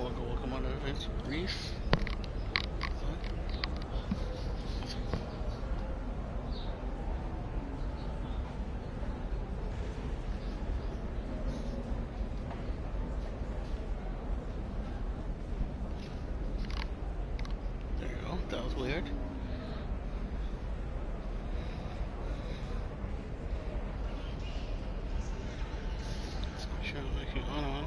welcome on Adventure Reef. There you go, that was weird. Let's make sure I'm making on.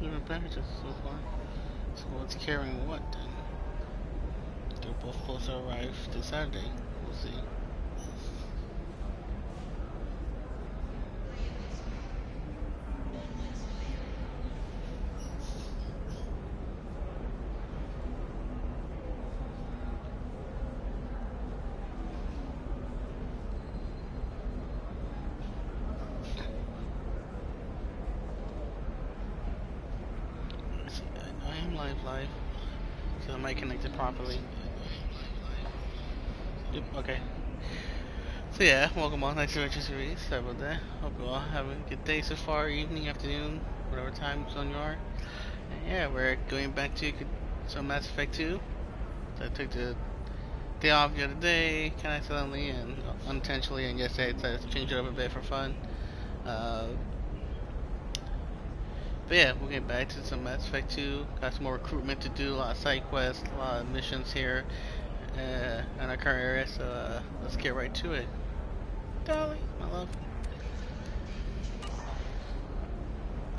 Different packages so far. So what's carrying what then? They're both supposed to arrive this Saturday. We'll see. I am live, so I might connect it properly. Yep, okay. So yeah, welcome on Next Adventure Series. Sorry about that. Hope you all have a good day so far, evening, afternoon, whatever time zone you are. And yeah, we're going back to some Mass Effect 2. So I took the day off the other day, kind of accidentally and unintentionally, and yesterday I decided to change it up a bit for fun. But yeah, we'll get back to some Mass Effect 2. Got some more recruitment to do, a lot of side quests, a lot of missions here in our current area, so let's get right to it. Dolly, my love.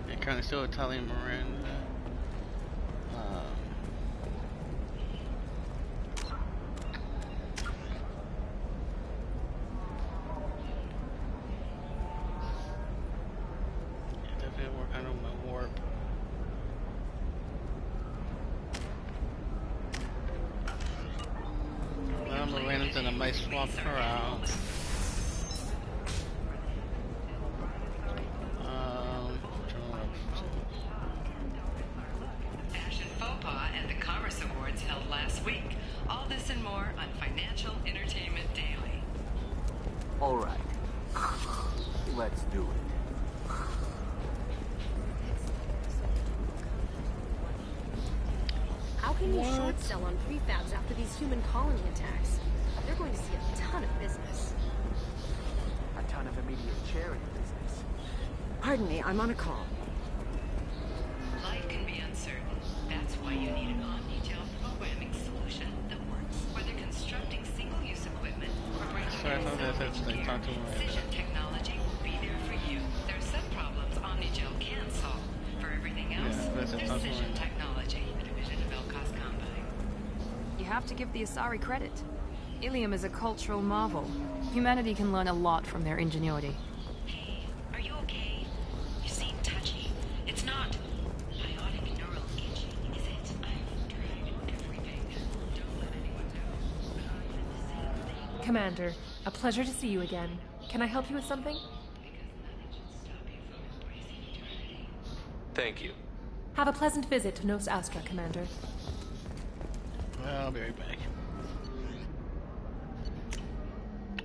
Yeah, currently still with Tali and Miranda. Yeah, definitely work on my warp. Well, Miranda's and I might swap her out. Fashion Faux Pas and the Commerce Awards held last week. All this and more on Financial Entertainment Daily. All right. Let's do it. How can you short sell on prefabs after these human colony attacks? They're going to see a ton of business. A ton of immediate charity business. Pardon me, I'm on a call. Life can be uncertain. That's why you need an omni-gel programming solution that works. Whether constructing single-use equipment or bringing in salvage gear, Cision Technology will be there for you. There are some problems omni-gel can solve. For everything else, there's Cision Technology, a division of Elcos Combine. You have to give the Asari credit. Ilium is a cultural marvel. Humanity can learn a lot from their ingenuity. Hey, are you okay? You seem touchy. It's not biotic neural itching, is it? I've tried everything. Don't let anyone know. But I've been the same thing. Commander, a pleasure to see you again. Can I help you with something? Because nothing should stop you from embracing eternity. Thank you. Have a pleasant visit to Nos Astra, Commander. Well, I'll be right back.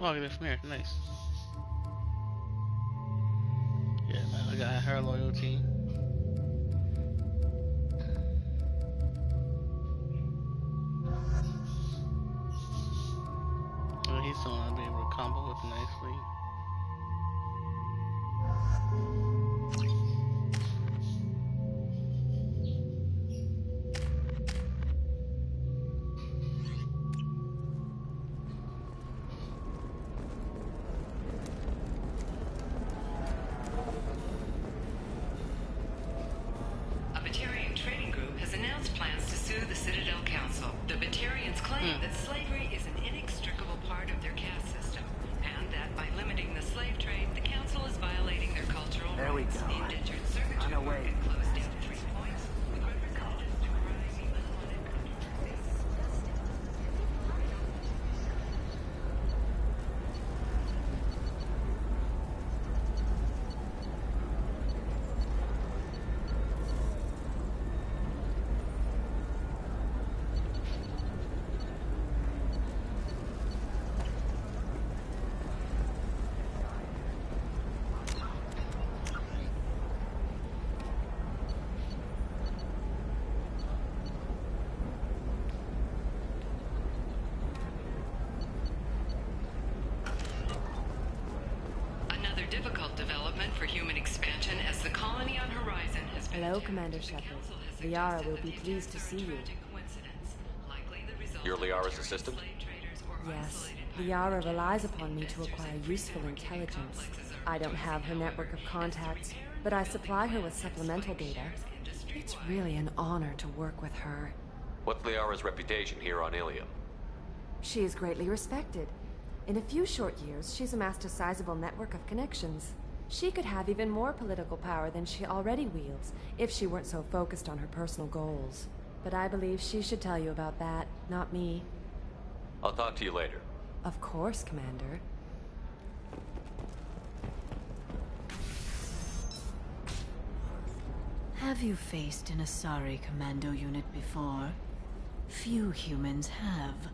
Oh, I get it from here. Nice. Yeah, I got her loyalty. Oh, he's still gonna be able to combo with nicely. A Batarian trading group has announced plans to sue the Citadel Council, the Batarians claim that slavery is an inextricable part of their caste system, and that by limiting the slave trade, the Council is violating their cultural There we rights. go. The indentured servitude On our way. market closed down 3 points, with representatives deriving unwanted countries. Another difficult development for human expansion as the colony on Horizon has been Hello, attacked. Commander The Shepard. Council has Liara suggested will that be the pleased to attacks are see a you. tragic coincidence, likely the result You're of Liara's Batarian assistant? slave traders or Yes, isolated Liara pirate relies gangs, upon me to investors acquire in useful prefabricated intelligence. complexes are I don't have her reducing, network of however, contacts, as the repair but I and supply her building with plans have supplemental spiked data. shares industry-wide. It's really an honor to work with her. What's Liara's reputation here on Ilium? She is greatly respected. In a few short years, she's amassed a sizable network of connections. She could have even more political power than she already wields if she weren't so focused on her personal goals. But I believe she should tell you about that, not me. I'll talk to you later. Of course, Commander. Have you faced an Asari commando unit before? Few humans have.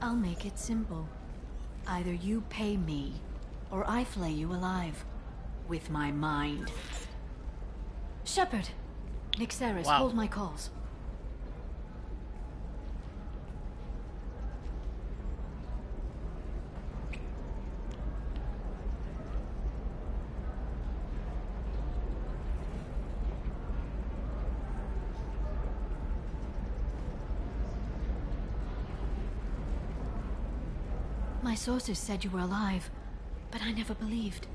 I'll make it simple. Either you pay me, or I flay you alive. With my mind. Shepard! Nixeris, Wow. hold my calls. My sources said you were alive, but I never believed.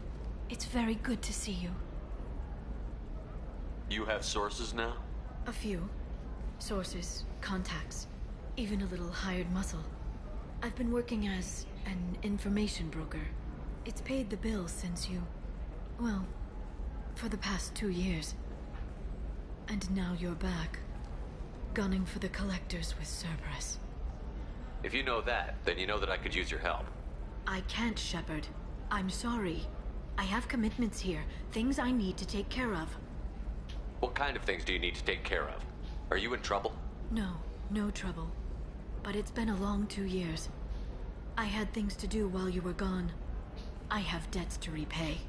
It's very good to see you. You have sources now? A few. Sources, contacts, even a little hired muscle. I've been working as an information broker. It's paid the bills since you... well, for the past 2 years. And now you're back, gunning for the collectors with Cerberus. If you know that, then you know that I could use your help. I can't, Shepard. I'm sorry. I have commitments here, things I need to take care of. What kind of things do you need to take care of? Are you in trouble? No, no trouble. But it's been a long 2 years. I had things to do while you were gone. I have debts to repay.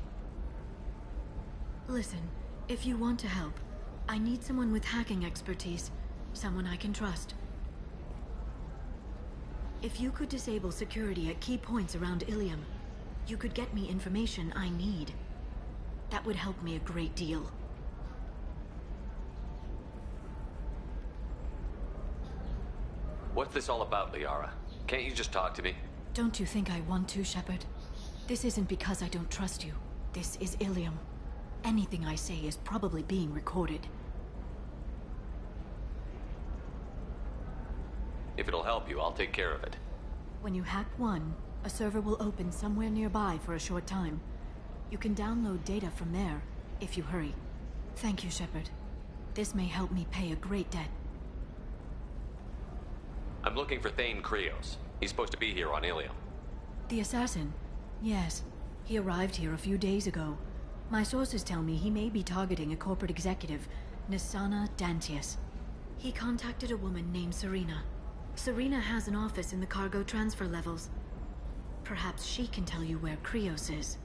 Listen, if you want to help, I need someone with hacking expertise. Someone I can trust. If you could disable security at key points around Ilium, you could get me information I need. That would help me a great deal. What's this all about, Liara? Can't you just talk to me? Don't you think I want to, Shepard? This isn't because I don't trust you. This is Ilium. Anything I say is probably being recorded. If it'll help you, I'll take care of it. When you hack one, a server will open somewhere nearby for a short time. You can download data from there, if you hurry. Thank you, Shepard. This may help me pay a great debt. I'm looking for Thane Krios. He's supposed to be here on Ilium. The assassin? Yes. He arrived here a few days ago. My sources tell me he may be targeting a corporate executive, Nisana Dantius. He contacted a woman named Serena. Serena has an office in the cargo transfer levels. Perhaps she can tell you where Krios is.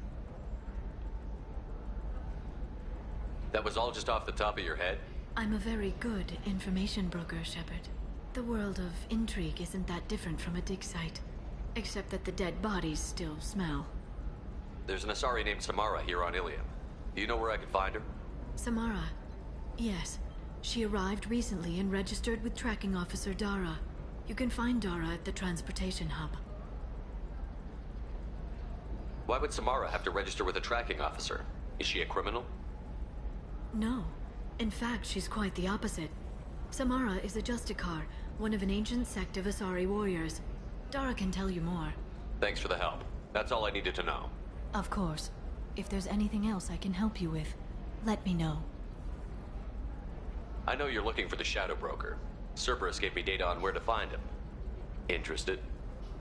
That was all just off the top of your head? I'm a very good information broker, Shepard. The world of intrigue isn't that different from a dig site. Except that the dead bodies still smell. There's an Asari named Samara here on Ilium. Do you know where I could find her? Samara? Yes. She arrived recently and registered with tracking officer Dara. You can find Dara at the transportation hub. Why would Samara have to register with a tracking officer? Is she a criminal? No. In fact, she's quite the opposite. Samara is a Justicar, one of an ancient sect of Asari warriors. Dara can tell you more. Thanks for the help. That's all I needed to know. Of course. If there's anything else I can help you with, let me know. I know you're looking for the Shadow Broker. Cerberus gave me data on where to find him. Interested?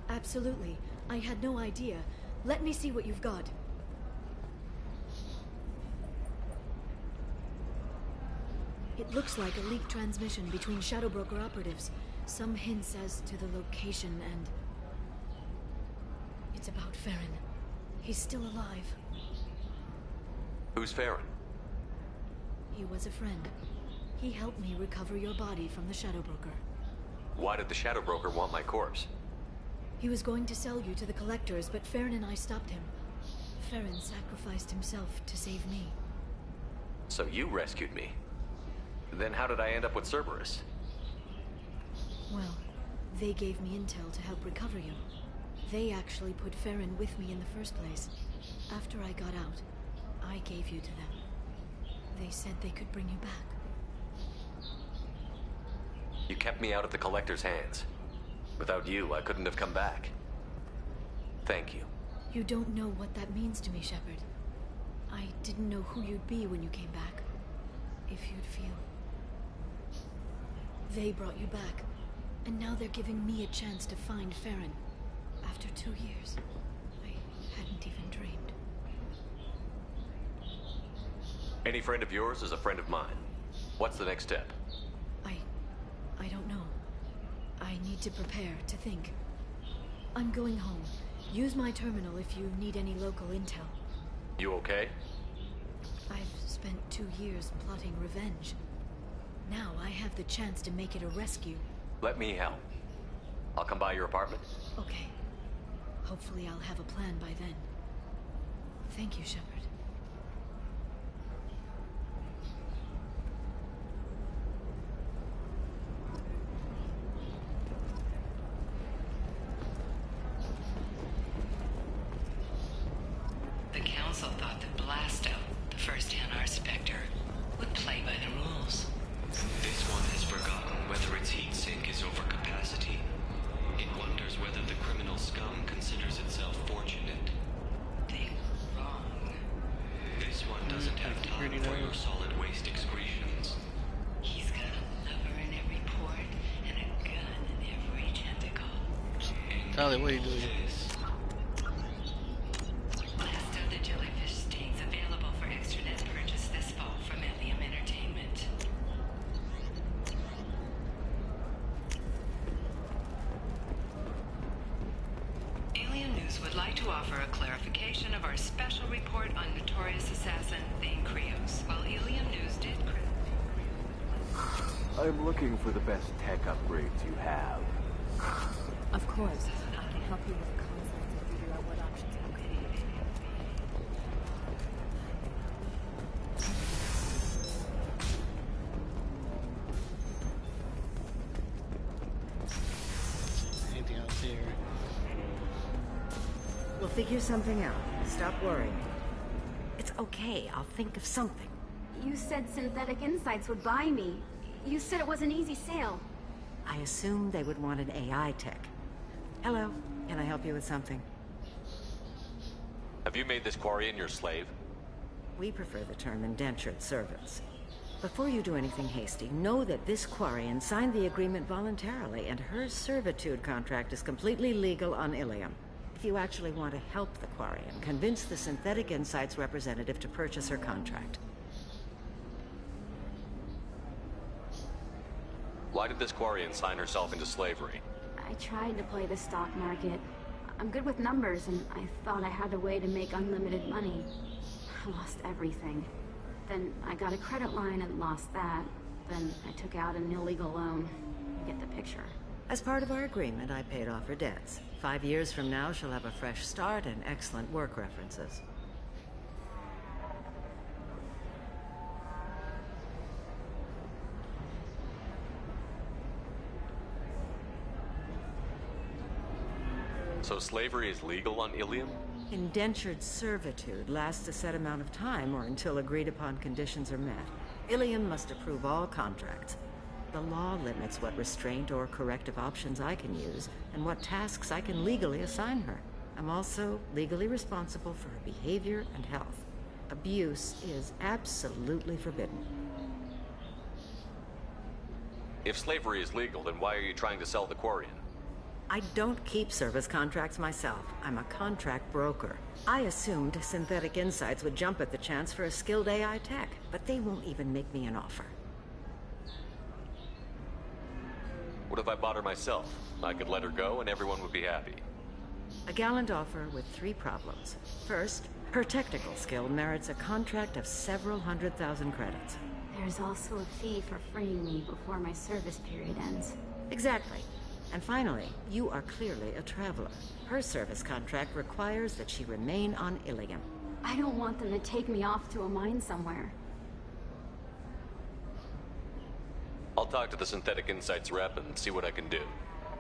Absolutely. I had no idea. Let me see what you've got. It looks like a leaked transmission between Shadow Broker operatives. Some hints as to the location and... It's about Farron. He's still alive. Who's Farron? He was a friend. He helped me recover your body from the Shadow Broker. Why did the Shadow Broker want my corpse? He was going to sell you to the collectors, but Farron and I stopped him. Farron sacrificed himself to save me. So you rescued me. Then how did I end up with Cerberus? Well, they gave me intel to help recover you. They actually put Farron with me in the first place. After I got out, I gave you to them. They said they could bring you back. You kept me out of the Collector's hands. Without you, I couldn't have come back. Thank you. You don't know what that means to me, Shepard. I didn't know who you'd be when you came back. If you'd feel... They brought you back, and now they're giving me a chance to find Farron. After 2 years, I hadn't even dreamed. Any friend of yours is a friend of mine. What's the next step? I don't know. I need to prepare, to think. I'm going home. Use my terminal if you need any local intel. You okay? I've spent 2 years plotting revenge. Now I have the chance to make it a rescue. Let me help. I'll come by your apartment. Okay. Hopefully I'll have a plan by then. Thank you, Shepard. The Council thought that Blasto, the first AoR Spectre, would play by the rules. This one has forgotten whether its heat sink is over capacity. It wonders whether the criminal scum considers itself fortunate. They were wrong. This one doesn't have time for your solid waste excretions. He's got a lover in every port and a gun in every tentacle. Charlie, what are you doing? Blasto the Jellyfish stays available for extranet purchase this fall from Ilium Entertainment. Alien News would like to offer a clarification of our special report on notorious assassin Thane Krios. While Alien News did I'm looking for the best tech upgrades you have. Of course. I can help you with concepts and figure out what options are okay. Anything else here? We'll figure something out. Stop worrying. It's okay. I'll think of something. You said Synthetic Insights would buy me. You said it was an easy sale. I assumed they would want an AI tech. Hello. Can I help you with something? Have you made this Quarian your slave? We prefer the term indentured servants. Before you do anything hasty, know that this Quarian signed the agreement voluntarily, and her servitude contract is completely legal on Ilium. If you actually want to help the Quarian, convince the Synthetic Insights representative to purchase her contract. Why did this Quarian sign herself into slavery? I tried to play the stock market. I'm good with numbers, and I thought I had a way to make unlimited money. I lost everything. Then I got a credit line and lost that. Then I took out an illegal loan. You get the picture. As part of our agreement, I paid off her debts. 5 years from now, she'll have a fresh start and excellent work references. So slavery is legal on Ilium? Indentured servitude lasts a set amount of time or until agreed upon conditions are met. Ilium must approve all contracts. The law limits what restraint or corrective options I can use and what tasks I can legally assign her. I'm also legally responsible for her behavior and health. Abuse is absolutely forbidden. If slavery is legal, then why are you trying to sell the Quarian? I don't keep service contracts myself. I'm a contract broker. I assumed Synthetic Insights would jump at the chance for a skilled AI tech, but they won't even make me an offer. What if I bought her myself? I could let her go and everyone would be happy. A gallant offer with 3 problems. First, her technical skill merits a contract of several 100,000 credits. There's also a fee for freeing me before my service period ends. Exactly. And finally, you are clearly a traveler. Her service contract requires that she remain on Ilium. I don't want them to take me off to a mine somewhere. I'll talk to the Synthetic Insights rep and see what I can do.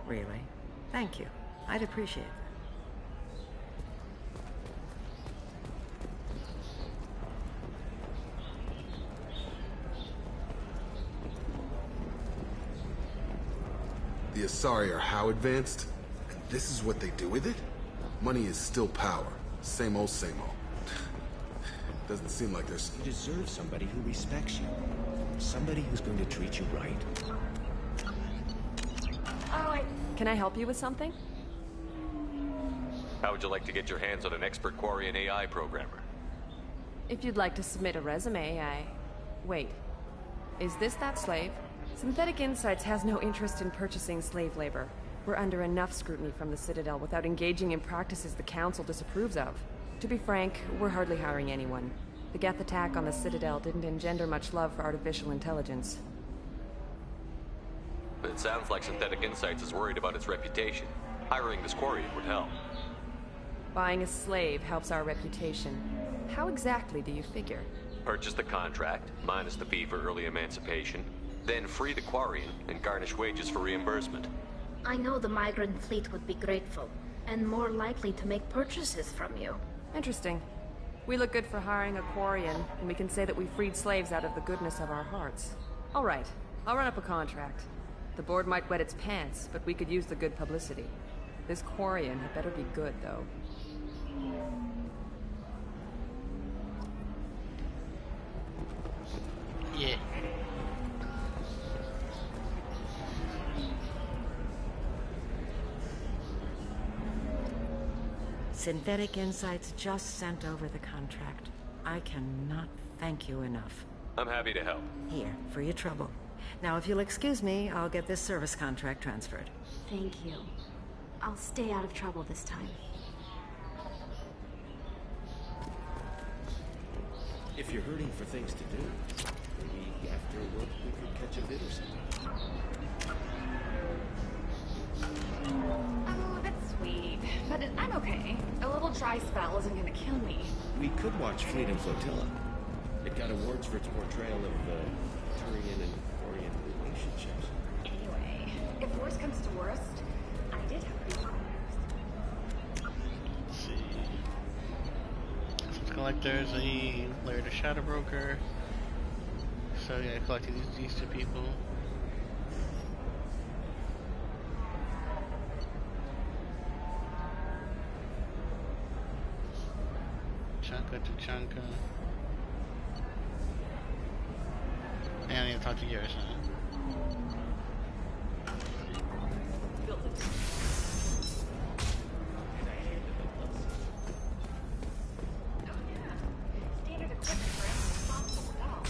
Really? Thank you. I'd appreciate that. The Asari are how advanced? And this is what they do with it? Money is still power. Same old, same old. Doesn't seem like there's... You deserve somebody who respects you. Somebody who's going to treat you right. Oh, can I help you with something? How would you like to get your hands on an expert Quarian AI programmer? If you'd like to submit a resume, Wait. Is this that slave? Synthetic Insights has no interest in purchasing slave labor. We're under enough scrutiny from the Citadel without engaging in practices the Council disapproves of. To be frank, we're hardly hiring anyone. The Geth attack on the Citadel didn't engender much love for artificial intelligence. It sounds like Synthetic Insights is worried about its reputation. Hiring this Quarian would help. Buying a slave helps our reputation. How exactly do you figure? Purchase the contract, minus the fee for early emancipation, then free the Quarian and garnish wages for reimbursement. I know the migrant fleet would be grateful, and more likely to make purchases from you. Interesting. We look good for hiring a Quarian, and we can say that we freed slaves out of the goodness of our hearts. All right, I'll run up a contract. The board might wet its pants, but we could use the good publicity. This Quarian had better be good, though. Yeah. Synthetic Insights just sent over the contract. I cannot thank you enough. I'm happy to help. Here, for your trouble. Now, if you'll excuse me, I'll get this service contract transferred. Thank you. I'll stay out of trouble this time. If you're hurting for things to do, maybe after work we could catch a bit or something. Oh, that's sweet. But I'm okay. A little dry spell isn't gonna kill me. We could watch Fleet and Flotilla. It got awards for its portrayal of the Turian and Quarian relationships. Anyway, if worse comes to worst, I did have a good Let's see. Some collectors, he layered a shadow broker. So yeah, collecting these 2 people. Chanka to Chanka. And I need to talk to Garrison. Standard equipment for anyone possible without.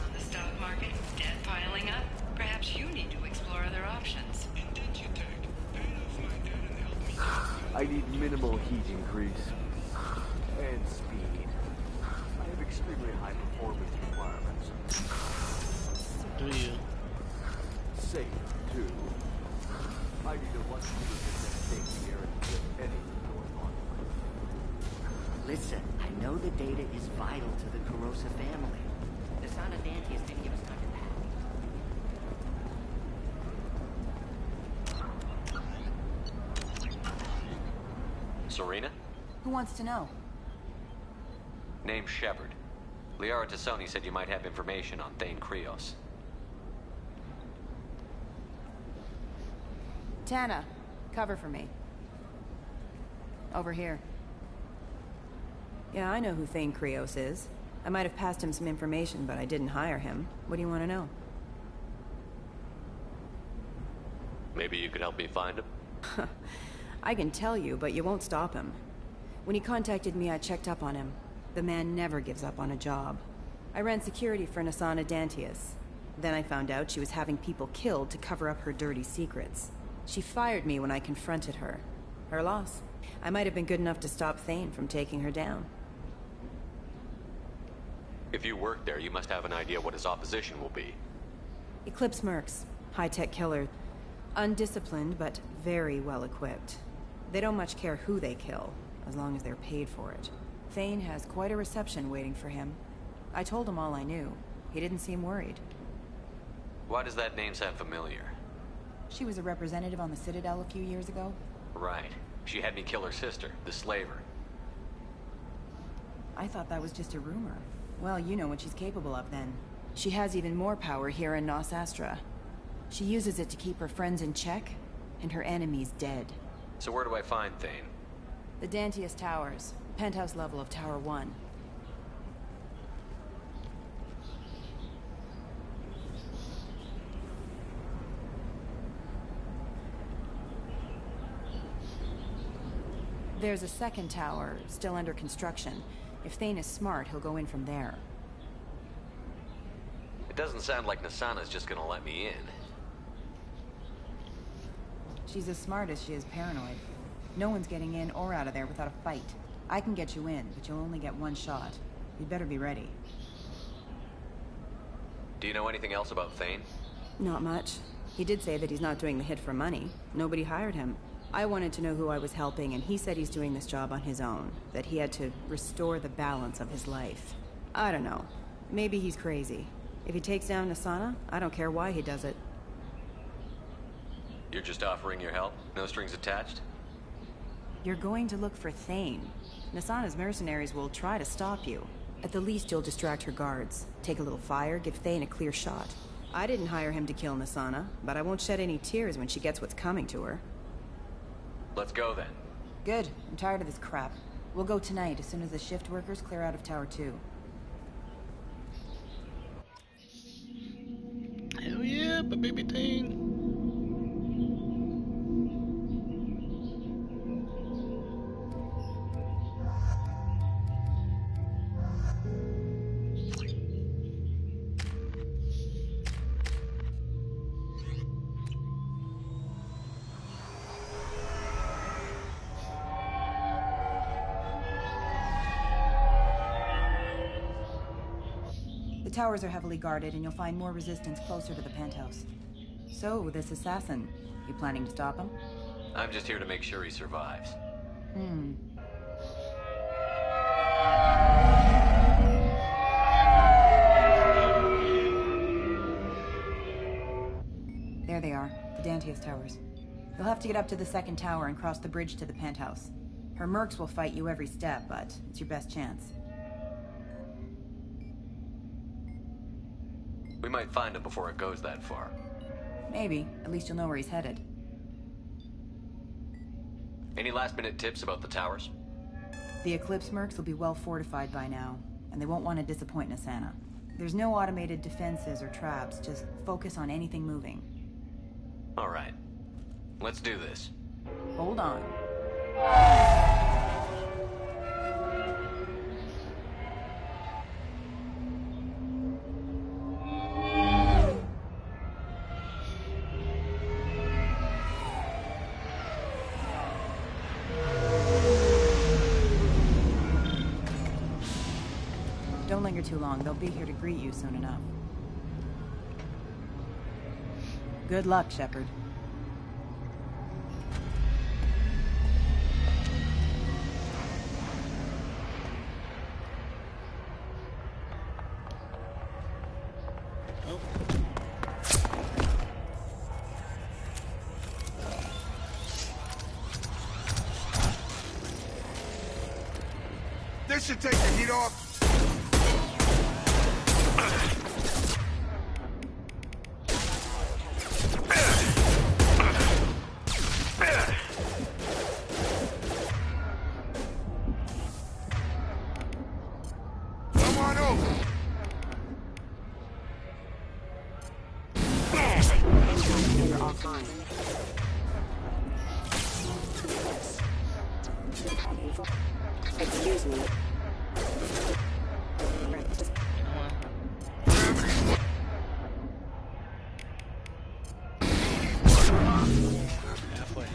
On the stock market, debt piling up. Perhaps you need to explore other options. I need minimal heat increase. And speed. I have extremely high performance requirements. Do you? Safe, too. I need a 100% safety guarantee of anything going on. Listen, I know the data is vital to the Corrosa family. The Son of Dantius didn't give us time to pack. Serena? Who wants to know? Name Shepard. Liara Tassoni said you might have information on Thane Krios. Tana, cover for me. Over here. Yeah, I know who Thane Krios is. I might have passed him some information, but I didn't hire him. What do you want to know? Maybe you could help me find him? I can tell you, but you won't stop him. When he contacted me, I checked up on him. The man never gives up on a job. I ran security for Nasana Dantius. Then I found out she was having people killed to cover up her dirty secrets. She fired me when I confronted her. Her loss. I might have been good enough to stop Thane from taking her down. If you work there, you must have an idea what his opposition will be. Eclipse mercs. High-tech killer. Undisciplined, but very well-equipped. They don't much care who they kill, as long as they're paid for it. Thane has quite a reception waiting for him. I told him all I knew. He didn't seem worried. Why does that name sound familiar? She was a representative on the Citadel a few years ago. Right. She had me kill her sister, the slaver. I thought that was just a rumor. Well, you know what she's capable of then. She has even more power here in Nos Astra. She uses it to keep her friends in check, and her enemies dead. So where do I find Thane? The Dantius Towers. Penthouse level of Tower 1. There's a second tower, still under construction. If Thane is smart, he'll go in from there. It doesn't sound like Nasana's just gonna let me in. She's as smart as she is paranoid. No one's getting in or out of there without a fight. I can get you in, but you'll only get one shot. You'd better be ready. Do you know anything else about Thane? Not much. He did say that he's not doing the hit for money. Nobody hired him. I wanted to know who I was helping, and he said he's doing this job on his own. That he had to restore the balance of his life. I don't know. Maybe he's crazy. If he takes down Nasana, I don't care why he does it. You're just offering your help? No strings attached? You're going to look for Thane. Nasana's mercenaries will try to stop you. At the least, you'll distract her guards. Take a little fire, give Thane a clear shot. I didn't hire him to kill Nasana, but I won't shed any tears when she gets what's coming to her. Let's go then. Good. I'm tired of this crap. We'll go tonight as soon as the shift workers clear out of Tower 2. Hell yeah, but baby Thane. The towers are heavily guarded, and you'll find more resistance closer to the penthouse. So, this assassin, you planning to stop him? I'm just here to make sure he survives. There they are, the Dantius Towers. You'll have to get up to the second tower and cross the bridge to the penthouse. Her mercs will fight you every step, but it's your best chance. We might find him before it goes that far. Maybe. At least you'll know where he's headed. Any last-minute tips about the towers? The Eclipse mercs will be well fortified by now, and they won't want to disappoint Nasana. There's no automated defenses or traps, just focus on anything moving. All right. Let's do this. Hold on. Don't linger too long. They'll be here to greet you soon enough. Good luck, Shepard. This should take the heat off. offline. Excuse me. Halfway.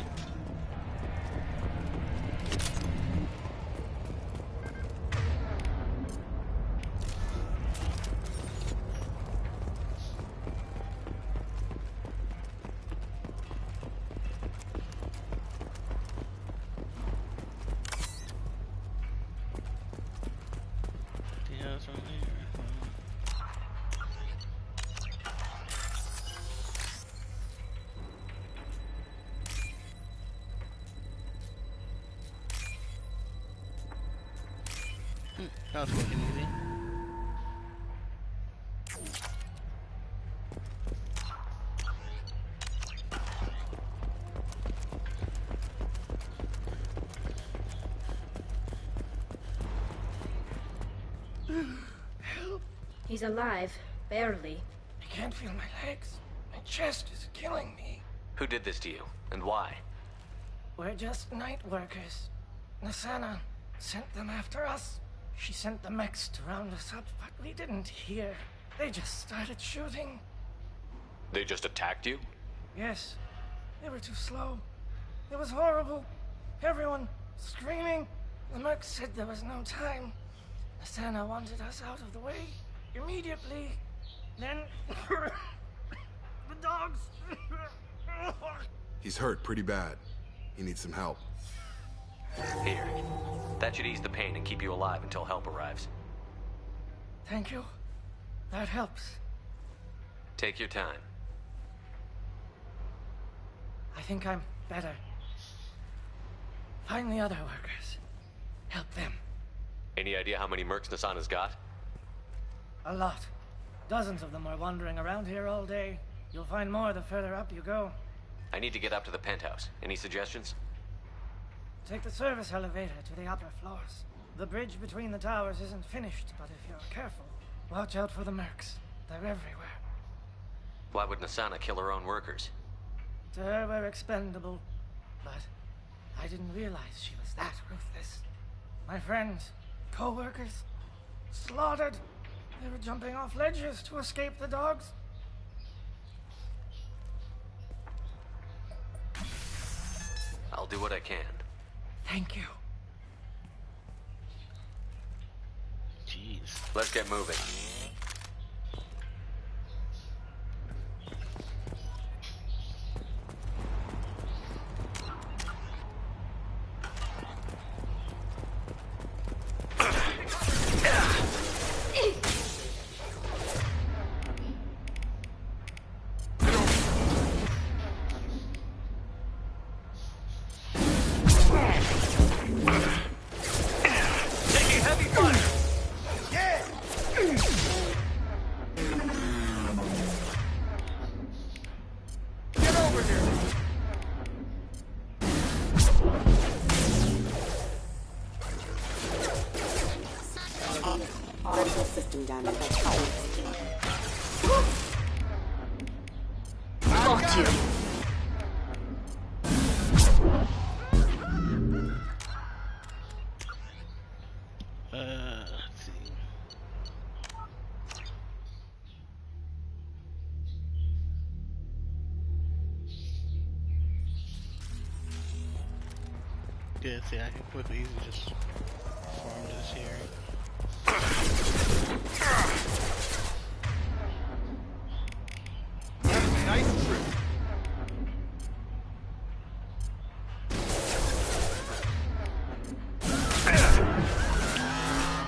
Yeah, it's right here. That was quick and easy. He's alive. Barely. I can't feel my legs. My chest is killing me. Who did this to you, and why? We're just night workers. Nasana sent them after us. She sent the mechs to round us up, but we didn't hear. They just started shooting. They just attacked you? Yes. They were too slow. It was horrible. Everyone screaming. The mechs said there was no time. Nasana wanted us out of the way immediately. Then the dogs. He's hurt pretty bad. He needs some help. Here. That should ease the pain and keep you alive until help arrives. Thank you. That helps. Take your time. I think I'm better. Find the other workers. Help them. Any idea how many mercs Nasana's got? A lot. Dozens of them are wandering around here all day. You'll find more the further up you go. I need to get up to the penthouse. Any suggestions? Take the service elevator to the upper floors. The bridge between the towers isn't finished, but if you're careful, watch out for the mercs. They're everywhere. Why would Nasana kill her own workers? To her, we're expendable. But I didn't realize she was that ruthless. My friends, co-workers, slaughtered. They were jumping off ledges to escape the dogs. I'll do what I can. Thank you. Jeez. Let's get moving. System damage. That's how Got you. Let's see. Good, see, I can quickly easily just farm this here. Nice trick.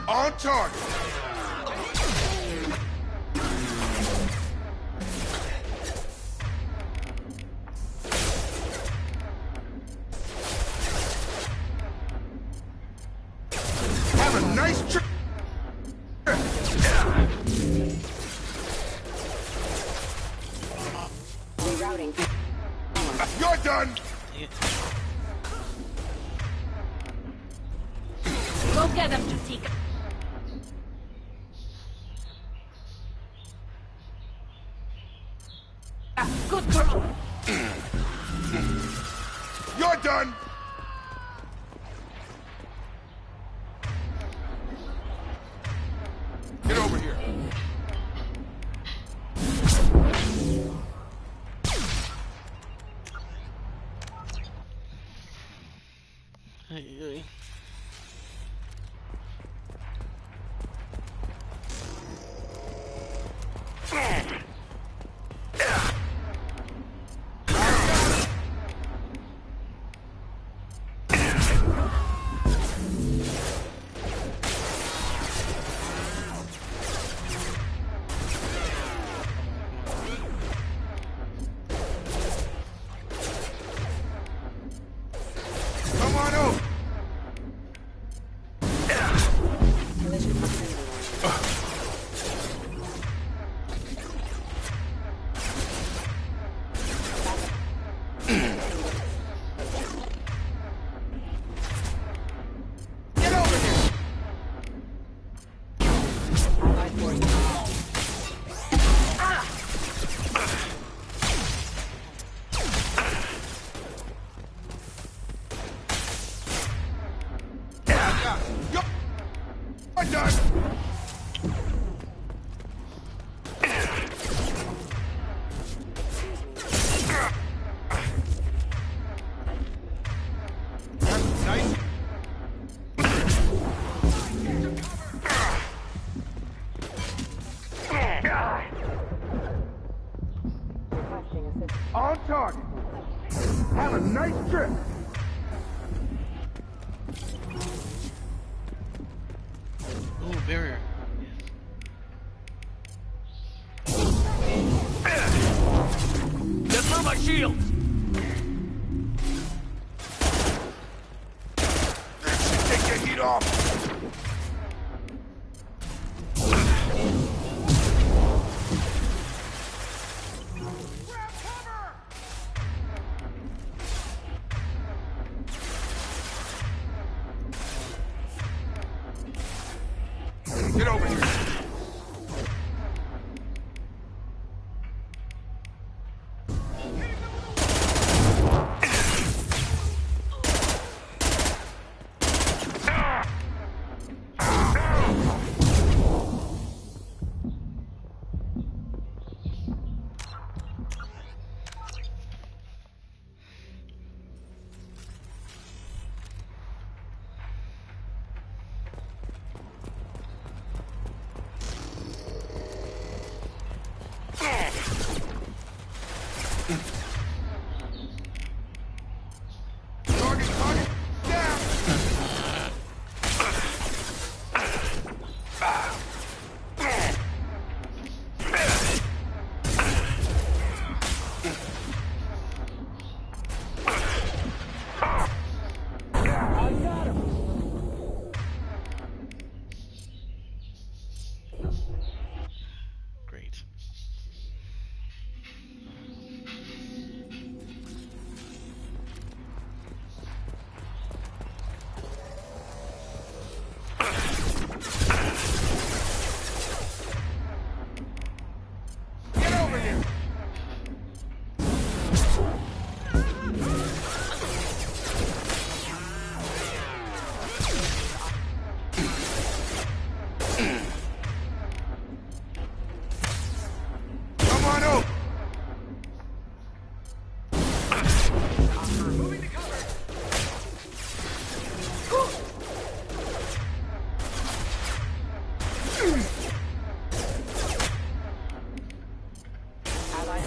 On target. Have a nice trip. rerouting. You're done. Go get them, Jatika. Good girl. You're done! Get over here. Hey. Come on over. Get over here. You're done. Nice. On target. Have a nice trip. Ooh, barrier. Get through my shields! Take your heat off. Get over here. Target down. I got him. Great. Get over here. Come on over. Moving to cover.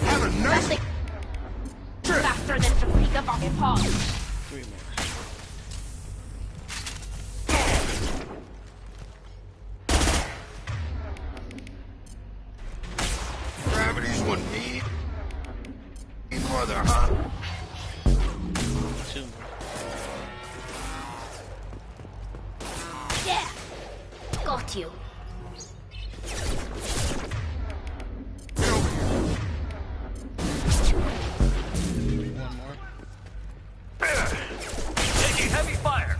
Have a nice trip. Faster than to pick up on your paws. 3 more. Gravity's one need. Mother, huh? 2 more. Yeah! Got you. Get over here. 1 more. Taking heavy fire!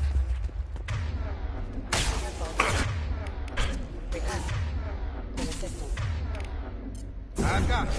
I got it.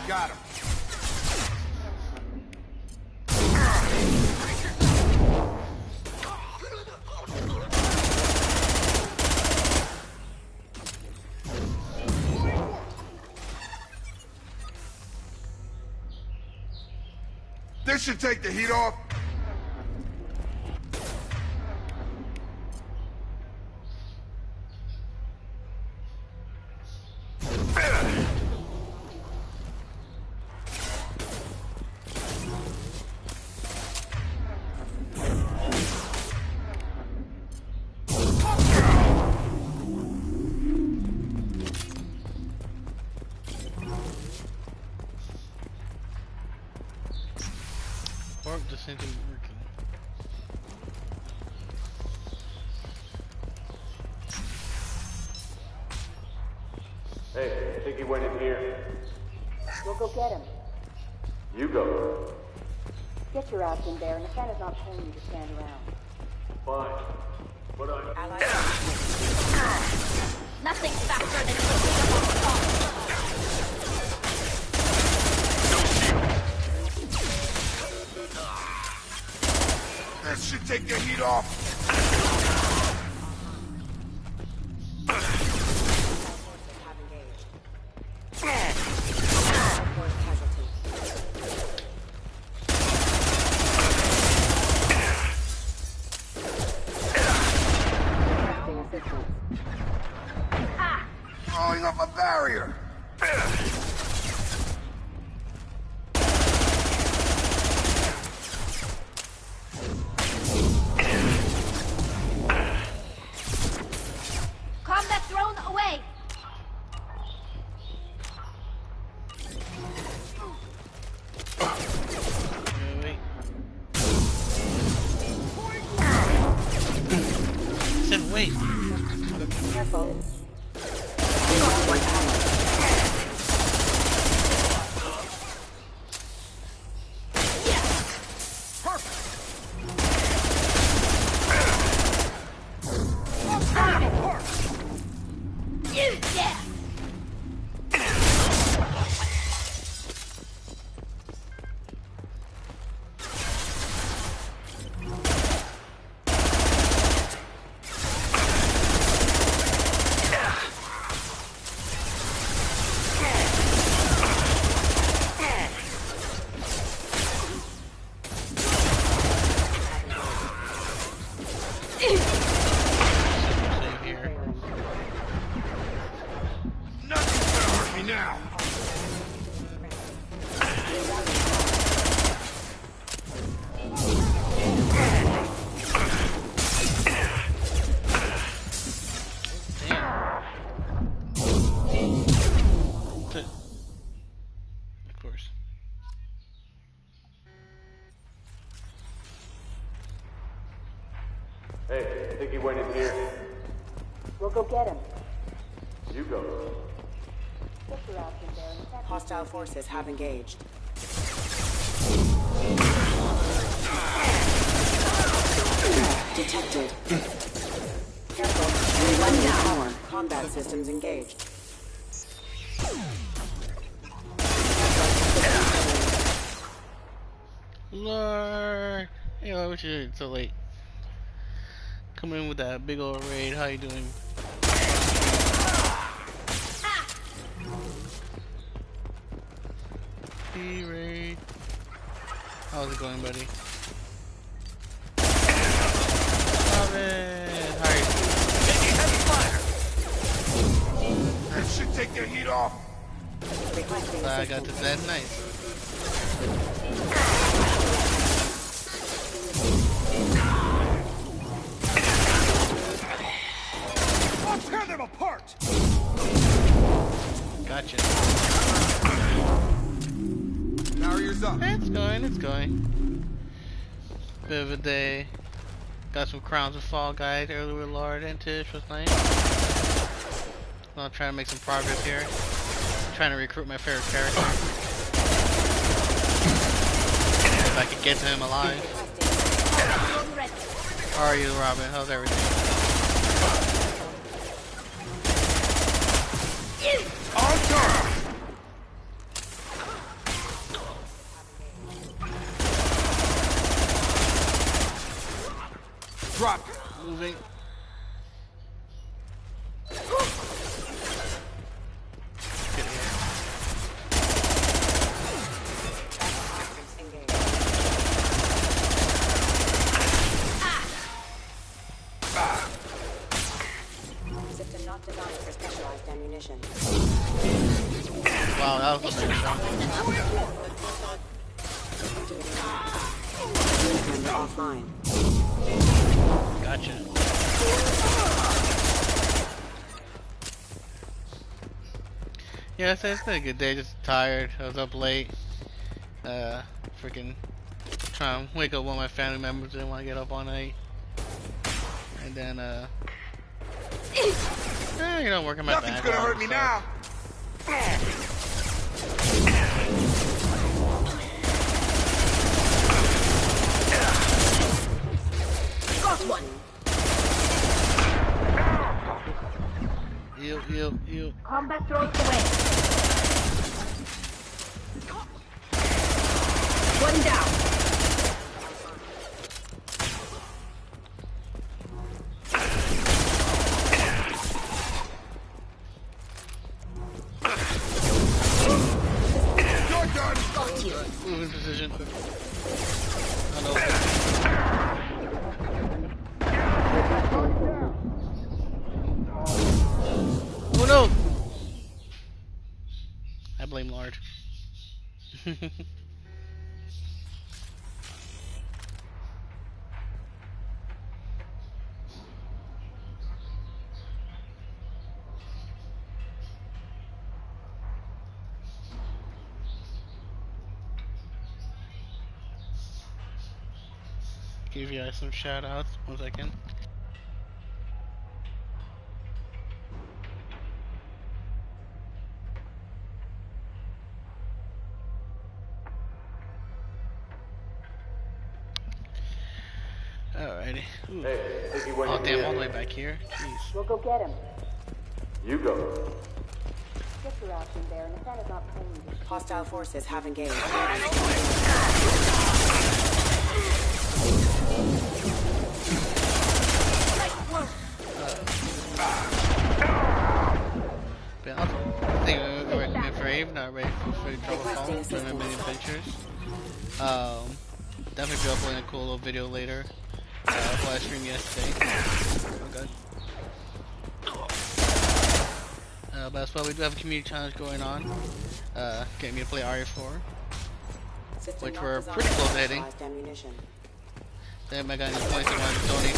Got him. This should take the heat off. Warp just isn't working. Hey, I think he went in here. We'll go get him. You go. Get your ass in there, and Nathana's not paying you to stand around. Fine. But Nothing faster than clicking a bomb. That should take the heat off. Throwing up a barrier. Combat drone away. Wait. I said wait. Careful. Yeah. Save here. Nothing's gonna hurt me now. Of course. Hey, I think he went in here. We'll go get him. You go. Get your ass in there, and Nathana. Hostile forces have engaged. Detected. Careful. One down. Combat systems engaged. Lord. Hey, why was you so late? Come in with that big old raid. How you doing? Hey, raid. How's it going, buddy? Robin! How are you? Taking heavy fire. That should take the heat off. Glad I got to that night. I'll tear them apart. Gotcha. Barrier's up. It's going, it's going. Bit of a day. Got some crowns of Fall Guys earlier with Lord and Tish was nice. I'm trying to make some progress here. Trying to recruit my favorite character. If I could get to him alive. How are you, Robin? How's everything? On time. Drop. Moving. Get here. System not designed for specialized ammunition. Wow, that was a big shot. Offline. Gotcha. Yeah, it's been a good day. Just tired. I was up late. Freaking trying to wake up one of my family members. Didn't want to get up all night. And then, you know, working my back. Nothing's gonna hurt me now. Got one. You. Combat throws away. One down. You're done. Got you. Moving position. Oh no! I blame Lard. Give you guys some shout outs. 1 second. Alrighty. Ooh. Hey, Ziggy, when Oh you damn, get all the in. way back here. Jeez. We'll go get him. You go. Get your option there, and if that is not paying you. Hostile forces have engaged. But I think we're brave, not ready for trouble phone, doing many adventures. Definitely be uploading a cool little video later. What I streamed yesterday. Oh god. But as well, we do have a community challenge going on. Getting me to play RE4. Which we're pretty close to hitting. Then I got any points I want to donate.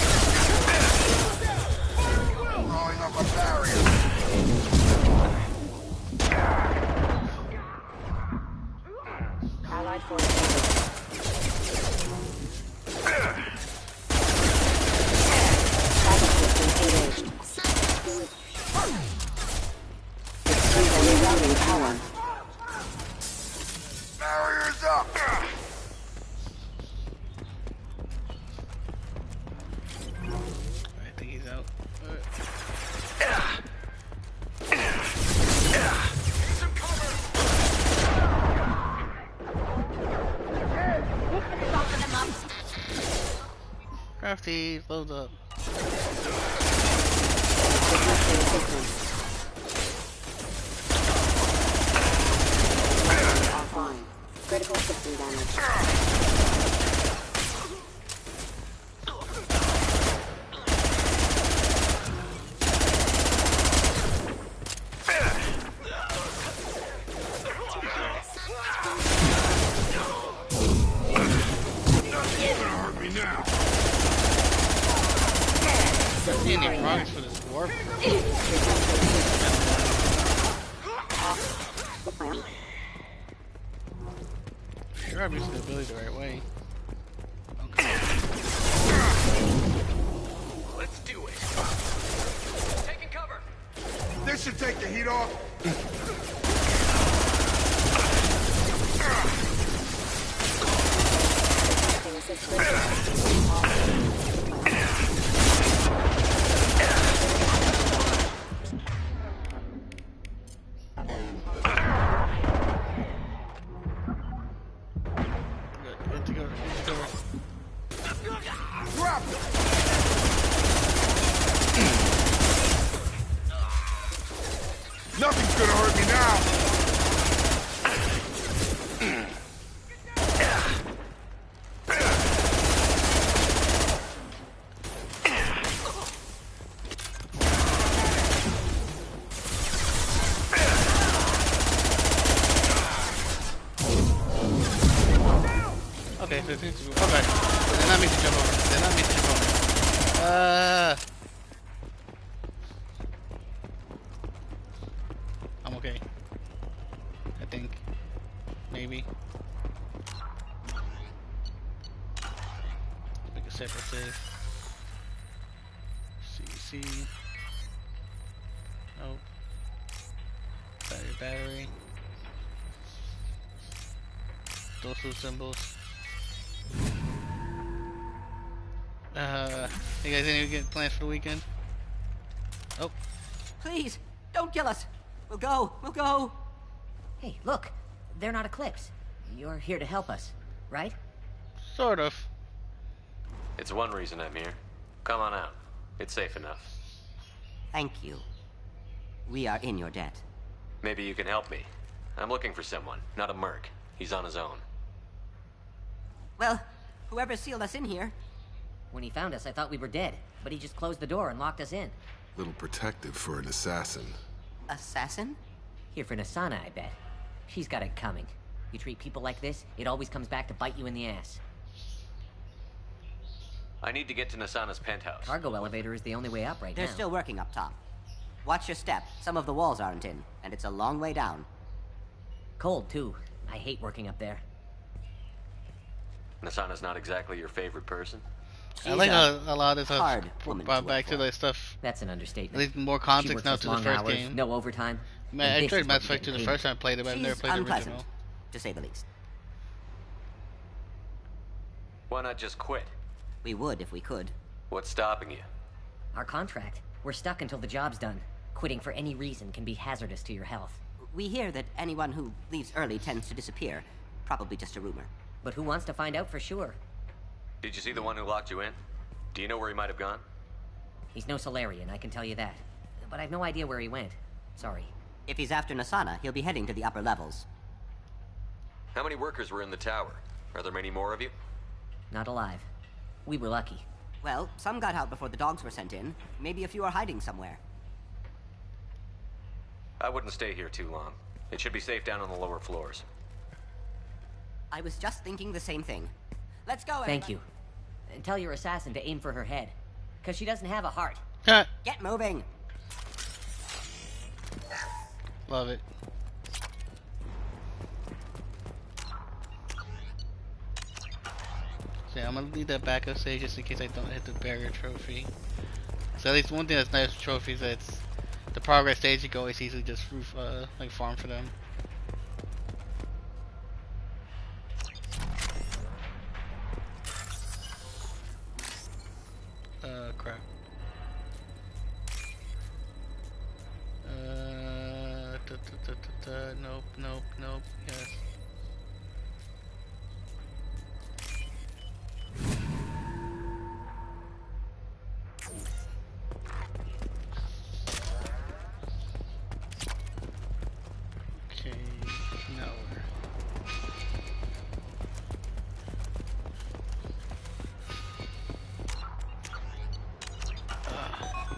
Throwing up a barrier. Allied forces. Barriers up. I think he's out. Crafty, load up. Offline. Critical system damage. See any progress for this warp? Sure, I'm using the ability the right way. Okay. Let's do it. Taking cover. This should take the heat off. Good to go. Drop. Okay. Did not mean to jump over. Did not mean to jump over. I'm okay. I think. Maybe. Make a separate save. CC. Nope. Battery. Those two symbols. You guys any get plans for the weekend? Oh. Please, don't kill us. We'll go. We'll go. Hey, look. They're not Eclipse. You're here to help us, right? Sort of. It's one reason I'm here. Come on out. It's safe enough. Thank you. We are in your debt. Maybe you can help me. I'm looking for someone, not a merc. He's on his own. Well, whoever sealed us in here. When he found us, I thought we were dead, but he just closed the door and locked us in. Little protective for an assassin. Assassin? Here for Nasana, I bet. She's got it coming. You treat people like this, it always comes back to bite you in the ass. I need to get to Nasana's penthouse. Cargo elevator is the only way up right now. They're still working up top. Watch your step. Some of the walls aren't in, and it's a long way down. Cold, too. I hate working up there. Nasana's not exactly your favorite person? I like a lot of stuff hard woman brought to back work to for. the stuff. That's an understatement. At least more context now to the long first hours, game. No overtime. Man, I And this tried is Mass what Effect 2 the you're first time I played it, but I've never She's played the unpleasant, original. to say the least. Why not just quit? We would if we could. What's stopping you? Our contract. We're stuck until the job's done. Quitting for any reason can be hazardous to your health. We hear that anyone who leaves early tends to disappear. Probably just a rumor. But who wants to find out for sure? Did you see the one who locked you in? Do you know where he might have gone? He's no Solarian, I can tell you that. But I've no idea where he went. Sorry. If he's after Nasana, he'll be heading to the upper levels. How many workers were in the tower? Are there many more of you? Not alive. We were lucky. Well, some got out before the dogs were sent in. Maybe a few are hiding somewhere. I wouldn't stay here too long. It should be safe down on the lower floors. I was just thinking the same thing. Let's go, everybody. Thank you. And tell your assassin to aim for her head. Because she doesn't have a heart. Get moving. Love it. So yeah, I'm gonna leave that backup stage just in case I don't hit the barrier trophy. So at least one thing that's nice with trophies, that it's the progress stage. You can always easily just like farm for them. Crap. Nope. Yes. Okay, now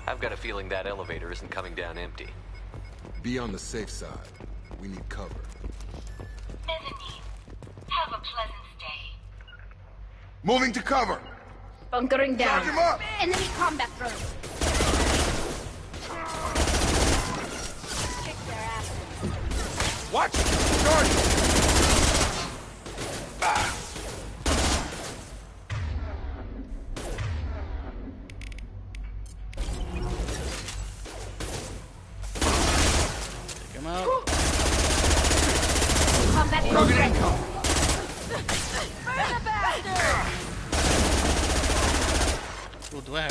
I've got a feeling that elevator isn't coming down empty. Be on the safe side. We need cover. Bethany, have a pleasant stay. Moving to cover! Bunkering down. Charge him up! Enemy combat drone. Kick their ass. Watch! Charge! take him out. Combat drone. Target income! What do I have?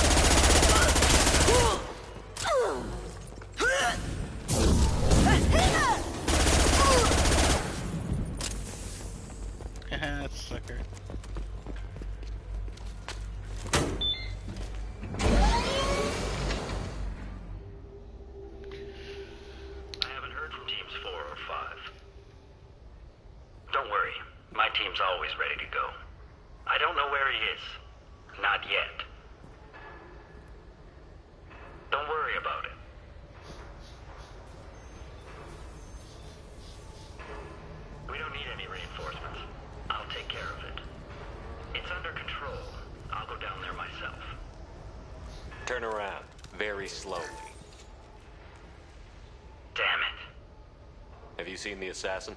That sucker. I haven't heard from teams 4 or 5. Don't worry, my team's always ready to go. I don't know where he is. Not yet. Don't worry about it. We don't need any reinforcements. I'll take care of it. slowly. Damn it. Have you seen the assassin?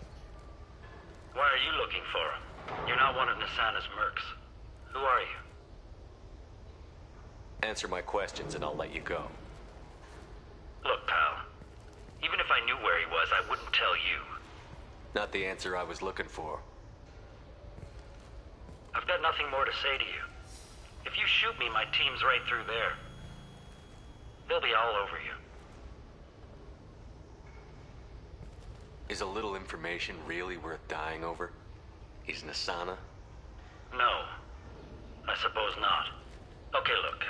Why are you looking for him? You're not one of Nasana's mercs. Who are you? Answer my questions and I'll let you go. Look, pal. Even if I knew where he was, I wouldn't tell you. Not the answer I was looking for. I've got nothing more to say to you. If you shoot me, my team's right through there. They'll be all over you. Is a little information really worth dying over? Is Nasana? No. I suppose not. Okay, look.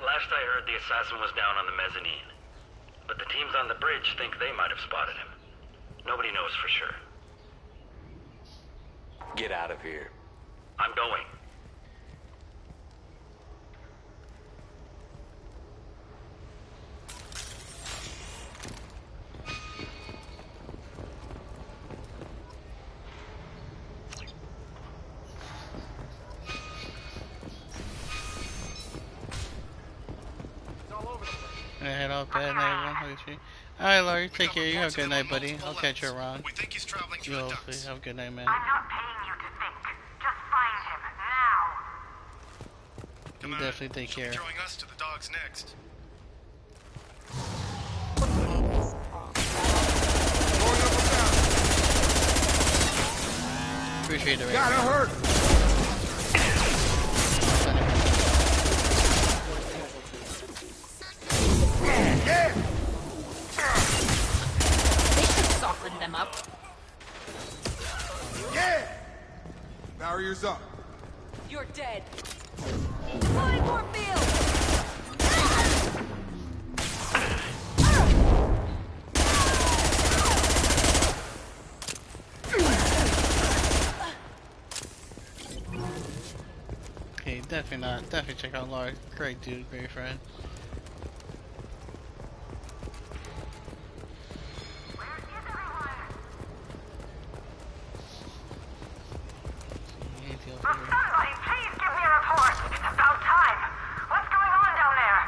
Last I heard, the assassin was down on the mezzanine. But the teams on the bridge think they might have spotted him. Nobody knows for sure. Get out of here. I'm going. Head out there, everyone. Alright, Laurie, take care. You have a good night, buddy. I'll catch you around. We think he's traveling through You the hopefully ducts. have a good night, man. I'm not paying you to think. Just find him now. You definitely take care. Throwing us to the dogs next. Appreciate it, Gotta hurt. Yeah! They should soften them up. Yeah! Barriers up. You're dead. Flying more field! Okay, definitely not. Definitely check out Laurie. Great dude, great friend. Somebody, please give me a report. It's about time. What's going on down there?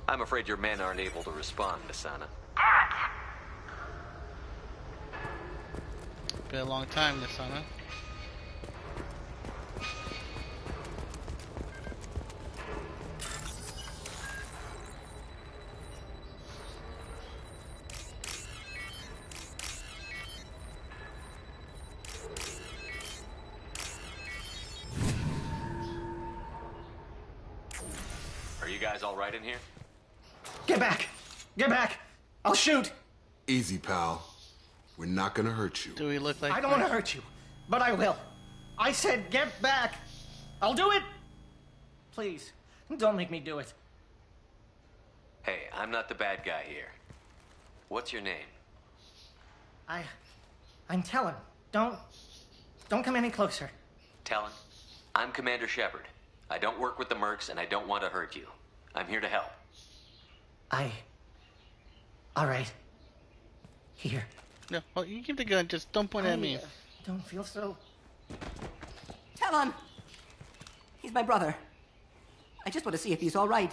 I'm afraid your men aren't able to respond, Nasana. Damn it! Been a long time, this son, huh? Are you guys all right in here? Get back! Get back! I'll shoot! Easy, pal. We're not gonna hurt you. Do we look like I don't want to hurt you, but I will. I said get back! I'll do it! Please, don't make me do it. Hey, I'm not the bad guy here. What's your name? I'm Talon. Don't come any closer. Talon. I'm Commander Shepard. I don't work with the mercs and I don't want to hurt you. I'm here to help. All right. Here. No, well, you keep the gun, just don't point at me. Don't feel so... Talon! He's my brother. I just want to see if he's all right.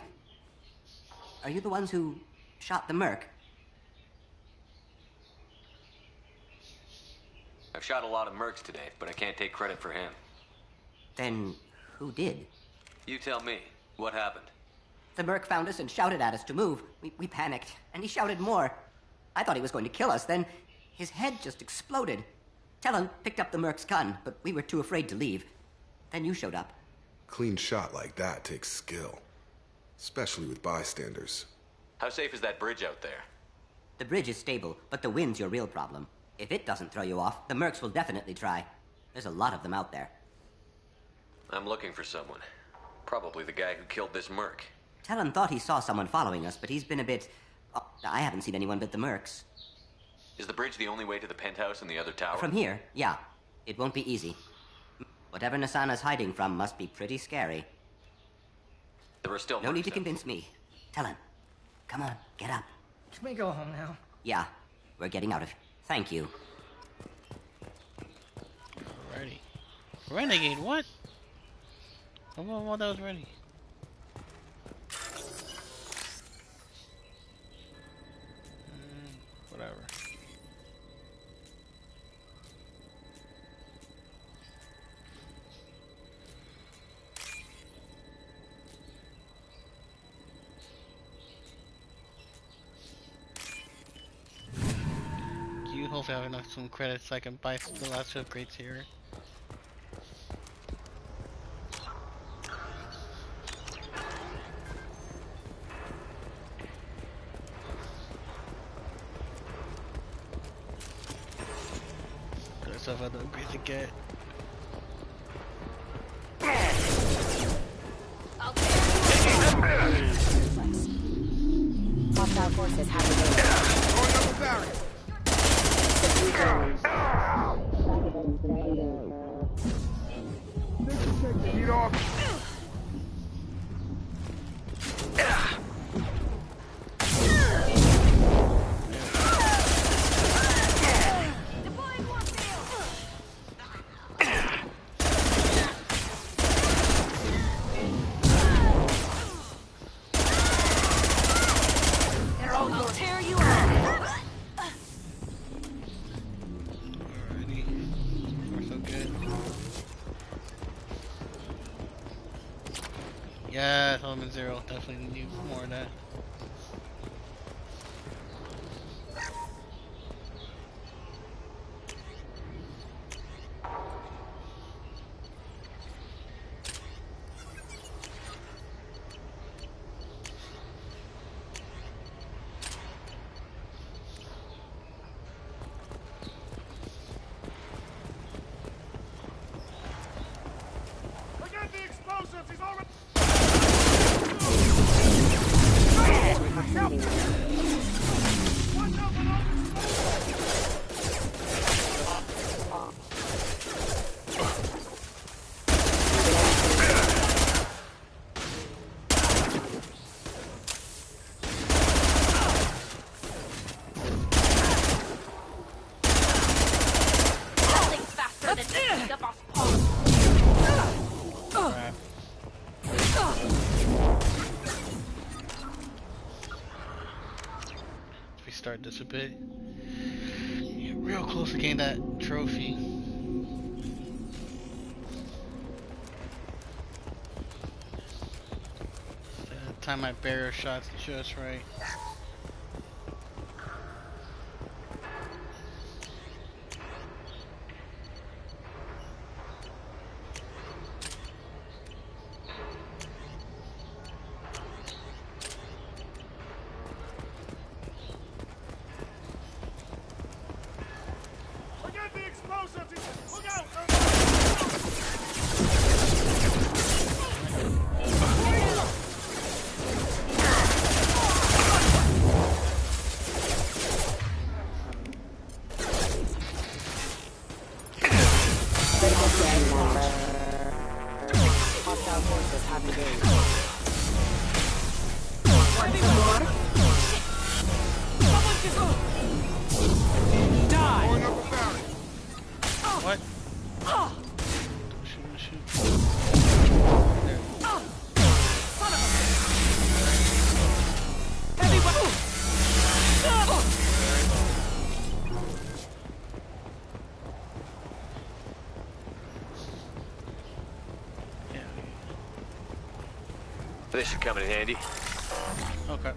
Are you the ones who shot the merc? I've shot a lot of mercs today, but I can't take credit for him. Then who did? You tell me. What happened? The merc found us and shouted at us to move. We panicked, and he shouted more. I thought he was going to kill us, then his head just exploded. Talon picked up the merc's gun, but we were too afraid to leave. Then you showed up. Clean shot like that takes skill. Especially with bystanders. How safe is that bridge out there? The bridge is stable, but the wind's your real problem. If it doesn't throw you off, the mercs will definitely try. There's a lot of them out there. I'm looking for someone. Probably the guy who killed this merc. Talon thought he saw someone following us, but he's been a bit... Oh, I haven't seen anyone but the mercs. Is the bridge the only way to the penthouse and the other tower? From here, yeah. It won't be easy. Whatever Nasana's hiding from must be pretty scary. There are still No mercs need to out. convince me. Talon, come on, get up. Can we go home now? Yeah, we're getting out of here. Thank you. Alrighty. Renegade, what? Well, that was ready. you. Hopefully I have enough some credits so I can buy the last two upgrades here. Got stuff other upgrades to get. Hostile forces have Get off! I'll tear you apart. Alrighty. Far so good. Yes, element 0. Definitely need more of that. Forget the explosives! He's already... Nothing's faster than hitting the boss paw. Crap. Let's restart this a bit. Yeah, real close to getting that trophy. Time my barrier shots just right. Forget the explosives! Look out! Hostile forces have engaged. Die! What? Shoot. There. Heavy weapon! This should come in handy. Okay.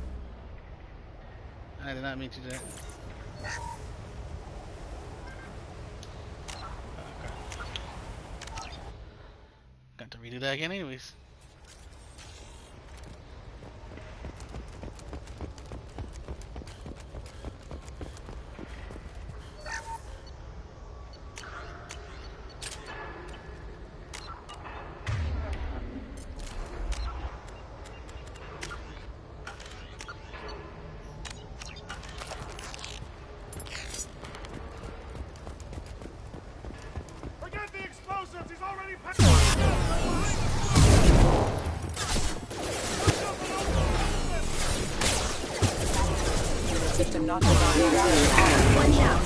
I did not mean to do that. Okay. Got to redo that again anyways. Forget the explosives! He's already passed! System not designed. One down.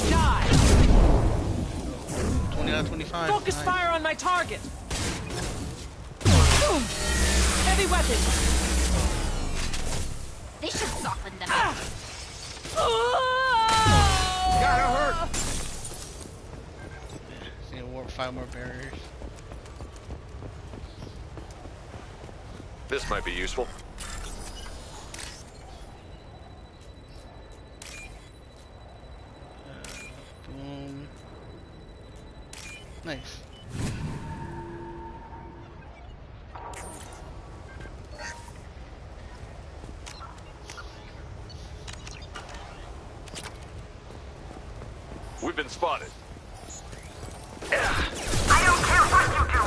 Die! 20 out of 25. Focus Nice. fire on my target! Boom! Heavy weapon! This should soften them. Gotta hurt! Yeah, warp 5 more barriers. This might be useful. Boom. Nice. We've been spotted. I don't care what you do.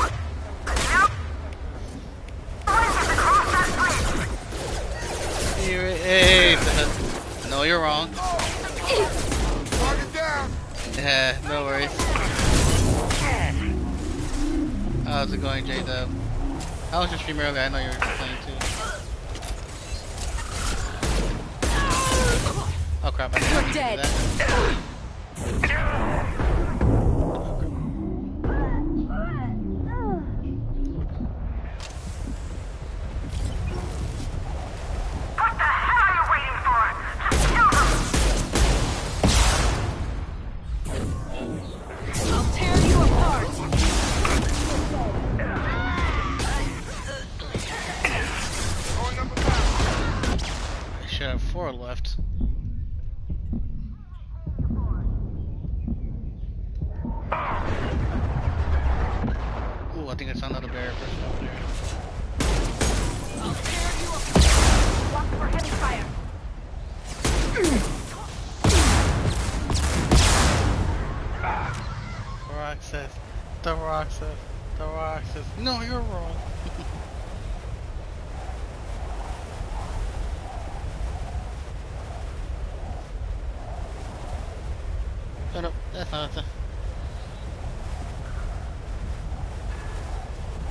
Across that bridge. Hey, no, you're wrong. Target down. Yeah, no worries. How's it going, J-Dub? How was your stream earlier? I know you were playing too. Oh crap, I didn't You're do dead. that. What the hell are you waiting for? Just kill them! I'll tear you apart. I should have 4 left. Ooh, I think I saw another barrier person over there. I'll tear you apart. Watch for heavy fire. The Rock says, no, you're wrong. Oh no, that's not it.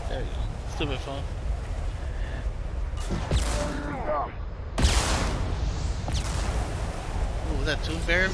There you go. Stupid phone. Ooh, was that 2 bears?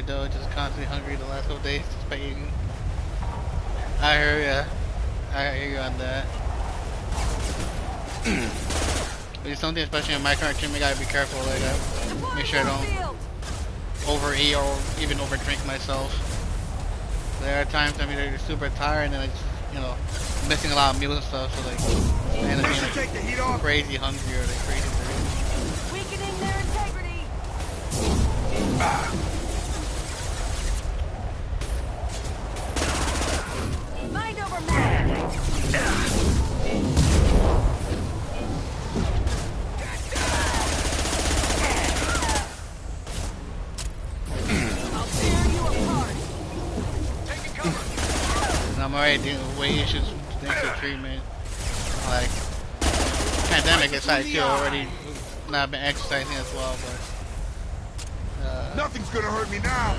Though, just constantly hungry the last couple days, just by eating. I hear ya. I hear you on that. But it's something, especially in my current gym, I gotta be careful. Like, make sure I don't overeat or even overdrink myself. There are times I'm either super tired and then I just, you know, missing a lot of meals and stuff. So like, I end up being like crazy hungry or like crazy thirsty. Weakening their integrity. Mind over matter. I'll tear you apart. And I'm already dealing with weight issues thanks to treatment. Like, pandemic aside too, already not been exercising as well, but nothing's gonna hurt me now.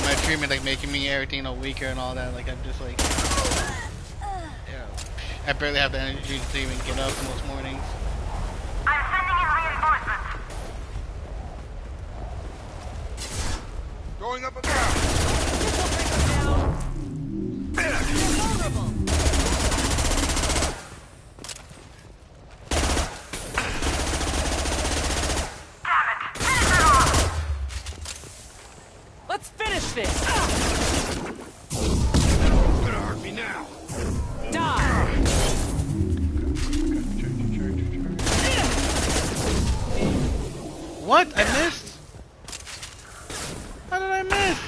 My treatment like making me everything weaker and all that. Like I'm just like, yeah, I barely have the energy to even get up most mornings. I'm sending in reinforcements. Going up and down. You're vulnerable. Let's finish this! It's gonna hurt me now. Die! What? I missed? How did I miss?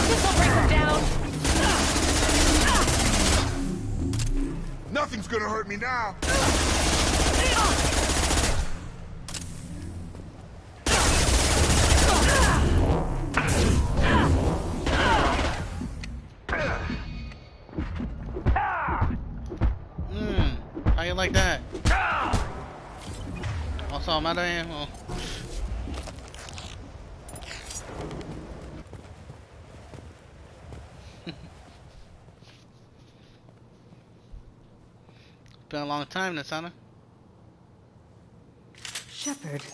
This'll bring them down! Nothing's gonna hurt me now. How you like that? Also, I'm out of ammo. Been a long time, Nasana. Shepard,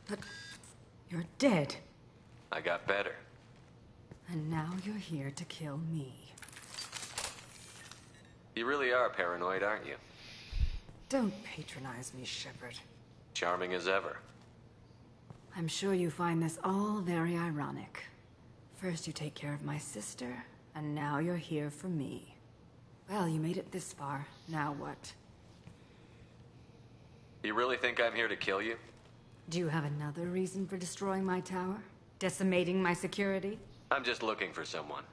but you're dead. I got better. And now you're here to kill me. You really are paranoid, aren't you? Don't patronize me, Shepard. Charming as ever. I'm sure you find this all very ironic. First you take care of my sister, and now you're here for me. Well, you made it this far. Now what? You really think I'm here to kill you? Do you have another reason for destroying my tower? Decimating my security? I'm just looking for someone.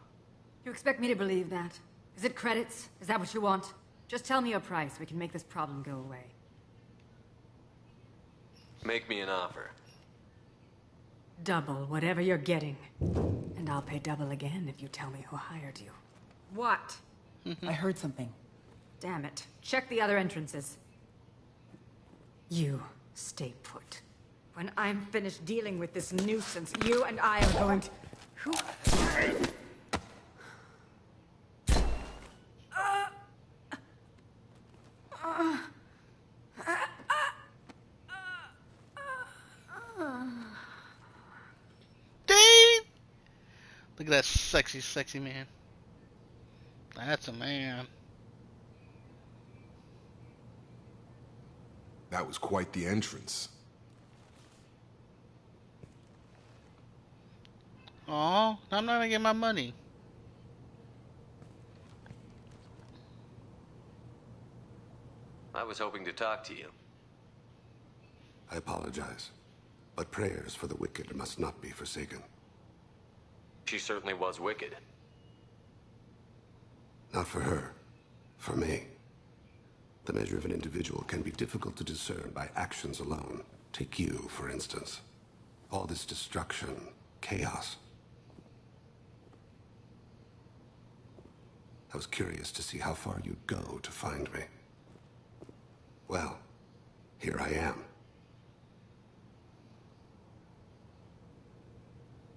You expect me to believe that? Is it credits? Is that what you want? Just tell me a price. We can make this problem go away. Make me an offer. Double whatever you're getting. And I'll pay double again if you tell me who hired you. What? I heard something. Damn it. Check the other entrances. You stay put. When I'm finished dealing with this nuisance, you and I are going to... Who? Look at that sexy, sexy man. That's a man. That was quite the entrance. Oh, I'm not gonna get my money. I was hoping to talk to you. I apologize, but prayers for the wicked must not be forsaken. She certainly was wicked. Not for her, for me. The measure of an individual can be difficult to discern by actions alone. Take you, for instance. All this destruction, chaos. I was curious to see how far you'd go to find me. Well, here I am.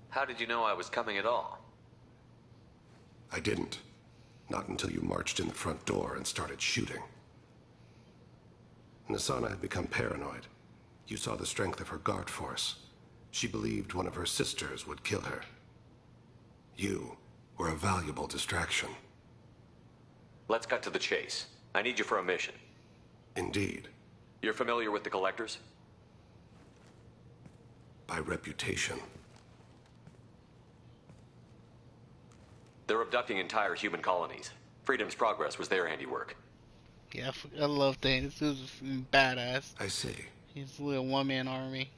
How did you know I was coming at all? I didn't. Not until you marched in the front door and started shooting. Nasana had become paranoid. You saw the strength of her guard force. She believed one of her sisters would kill her. You were a valuable distraction. Let's cut to the chase. I need you for a mission. Indeed. You're familiar with the Collectors? By reputation. They're abducting entire human colonies. Freedom's Progress was their handiwork. Yeah, I love that. This dude's badass. I see. He's a little one-man army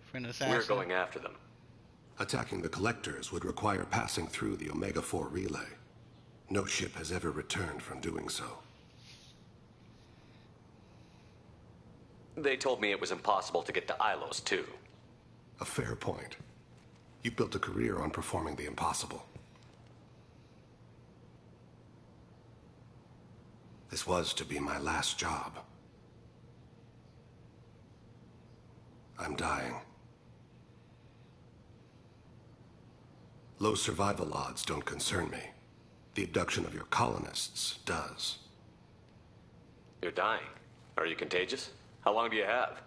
for an assassin. We're going after them. Attacking the Collectors would require passing through the Omega-4 relay. No ship has ever returned from doing so. They told me it was impossible to get to Ilos, too. A fair point. You built a career on performing the impossible. This was to be my last job. I'm dying. Low survival odds don't concern me. The abduction of your colonists does. You're dying. Are you contagious? How long do you have?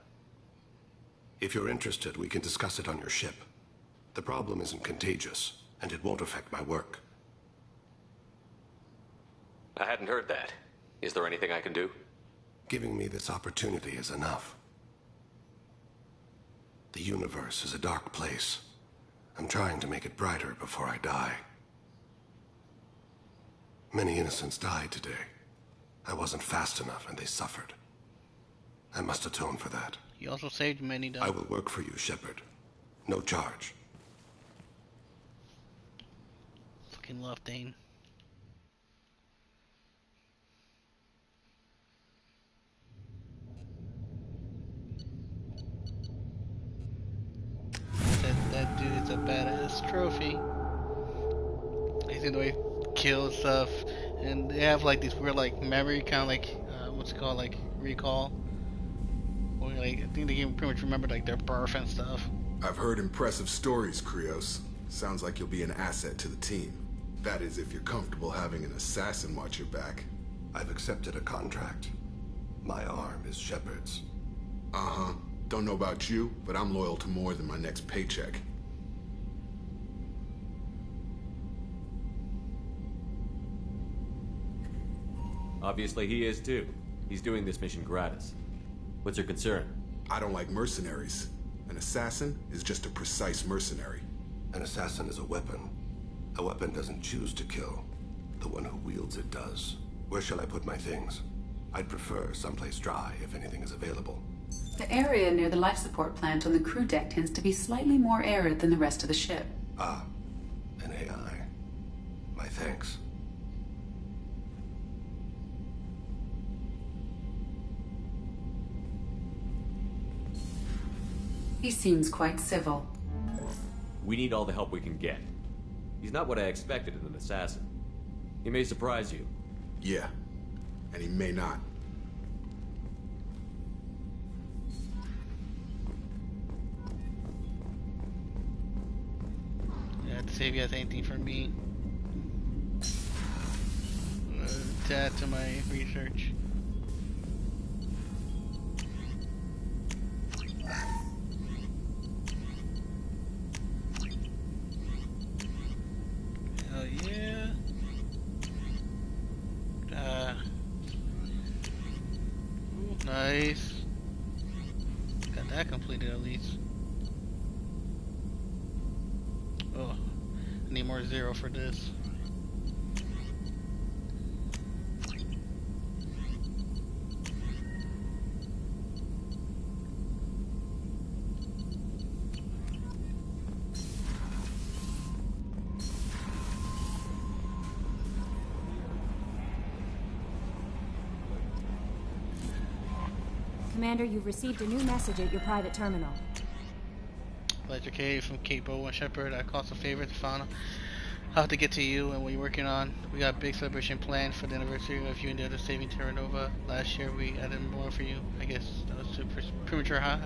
If you're interested, we can discuss it on your ship. The problem isn't contagious, and it won't affect my work. I hadn't heard that. Is there anything I can do? Giving me this opportunity is enough. The universe is a dark place. I'm trying to make it brighter before I die. Many innocents died today. I wasn't fast enough and they suffered. I must atone for that. You also saved many, though. I will work for you, Shepard. No charge. Fucking love Dane. It's a badass trophy. You know, he kills stuff, and they have like these weird like memory kind of like what's it called, like recall, or like I think they can pretty much remember like their birth and stuff. I've heard impressive stories, Krios. Sounds like you'll be an asset to the team. That is, if you're comfortable having an assassin watch your back. I've accepted a contract. My arm is Shepard's. Uh-huh. Don't know about you, but I'm loyal to more than my next paycheck. Obviously he is too. He's doing this mission gratis. What's your concern? I don't like mercenaries. An assassin is just a precise mercenary. An assassin is a weapon. A weapon doesn't choose to kill. The one who wields it does. Where shall I put my things? I'd prefer someplace dry if anything is available. The area near the life support plant on the crew deck tends to be slightly more arid than the rest of the ship. Ah, an AI. My thanks. He seems quite civil. We need all the help we can get. He's not what I expected in an assassin. He may surprise you. Yeah, and he may not. Yeah, to see if he has anything for me. To add to my research. Hell yeah. Nice. Got that completed at least. Oh, I need more zero for this. Commander, you've received a new message at your private terminal. Ledger K from Cape and Shepard. I called some favors to find out how to get to you and what you're working on. We got a big celebration planned for the anniversary of you and the other saving Terra Nova. Last year we added more for you. I guess that was super premature, huh?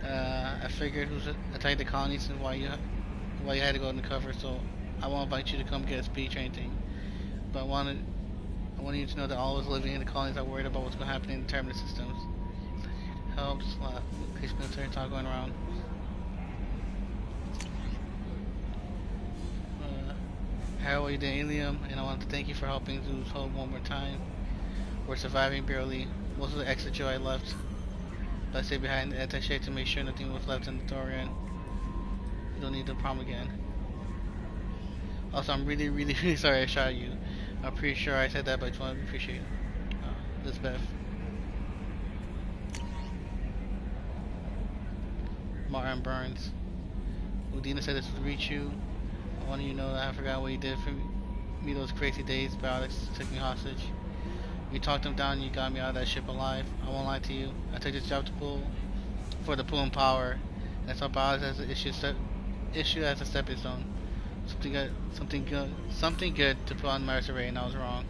I figured who's attacked the colonies and why you had to go undercover. So I won't invite you to come get a speech or anything. But I wanted you to know that all those living in the colonies are worried about what's going to happen in the terminus systems. Helps a lot. Case military talk going around. Harold, you did Ilium, and I want to thank you for helping Zeus hold one more time. We're surviving barely. Most of the extra joy I left. But I stayed behind the attaché to make sure nothing was left in the Dorian. You don't need the problem again. Also, I'm really, really, really sorry I shot you. I'm pretty sure I said that, but I just want to appreciate Lisbeth. Martin Burns. Udina said this would reach you. I want you to know that I forgot what you did for me those crazy days. Alex took me hostage. You talked him down and you got me out of that ship alive. I won't lie to you. I took this job to pull for the pulling power. And I saw Alex as an issue as a stepping stone. Something good to put on Maris Array, and I was wrong.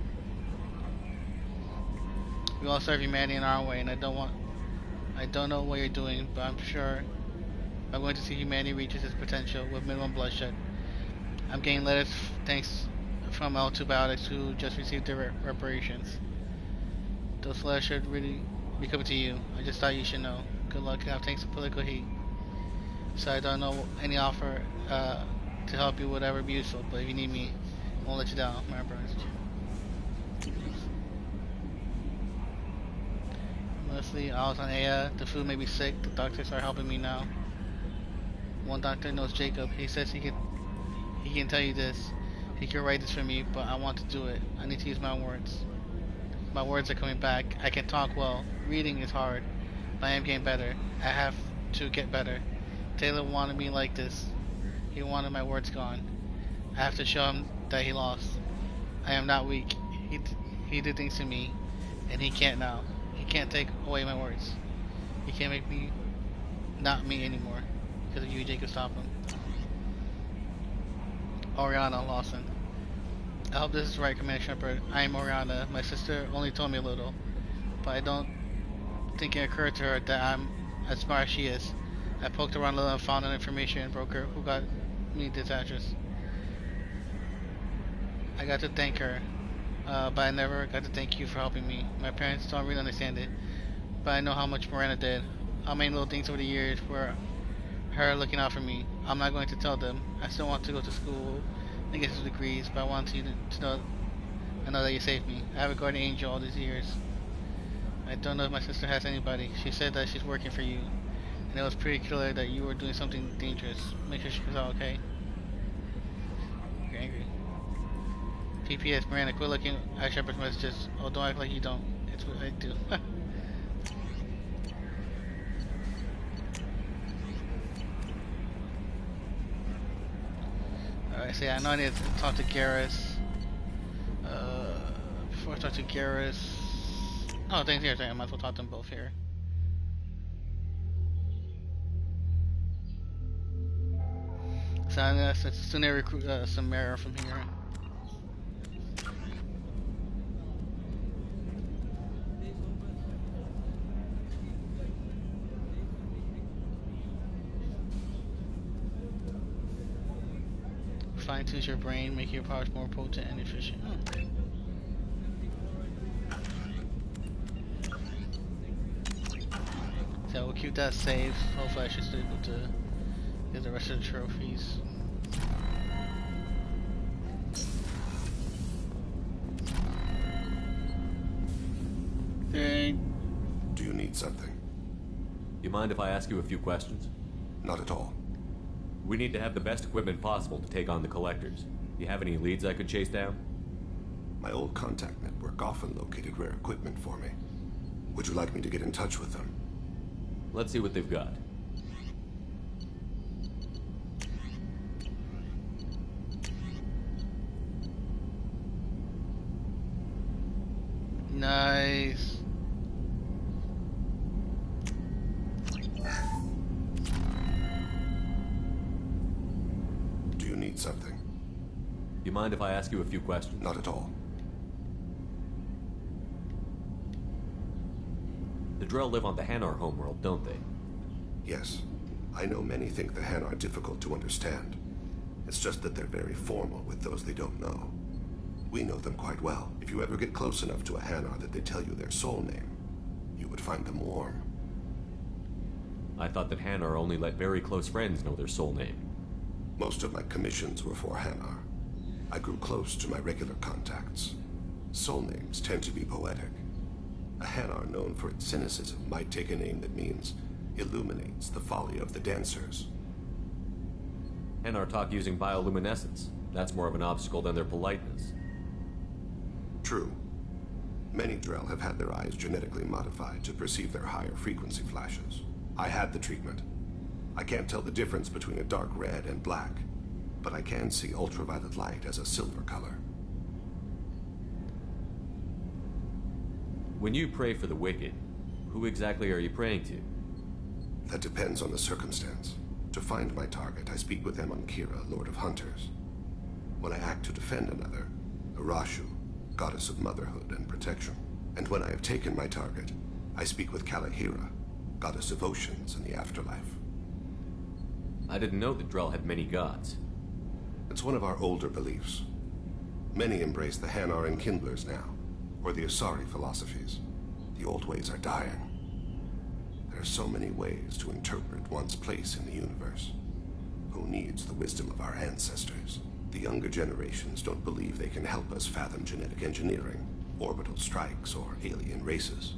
We all serve humanity in our way, and I don't know what you're doing, but I'm sure I'm going to see humanity reaches its potential with minimum bloodshed. I'm getting letters thanks from L2 Biotics who just received their reparations. Those letters should really be coming to you. I just thought you should know. Good luck and have taken some political heat. So I don't know any offer to help you would ever be useful, but if you need me, I won't let you down. My Burns. Mostly, I was on Aya. The food made me sick. The doctors are helping me now. One doctor knows Jacob. He says he can tell you this. He can write this for me, but I want to do it. I need to use my words. My words are coming back. I can talk well. Reading is hard, but I am getting better. I have to get better. Taylor wanted me like this. He wanted my words gone. I have to show him that he lost. I am not weak. He did things to me, and he can't now. He can't take away my words. He can't make me not me anymore. Because of you, Jake could stop him. Oriana Lawson. I hope this is right, Commander Shepard. I am Oriana. My sister only told me a little, but I don't think it occurred to her that I'm as smart as she is. I poked around a little and found an information broker who got me this address. I got to thank her, but I never got to thank you for helping me. My parents don't really understand it, but I know how much Miranda did. How many little things over the years were her looking out for me. I'm not going to tell them. I still want to go to school and get some degrees, but I want you to know, I know that you saved me. I have a guardian angel all these years. I don't know if my sister has anybody. She said that she's working for you, and it was pretty clear that you were doing something dangerous. Make sure she's all okay. You're angry. TPS, Miranda, quit looking at Shepard's messages. Oh, don't act like you don't. It's what I do. Alright, so yeah, I know I need to talk to Garrus. Before I talk to Garrus... Oh, things here, I might as well talk to them both here. So I'm gonna soon recruit Samara from here. Fine-tune your brain, make your powers more potent and efficient. So we'll keep that safe. Hopefully I should still be able to get the rest of the trophies. Do you need something? You mind if I ask you a few questions? Not at all. We need to have the best equipment possible to take on the collectors. Do you have any leads I could chase down? My old contact network often located rare equipment for me. Would you like me to get in touch with them? Let's see what they've got. Nice. Do you need something? You mind if I ask you a few questions? Not at all. The Drell live on the Hanar homeworld, don't they? Yes. I know many think the Han are difficult to understand. It's just that they're very formal with those they don't know. We know them quite well. If you ever get close enough to a Hanar that they tell you their soul name, you would find them warm. I thought that Hanar only let very close friends know their soul name. Most of my commissions were for Hanar. I grew close to my regular contacts. Soul names tend to be poetic. A Hanar known for its cynicism might take a name that means illuminates the folly of the dancers. Hanar talk using bioluminescence. That's more of an obstacle than their politeness. True. Many Drell have had their eyes genetically modified to perceive their higher frequency flashes. I had the treatment. I can't tell the difference between a dark red and black, but I can see ultraviolet light as a silver color. When you pray for the wicked, who exactly are you praying to? That depends on the circumstance. To find my target, I speak with Amankira, Lord of Hunters. When I act to defend another, Arashu, Goddess of Motherhood and Protection. And when I have taken my target, I speak with Kalahira, Goddess of Oceans and the Afterlife. I didn't know that Drell had many gods. It's one of our older beliefs. Many embrace the Hanar and Kindlers now, or the Asari philosophies. The old ways are dying. There are so many ways to interpret one's place in the universe. Who needs the wisdom of our ancestors? The younger generations don't believe they can help us fathom genetic engineering, orbital strikes, or alien races.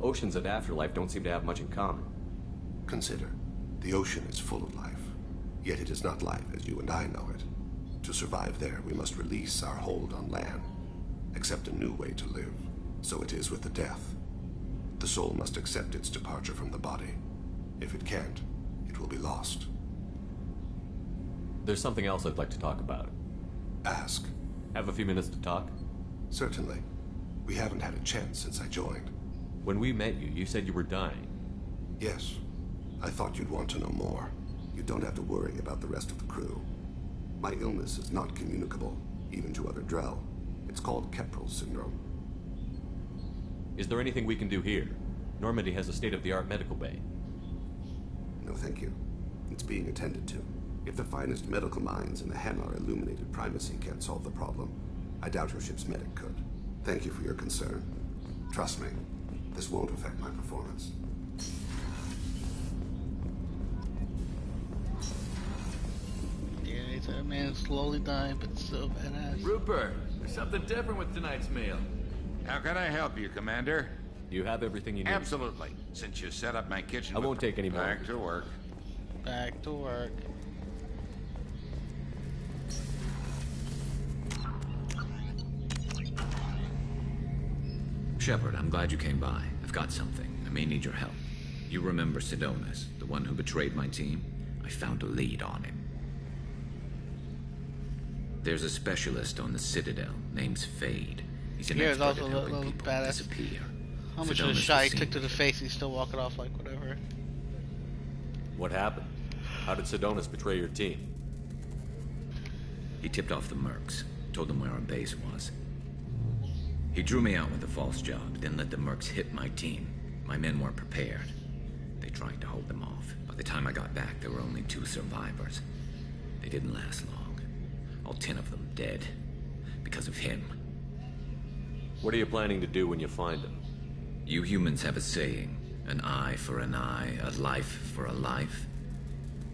Oceans and Afterlife don't seem to have much in common. Consider, the ocean is full of life, yet it is not life as you and I know it. To survive there, we must release our hold on land, accept a new way to live. So it is with the death. The soul must accept its departure from the body. If it can't, it will be lost. There's something else I'd like to talk about. Ask. Have a few minutes to talk? Certainly. We haven't had a chance since I joined. When we met you, you said you were dying. Yes. I thought you'd want to know more. You don't have to worry about the rest of the crew. My illness is not communicable, even to other Drell. It's called Keprel syndrome. Is there anything we can do here? Normandy has a state-of-the-art medical bay. No, thank you. It's being attended to. If the finest medical minds in the Hanar illuminated primacy can't solve the problem, I doubt your ship's medic could. Thank you for your concern. Trust me, this won't affect my performance. Yeah, he's a man slowly dying, but still badass. Rupert, there's something different with tonight's meal. How can I help you, Commander? You have everything you need. Absolutely. Since you set up my kitchen, I won't take any more. Back to work. Back to work. Shepard, I'm glad you came by. I've got something. I may need your help. You remember Sidonis, the one who betrayed my team? I found a lead on him. There's a specialist on the Citadel named Fade. He's an Yeah, it's expert also at a helping little people badass. disappear. How much of a Sidonis shot he was took seen- to the face, he's still walking off like whatever. What happened? How did Sidonis betray your team? He tipped off the Mercs, told them where our base was. He drew me out with a false job, then let the Mercs hit my team. My men weren't prepared. They tried to hold them off. By the time I got back, there were only 2 survivors. They didn't last long. All 10 of them dead. Because of him. What are you planning to do when you find him? You humans have a saying, an eye for an eye, a life for a life.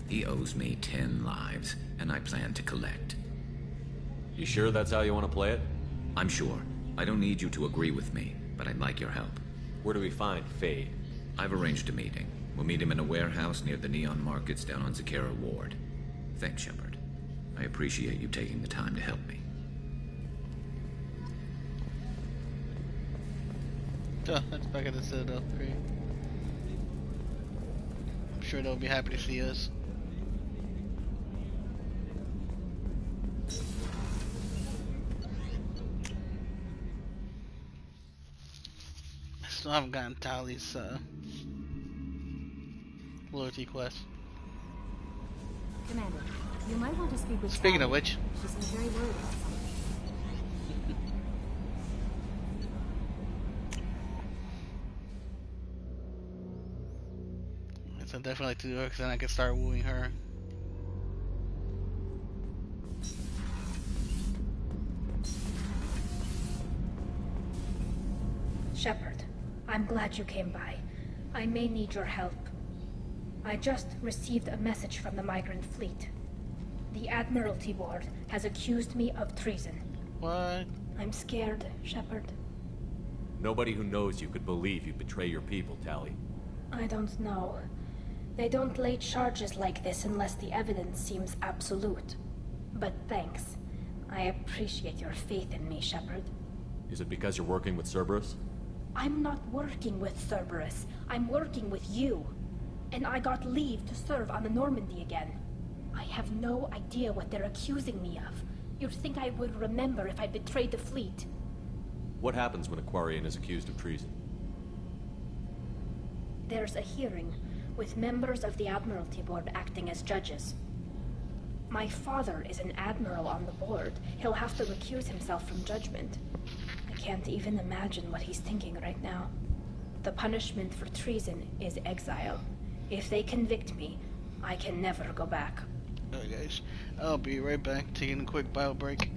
He owes me 10 lives, and I plan to collect. You sure that's how you want to play it? I'm sure. I don't need you to agree with me, but I'd like your help. Where do we find Fade? I've arranged a meeting. We'll meet him in a warehouse near the Neon Markets down on Zakera Ward. Thanks, Shepard. I appreciate you taking the time to help me. Oh, that's back at the Citadel. Great. I'm sure they'll be happy to see us. I still haven't gotten Tali's loyalty quest. Commander, you might want to speak with Speaking Tali. of which, She seems very worried about something. I'd definitely like to do her because then I can start wooing her. Shepard, I'm glad you came by. I may need your help. I just received a message from the migrant fleet. The Admiralty Board has accused me of treason. What? I'm scared, Shepard. Nobody who knows you could believe you'd betray your people, Tali. I don't know. They don't lay charges like this unless the evidence seems absolute. But thanks. I appreciate your faith in me, Shepard. Is it because you're working with Cerberus? I'm not working with Cerberus. I'm working with you. And I got leave to serve on the Normandy again. I have no idea what they're accusing me of. You'd think I would remember if I betrayed the fleet. What happens when a Quarian is accused of treason? There's a hearing, with members of the Admiralty Board acting as judges. My father is an admiral on the board. He'll have to recuse himself from judgment. I can't even imagine what he's thinking right now. The punishment for treason is exile. If they convict me, I can never go back. Alright guys, I'll be right back, taking a quick bio break.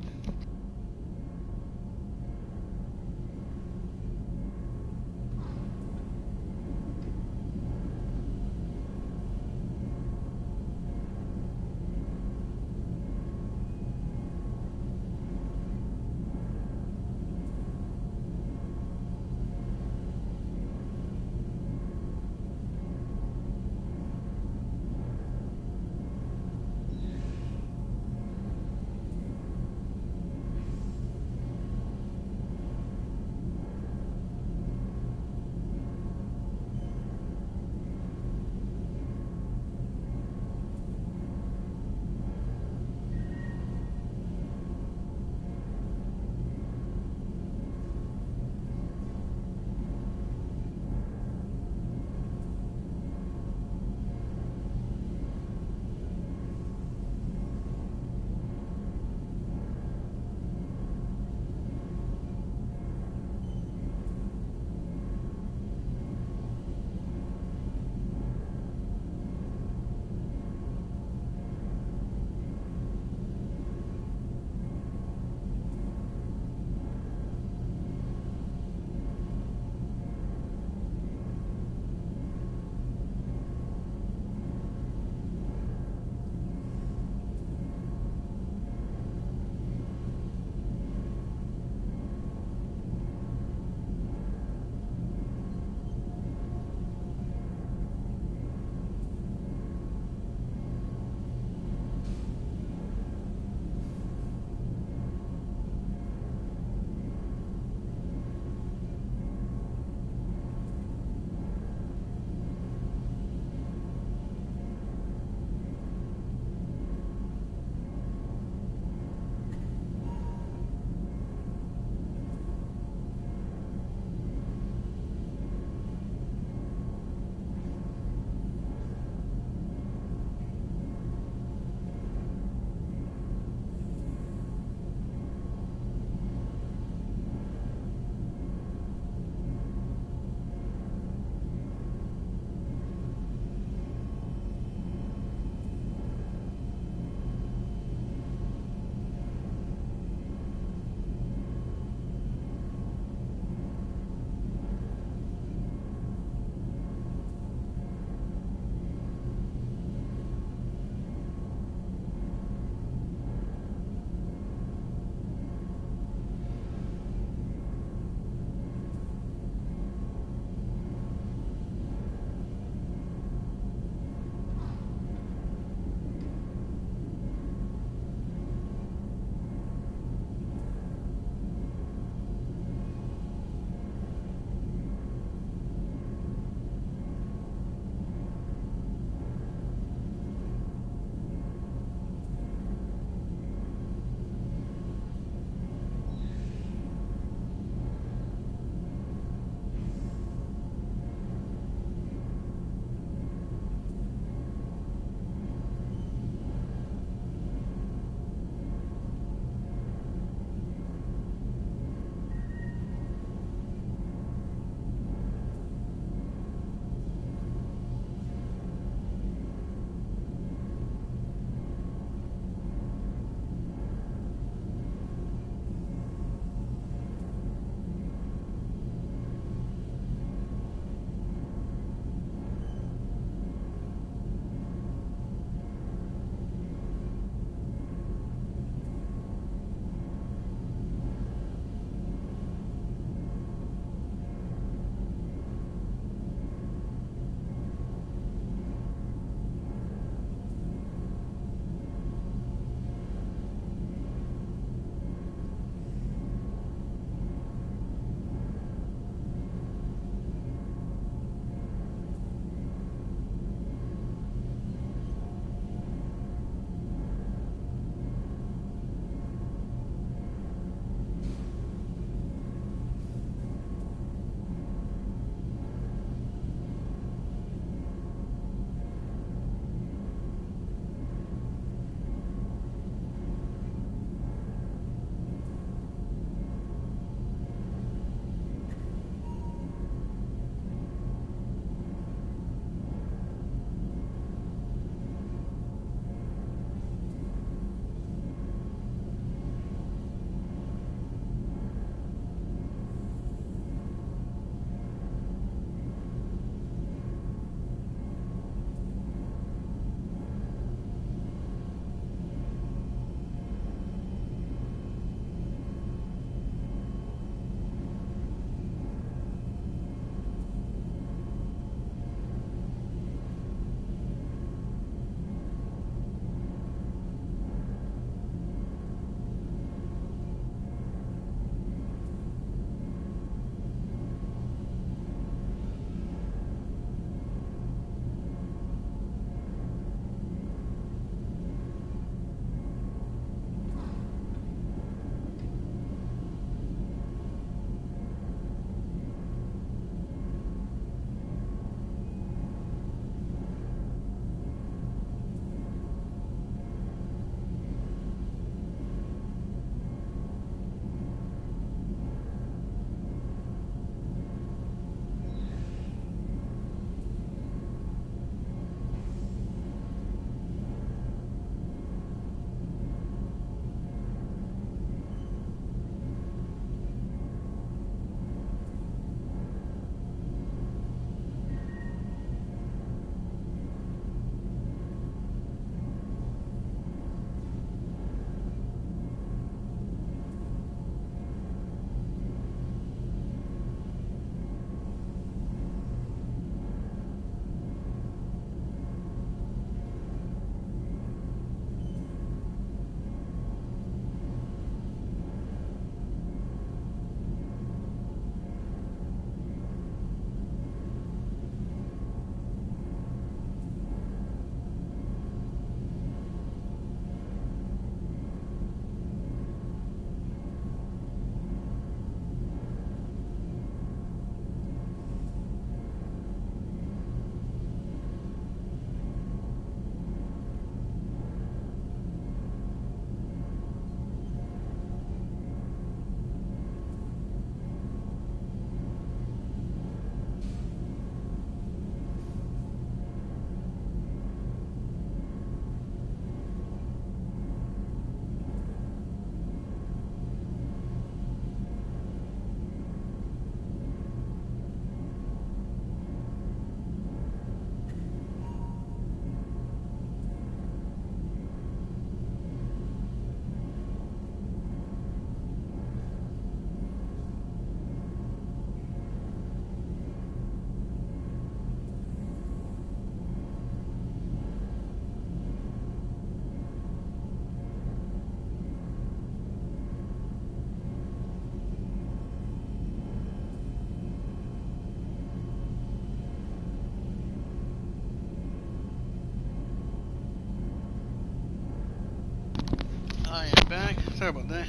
am back. Sorry about that.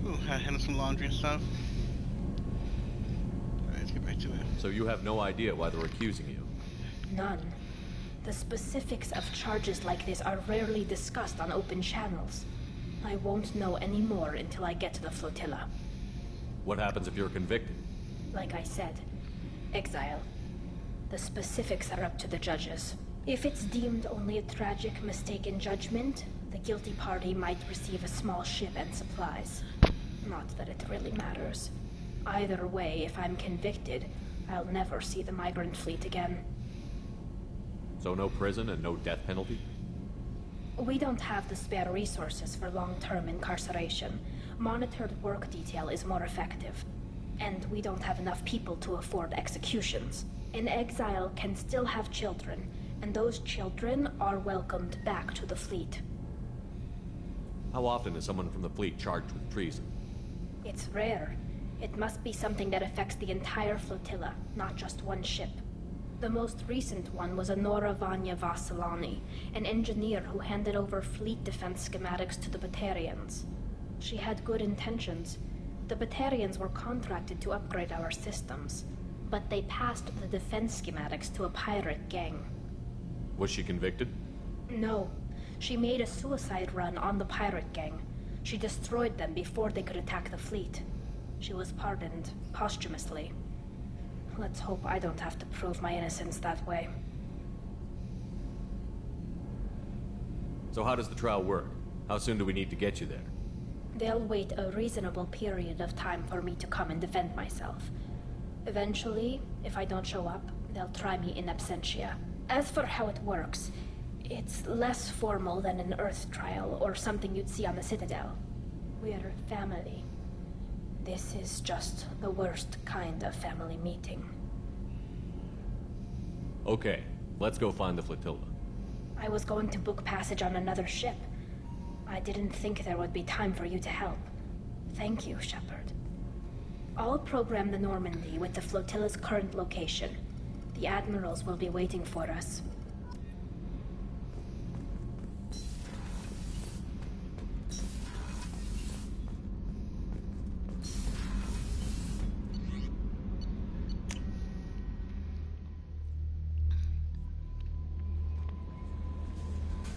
Ooh, I handled some laundry and stuff. Alright, let's get back to it. So you have no idea why they're accusing you? None. The specifics of charges like this are rarely discussed on open channels. I won't know any more until I get to the flotilla. What happens if you're convicted? Like I said, exile. The specifics are up to the judges. If it's deemed only a tragic mistake in judgment, the guilty party might receive a small ship and supplies. Not that it really matters. Either way, if I'm convicted, I'll never see the migrant fleet again. So no prison and no death penalty? We don't have the spare resources for long-term incarceration. Monitored work detail is more effective. And we don't have enough people to afford executions. An exile can still have children, and those children are welcomed back to the fleet. How often is someone from the fleet charged with treason? It's rare. It must be something that affects the entire flotilla, not just one ship. The most recent one was Anora Vanya Vasilani, an engineer who handed over fleet defense schematics to the Batarians. She had good intentions. The Batarians were contracted to upgrade our systems, but they passed the defense schematics to a pirate gang. Was she convicted? No. She made a suicide run on the pirate gang. She destroyed them before they could attack the fleet. She was pardoned posthumously. Let's hope I don't have to prove my innocence that way. So how does the trial work? How soon do we need to get you there? They'll wait a reasonable period of time for me to come and defend myself. Eventually, if I don't show up, they'll try me in absentia. As for how it works, it's less formal than an Earth trial or something you'd see on the Citadel. We're family. This is just the worst kind of family meeting. Okay, let's go find the flotilla. I was going to book passage on another ship. I didn't think there would be time for you to help. Thank you, Shepard. I'll program the Normandy with the flotilla's current location. The admirals will be waiting for us.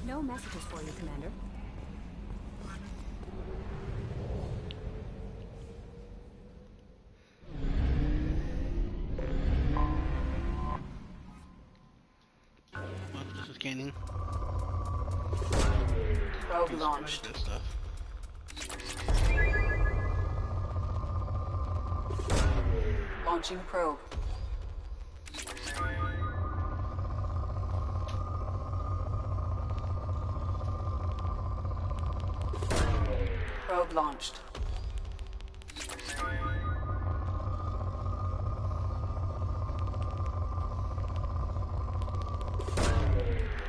No messages for you, Commander. This is gaining. Probe launched. Good stuff. Launching probe. Probe launched.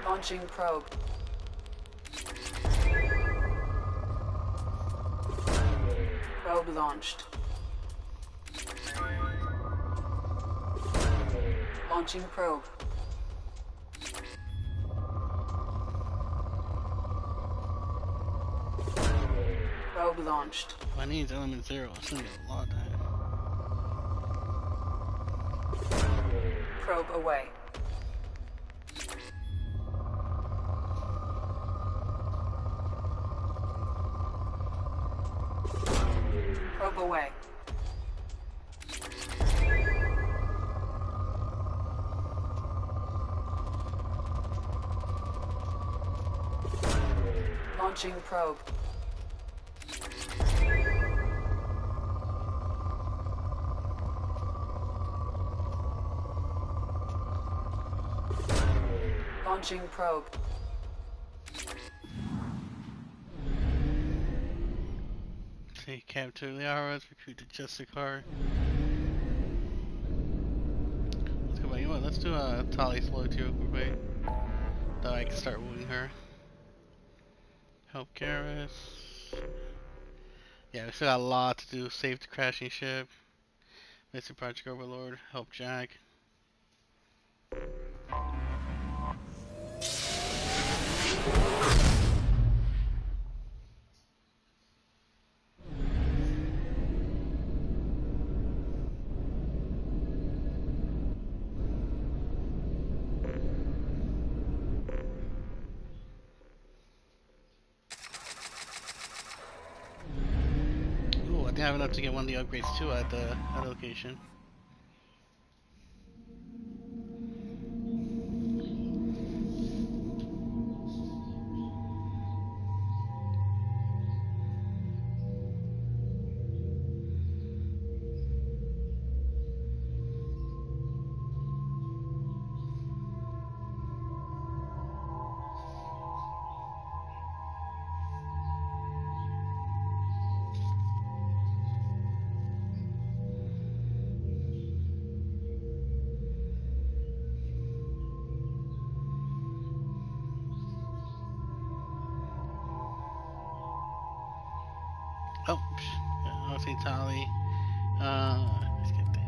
Launching probe. Probe launched. Launching probe. Probe launched. My needs element 0. It's gonna get a lot of that. Probe away. Probe away. Launching probe. Launching probe. Take capture the AoRs, recruit the Justicar. Let's go back. You know what? Let's do a Tali's loyalty real quick. That I can start wooing her. Help Garrus. Yeah, we still got a lot to do. Save the crashing ship. Mr. Project Overlord. Help Jack. have enough to get one of the upgrades too at the location. Oh, I'll say Tali. Let's get that.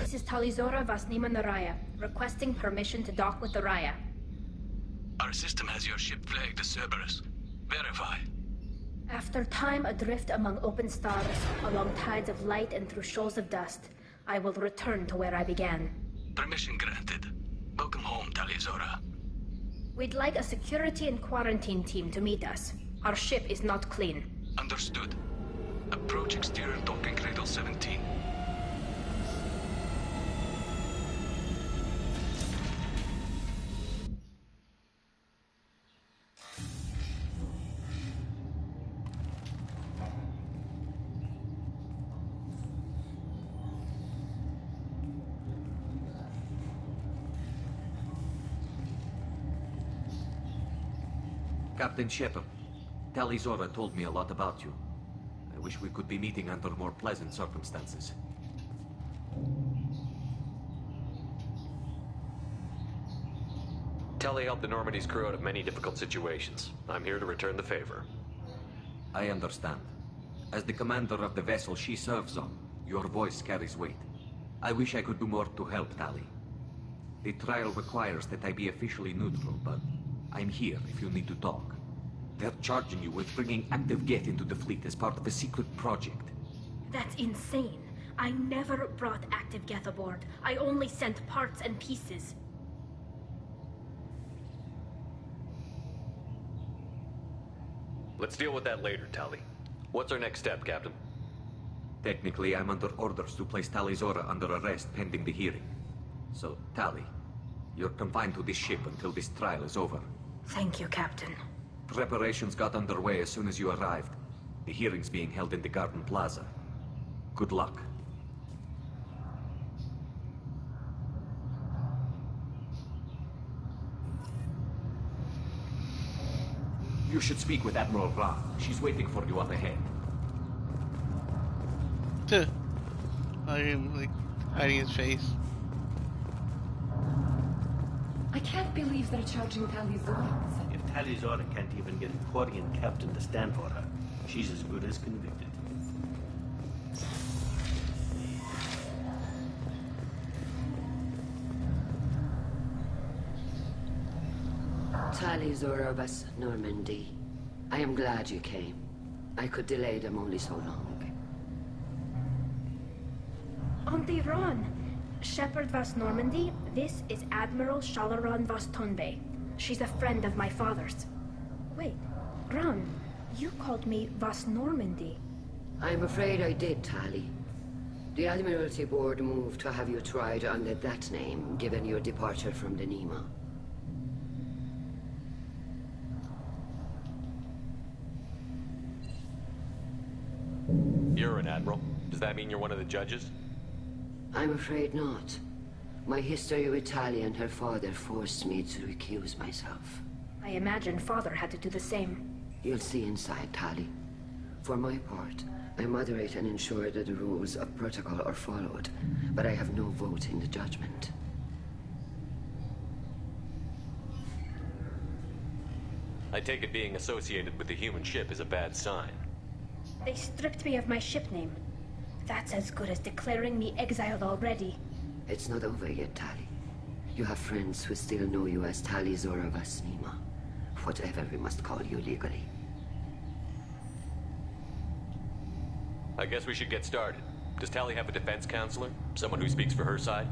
This is Talizora Vasnima Naraya, requesting permission to dock with the Raya. Our system has your ship flagged as Cerberus. Verify. After time adrift among open stars, along tides of light and through shoals of dust, I will return to where I began. Permission granted. Welcome home, Talizora. We'd like a security and quarantine team to meet us. Our ship is not clean. Understood. Approach exterior docking cradle 17. Captain Shepard, Talizora told me a lot about you. I wish we could be meeting under more pleasant circumstances. Tali helped the Normandy's crew out of many difficult situations. I'm here to return the favor. I understand. As the commander of the vessel she serves on, your voice carries weight. I wish I could do more to help, Tali. The trial requires that I be officially neutral, but I'm here if you need to talk. They're charging you with bringing active Geth into the fleet as part of a secret project. That's insane. I never brought active Geth aboard. I only sent parts and pieces. Let's deal with that later, Tali. What's our next step, Captain? Technically, I'm under orders to place Talizora under arrest pending the hearing. So, Tali, you're confined to this ship until this trial is over. Thank you, Captain. Preparations got underway as soon as you arrived. The hearing's being held in the Garden Plaza. Good luck. You should speak with Admiral Ra. She's waiting for you up ahead. I am, like, hiding his face. I can't believe they're charging Talizora. If Talizora can't even get a Quarian captain to stand for her, she's as good as convicted. Talizora vas Normandy. I am glad you came. I could delay them only so long. Auntie Ron! Shepard vas Normandy, this is Admiral Shalaran vas Tonbe. She's a friend of my father's. Wait, Ron, you called me vas Normandy. I'm afraid I did, Tali. The Admiralty Board moved to have you tried under that name, given your departure from the Nima. You're an admiral. Does that mean you're one of the judges? I'm afraid not. My history with Tali and her father forced me to recuse myself. I imagine father had to do the same. You'll see inside, Tali. For my part, I moderate and ensure that the rules of protocol are followed, but I have no vote in the judgment. I take it being associated with the human ship is a bad sign. They stripped me of my ship name. That's as good as declaring me exiled already. It's not over yet, Tali. You have friends who still know you as Tali Zora Vasnima. Whatever we must call you legally. I guess we should get started. Does Tali have a defense counselor? Someone who speaks for her side?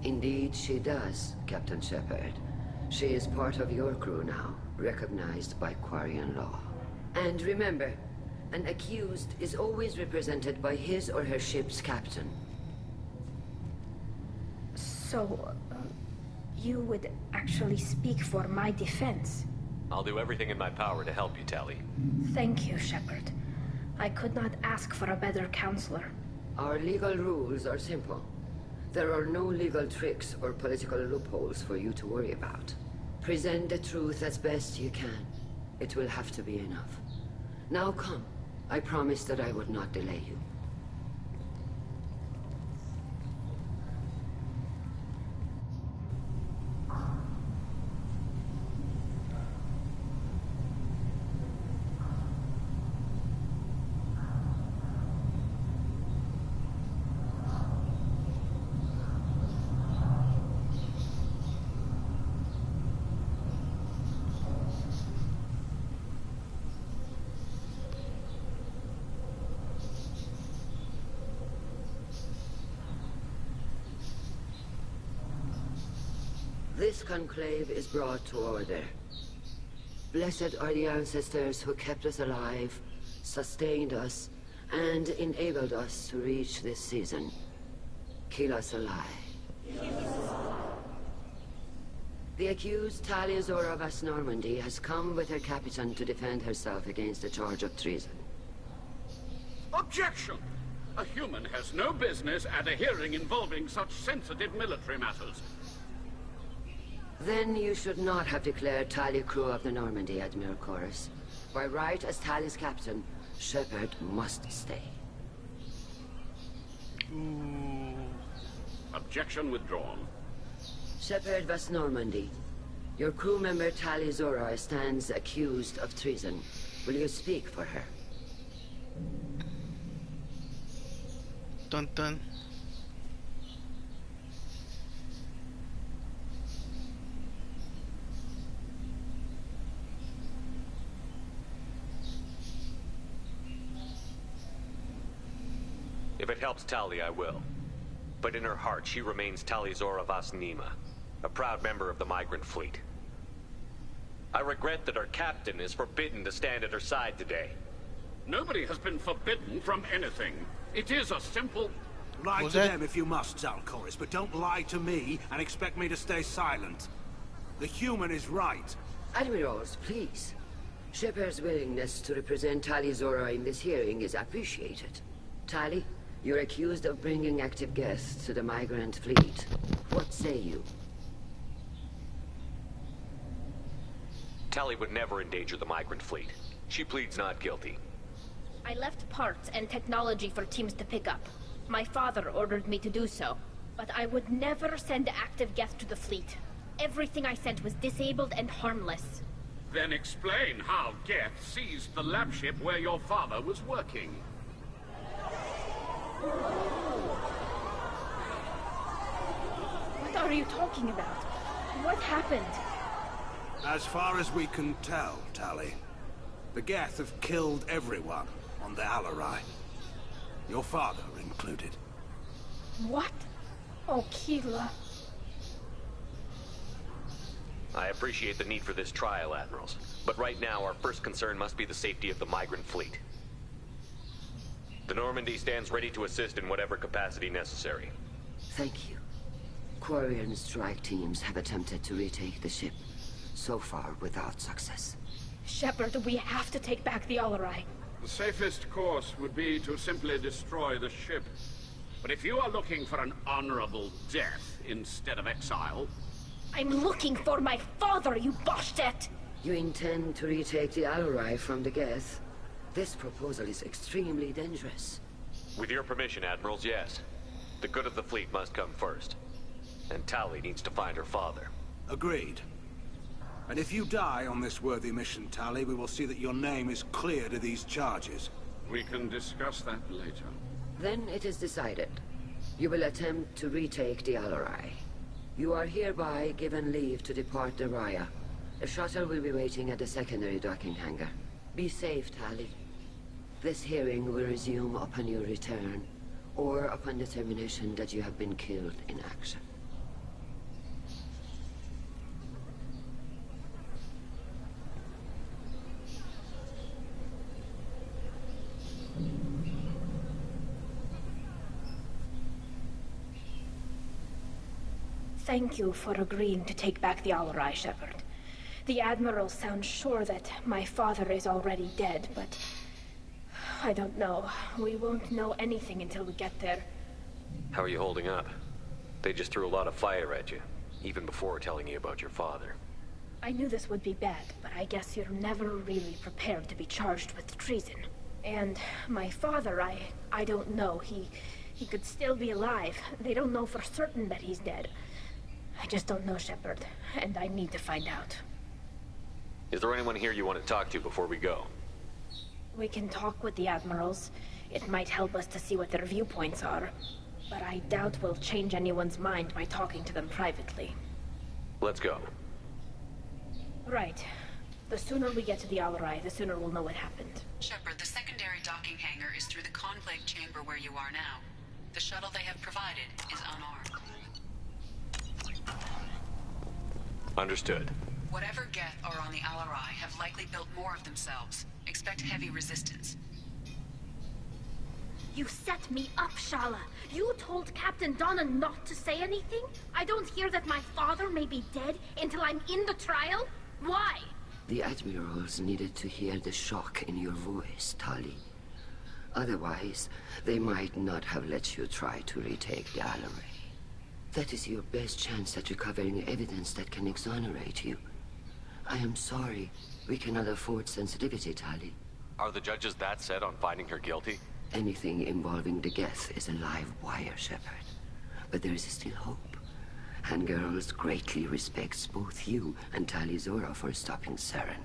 Indeed, she does, Captain Shepard. She is part of your crew now, recognized by Quarian law. And remember, an accused is always represented by his or her ship's captain. So, you would actually speak for my defense? I'll do everything in my power to help you, Tali. Thank you, Shepard. I could not ask for a better counselor. Our legal rules are simple. There are no legal tricks or political loopholes for you to worry about. Present the truth as best you can. It will have to be enough. Now come. I promised that I would not delay you. This conclave is brought to order. Blessed are the ancestors who kept us alive, sustained us, and enabled us to reach this season. Keep us alive. The accused Tali Zora Vas Normandy has come with her captain to defend herself against a charge of treason. Objection! A human has no business at a hearing involving such sensitive military matters. Then you should not have declared Tali crew of the Normandy, Admiral Chorus. By right as Tali's captain, Shepard must stay. Objection withdrawn. Shepard Vas Normandy, your crew member Tali Zora stands accused of treason. Will you speak for her? Dun dun. If it helps Tali, I will. But in her heart, she remains Tali Zora Vas Nima, a proud member of the migrant fleet. I regret that our captain is forbidden to stand at her side today. Nobody has been forbidden from anything. It is a simple... Lie to them if you must, Zalcoris, but don't lie to me and expect me to stay silent. The human is right. Admirals, please. Shepard's willingness to represent Tali Zora in this hearing is appreciated. Tali, you're accused of bringing active guests to the migrant fleet. What say you? Tali would never endanger the migrant fleet. She pleads not guilty. I left parts and technology for teams to pick up. My father ordered me to do so, but I would never send active guests to the fleet. Everything I sent was disabled and harmless. Then explain how Geth seized the lab ship where your father was working. What are you talking about? What happened? As far as we can tell, Tali, the Geth have killed everyone on the Alarai. Your father included. What? Oh, Keela. I appreciate the need for this trial, Admirals. But right now, our first concern must be the safety of the migrant fleet. The Normandy stands ready to assist in whatever capacity necessary. Thank you. Quarian strike teams have attempted to retake the ship, so far without success. Shepard, we have to take back the Alarai. The safest course would be to simply destroy the ship. But if you are looking for an honorable death instead of exile... I'm looking for my father, you bastet! You intend to retake the Alarai from the Geth? This proposal is extremely dangerous. With your permission, Admirals, yes. The good of the fleet must come first. And Tali needs to find her father. Agreed. And if you die on this worthy mission, Tali, we will see that your name is cleared of these charges. We can discuss that later. Then it is decided. You will attempt to retake the AoR. You are hereby given leave to depart the Raya. A shuttle will be waiting at the secondary docking hangar. Be safe, Tali. This hearing will resume upon your return, or upon determination that you have been killed in action. Thank you for agreeing to take back the AoR, Shepard. The Admiral sounds sure that my father is already dead, but I don't know. We won't know anything until we get there. How are you holding up? They just threw a lot of fire at you, even before telling you about your father. I knew this would be bad, but I guess you're never really prepared to be charged with treason. And my father, I don't know. He could still be alive. They don't know for certain that he's dead. I just don't know, Shepard, and I need to find out. Is there anyone here you want to talk to before we go? We can talk with the Admirals. It might help us to see what their viewpoints are. But I doubt we'll change anyone's mind by talking to them privately. Let's go. Right. The sooner we get to the AoR, the sooner we'll know what happened. Shepard, the secondary docking hangar is through the conclave chamber where you are now. The shuttle they have provided is unarmed. Understood. Whatever Geth are on the AoR have likely built more of themselves. Expect heavy resistance. You set me up, Shala. You told Captain Donna not to say anything? I don't hear that my father may be dead until I'm in the trial? Why? The Admirals needed to hear the shock in your voice, Tali. Otherwise, they might not have let you try to retake the AoR. That is your best chance at recovering evidence that can exonerate you. I am sorry. We cannot afford sensitivity, Tali. Are the judges that set on finding her guilty? Anything involving the Geth is a live wire, Shepard. But there is still hope. And Girls greatly respects both you and Tali Zora for stopping Saren.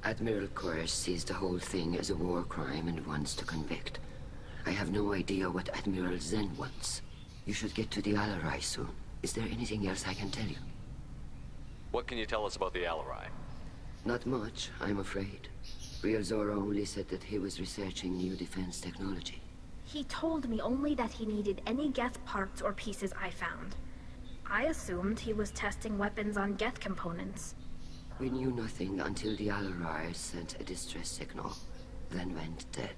Admiral Koresh sees the whole thing as a war crime and wants to convict. I have no idea what Admiral Zen wants. You should get to the AoR soon. Is there anything else I can tell you? What can you tell us about the AoR? Not much, I'm afraid. Real Zora only said that he was researching new defense technology. He told me only that he needed any Geth parts or pieces I found. I assumed he was testing weapons on Geth components. We knew nothing until the AoR sent a distress signal, then went dead.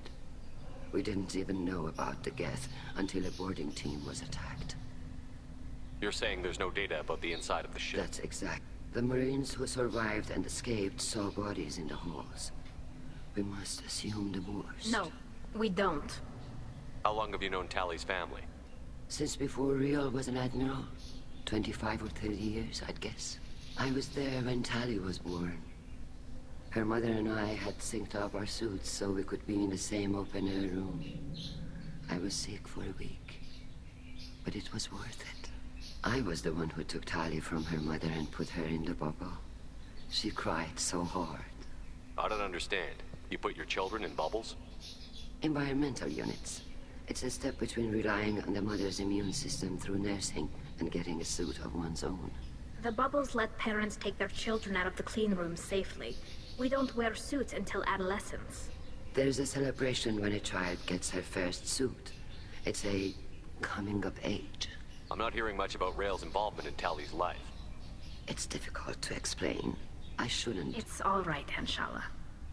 We didn't even know about the Geth until a boarding team was attacked. You're saying there's no data about the inside of the ship? That's exact. The Marines who survived and escaped saw bodies in the halls. We must assume the worst. No, we don't. How long have you known Tali's family? Since before Riel was an admiral. 25 or 30 years, I'd guess. I was there when Tali was born. Her mother and I had synced up our suits so we could be in the same open-air room. I was sick for a week, but it was worth it. I was the one who took Tali from her mother and put her in the bubble. She cried so hard. I don't understand. You put your children in bubbles? Environmental units. It's a step between relying on the mother's immune system through nursing and getting a suit of one's own. The bubbles let parents take their children out of the clean rooms safely. We don't wear suits until adolescence. There's a celebration when a child gets her first suit. It's a coming of age. I'm not hearing much about Rael's involvement in Tali's life. It's difficult to explain. I shouldn't. It's all right, Anshala.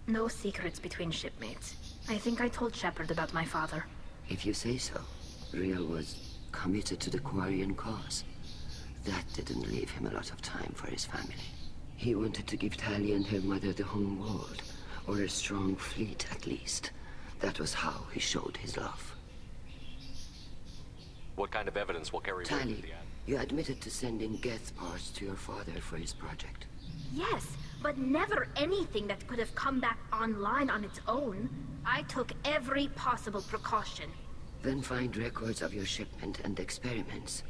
No secrets between shipmates. I think I told Shepard about my father. If you say so. Riel was committed to the Quarian cause. That didn't leave him a lot of time for his family. He wanted to give Tali and her mother the home world, or a strong fleet at least. That was how he showed his love. What kind of evidence will carry weight Tally, with the ad? you admitted to sending Geth parts to your father for his project. Yes, but never anything that could have come back online on its own. I took every possible precaution. Then find records of your shipment and experiments.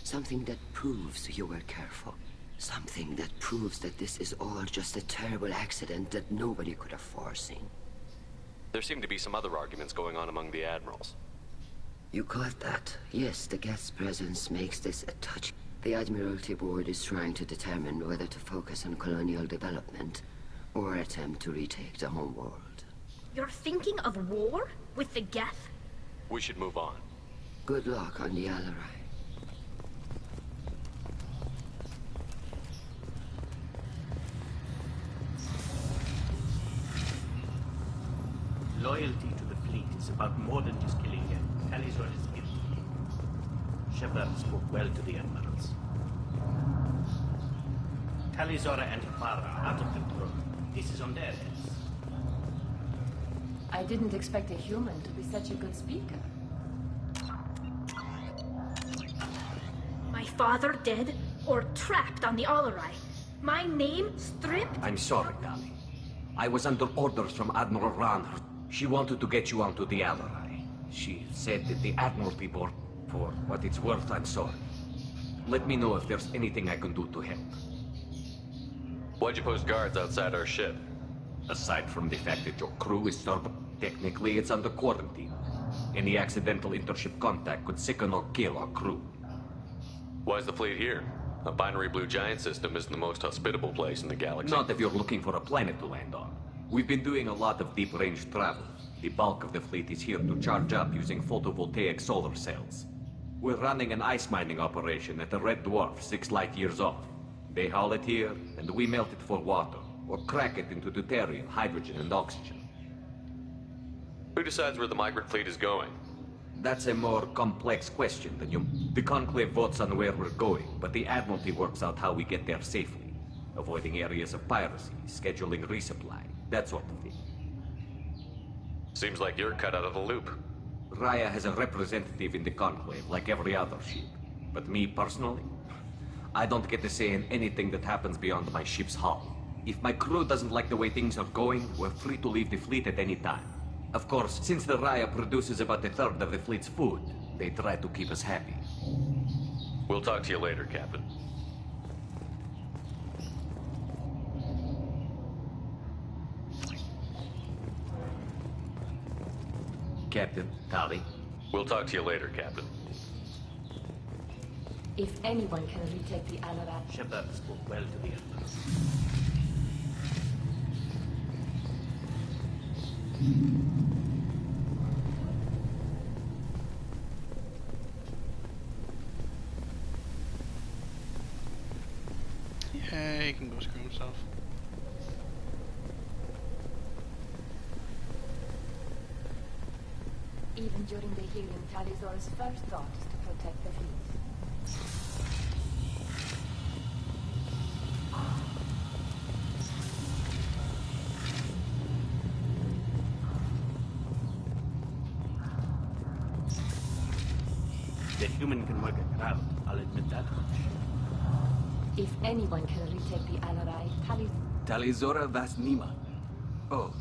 Something that proves you were careful. Something that proves that this is all just a terrible accident that nobody could have foreseen. There seem to be some other arguments going on among the admirals. You caught that? Yes, the Geth's presence makes this a touch. The Admiralty Board is trying to determine whether to focus on colonial development or attempt to retake the home world. You're thinking of war? With the Geth? We should move on. Good luck on the Alarai. Loyalty to the fleet is about more than just killing them. Talizor is guilty. Shepard spoke well to the admirals. Talizora and her father are out of control. This is on their heads. I didn't expect a human to be such a good speaker. My father dead or trapped on the Alarai? My name stripped? I'm sorry, Tali. I was under orders from Admiral Ranner. She wanted to get you onto the Alarai. She said that the Admiralty Board, for what it's worth, I'm sorry. Let me know if there's anything I can do to help. Why'd you post guards outside our ship? Aside from the fact that your crew is served, technically it's under quarantine. Any accidental intership contact could sicken or kill our crew. Why's the fleet here? A binary blue giant system isn't the most hospitable place in the galaxy. Not if you're looking for a planet to land on. We've been doing a lot of deep-range travel. The bulk of the fleet is here to charge up using photovoltaic solar cells. We're running an ice mining operation at the Red Dwarf 6 light years off. They haul it here, and we melt it for water, or crack it into deuterium, hydrogen, and oxygen. Who decides where the migrant fleet is going? That's a more complex question than you... The Conclave votes on where we're going, but the Admiralty works out how we get there safely. Avoiding areas of piracy, scheduling resupply, that sort of thing. Seems like you're cut out of the loop. Raya has a representative in the Conclave, like every other ship. But me, personally, I don't get to say in anything that happens beyond my ship's hull. If my crew doesn't like the way things are going, we're free to leave the fleet at any time. Of course, since the Raya produces about a third of the fleet's food, they try to keep us happy. We'll talk to you later, Captain. Captain, Tali. We'll talk to you later, Captain. If anyone can retake the Alarai... Shepard spoke well to the admirals. Yeah, he can go screw himself. Even during the healing, Talizor's first thought is to protect the fleet. The human can work a crowd, I'll admit that much. If anyone can retake the Alarai, Talizora Vas Nima. Oh,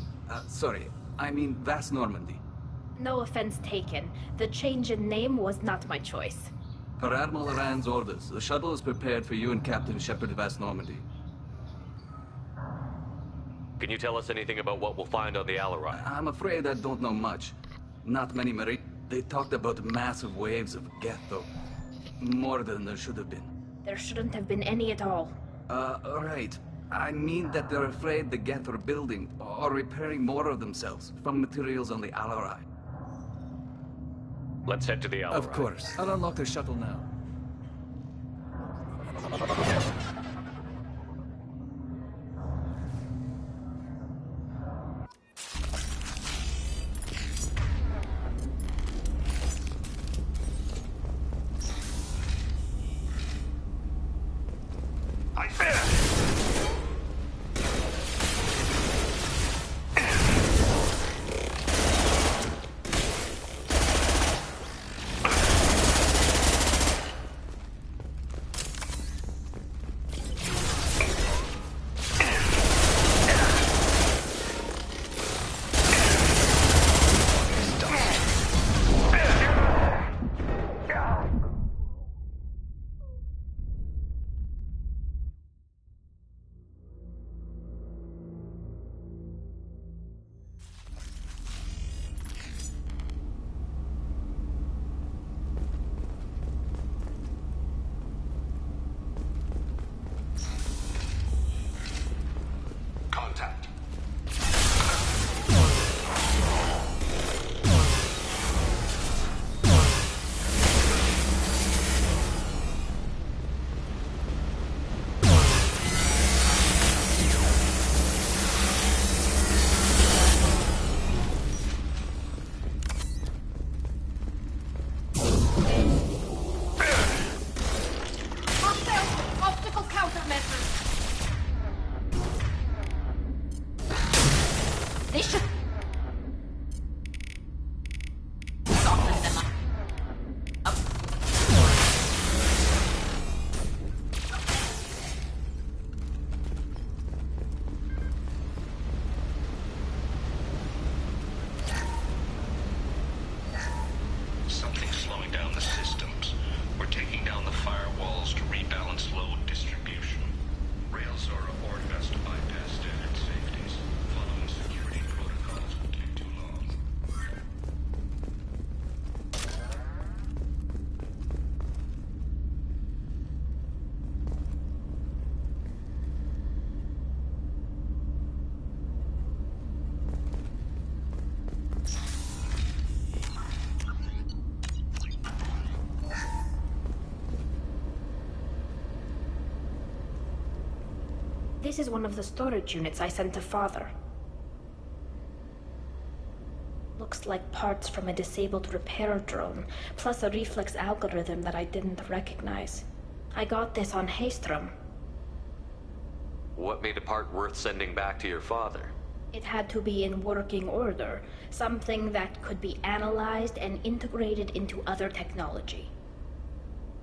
sorry. I mean Vas Normandy. No offense taken. The change in name was not my choice. Per Admiral Rand's orders, the shuttle is prepared for you and Captain Shepard Vas Normandy. Can you tell us anything about what we'll find on the Alarai? I'm afraid I don't know much. Not many Marine. They talked about massive waves of Geth, though. More than there should have been. There shouldn't have been any at all. Right. I mean that they're afraid the Geth are building or repairing more of themselves from materials on the Alarai. Let's head to the Alarai. Of course. I'll unlock the shuttle now. This is one of the storage units I sent to Father. Looks like parts from a disabled repair drone, plus a reflex algorithm that I didn't recognize. I got this on Haystrom. What made a part worth sending back to your father? It had to be in working order, something that could be analyzed and integrated into other technology.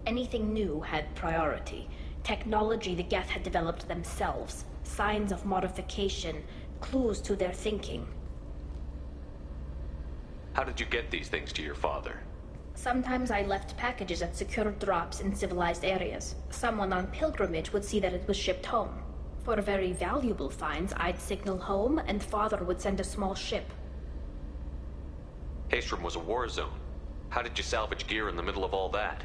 Anything new had priority. Technology the Geth had developed themselves, signs of modification, clues to their thinking. How did you get these things to your father? Sometimes I left packages at secure drops in civilized areas. Someone on pilgrimage would see that it was shipped home. For very valuable finds, I'd signal home, and Father would send a small ship. Haystrom was a war zone. How did you salvage gear in the middle of all that?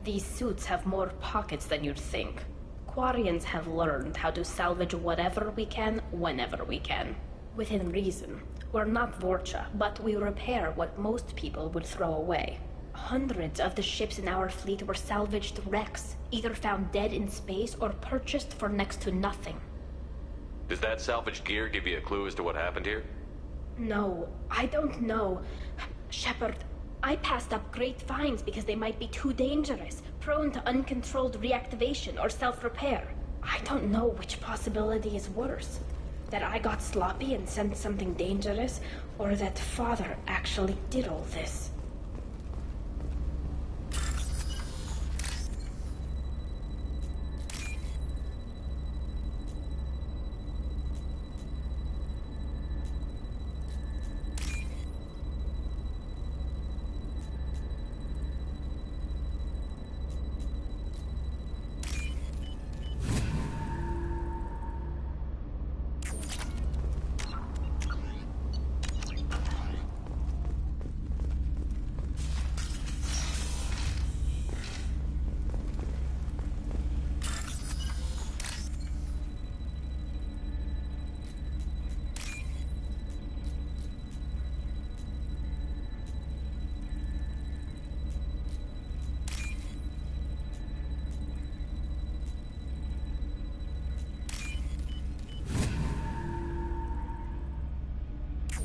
These suits have more pockets than you'd think. Quarians have learned how to salvage whatever we can, whenever we can. Within reason. We're not Vorcha, but we repair what most people would throw away. Hundreds of the ships in our fleet were salvaged wrecks, either found dead in space or purchased for next to nothing. Does that salvaged gear give you a clue as to what happened here? No, I don't know. Shepard, I passed up great finds because they might be too dangerous, prone to uncontrolled reactivation or self-repair. I don't know which possibility is worse. That I got sloppy and sent something dangerous, or that Father actually did all this.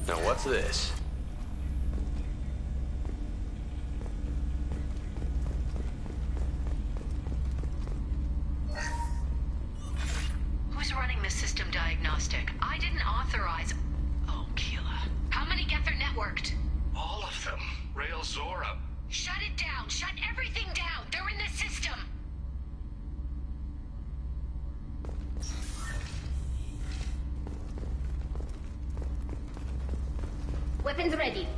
Now what's this? Who's running the system diagnostic? I didn't authorize... Oh, Keela. How many Geth are networked? All of them. Rail Zora. Shut it down! Shut everything down! They're in the system! Weapons ready.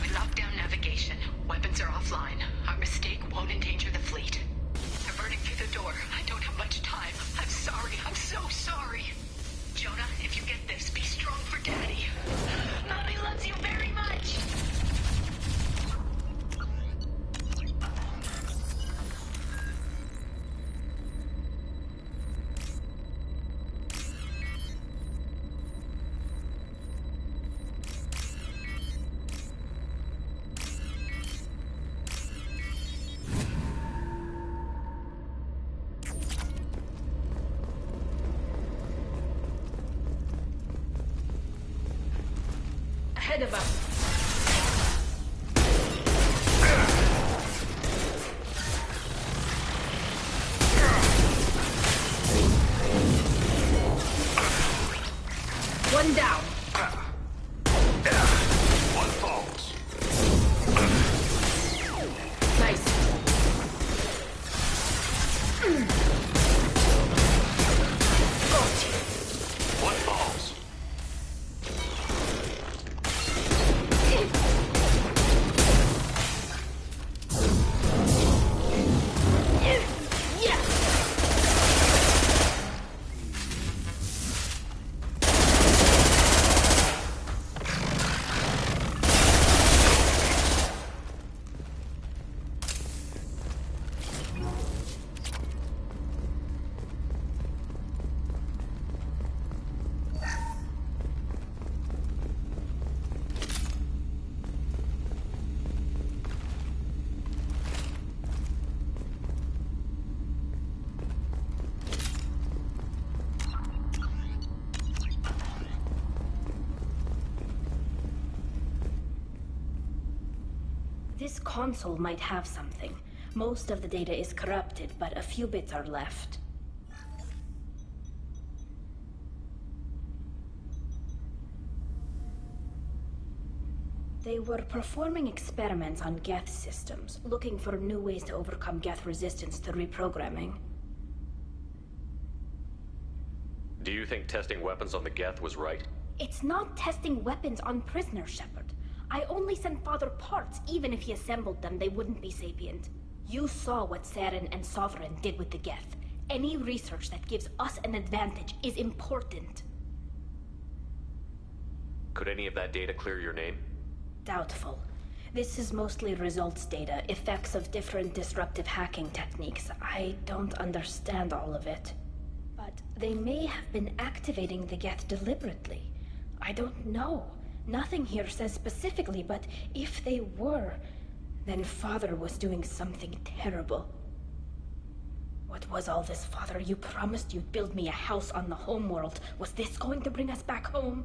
We locked down navigation. Weapons are offline. Our mistake won't endanger the fleet. They're burning through the door. I don't have much time. I'm sorry. I'm so sorry. Jonah, if you get this, be strong for Daddy. Mommy loves you very much. Ahead of us. One down. One falls. Nice. One falls. This console might have something. Most of the data is corrupted, but a few bits are left. They were performing experiments on Geth systems, looking for new ways to overcome Geth resistance to reprogramming. Do you think testing weapons on the Geth was right? It's not testing weapons on prisoners, Shepard. I only sent Father parts. Even if he assembled them, they wouldn't be sapient. You saw what Saren and Sovereign did with the Geth. Any research that gives us an advantage is important. Could any of that data clear your name? Doubtful. This is mostly results data, effects of different disruptive hacking techniques. I don't understand all of it. But they may have been activating the Geth deliberately. I don't know. Nothing here says specifically, but if they were, then Father was doing something terrible. What was all this, Father? You promised you'd build me a house on the homeworld. Was this going to bring us back home?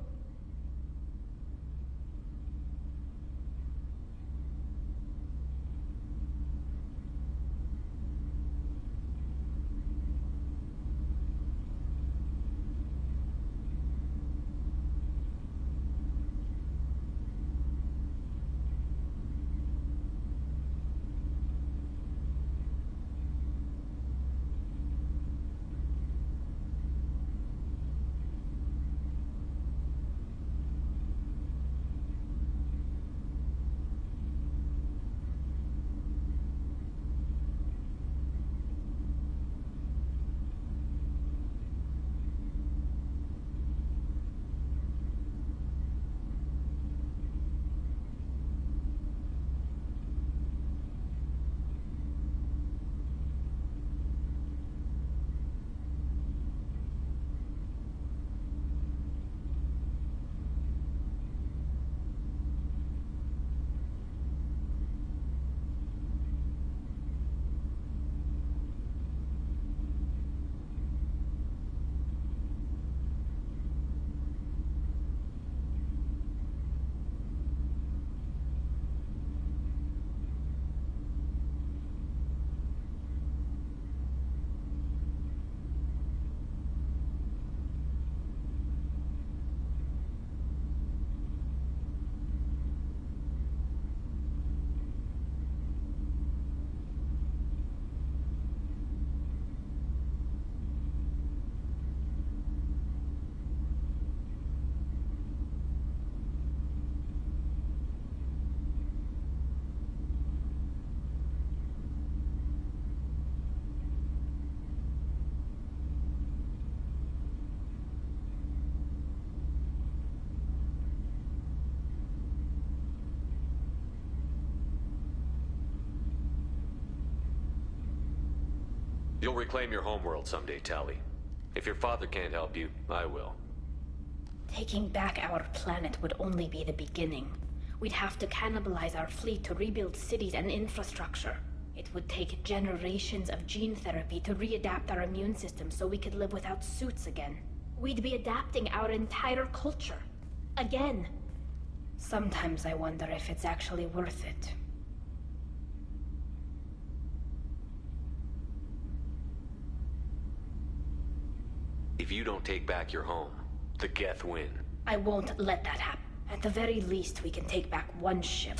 You'll reclaim your homeworld someday, Tali. If your father can't help you, I will. Taking back our planet would only be the beginning. We'd have to cannibalize our fleet to rebuild cities and infrastructure. It would take generations of gene therapy to readapt our immune system so we could live without suits again. We'd be adapting our entire culture. Again. Sometimes I wonder if it's actually worth it. If you don't take back your home, the Geth win. I won't let that happen. At the very least, we can take back one ship.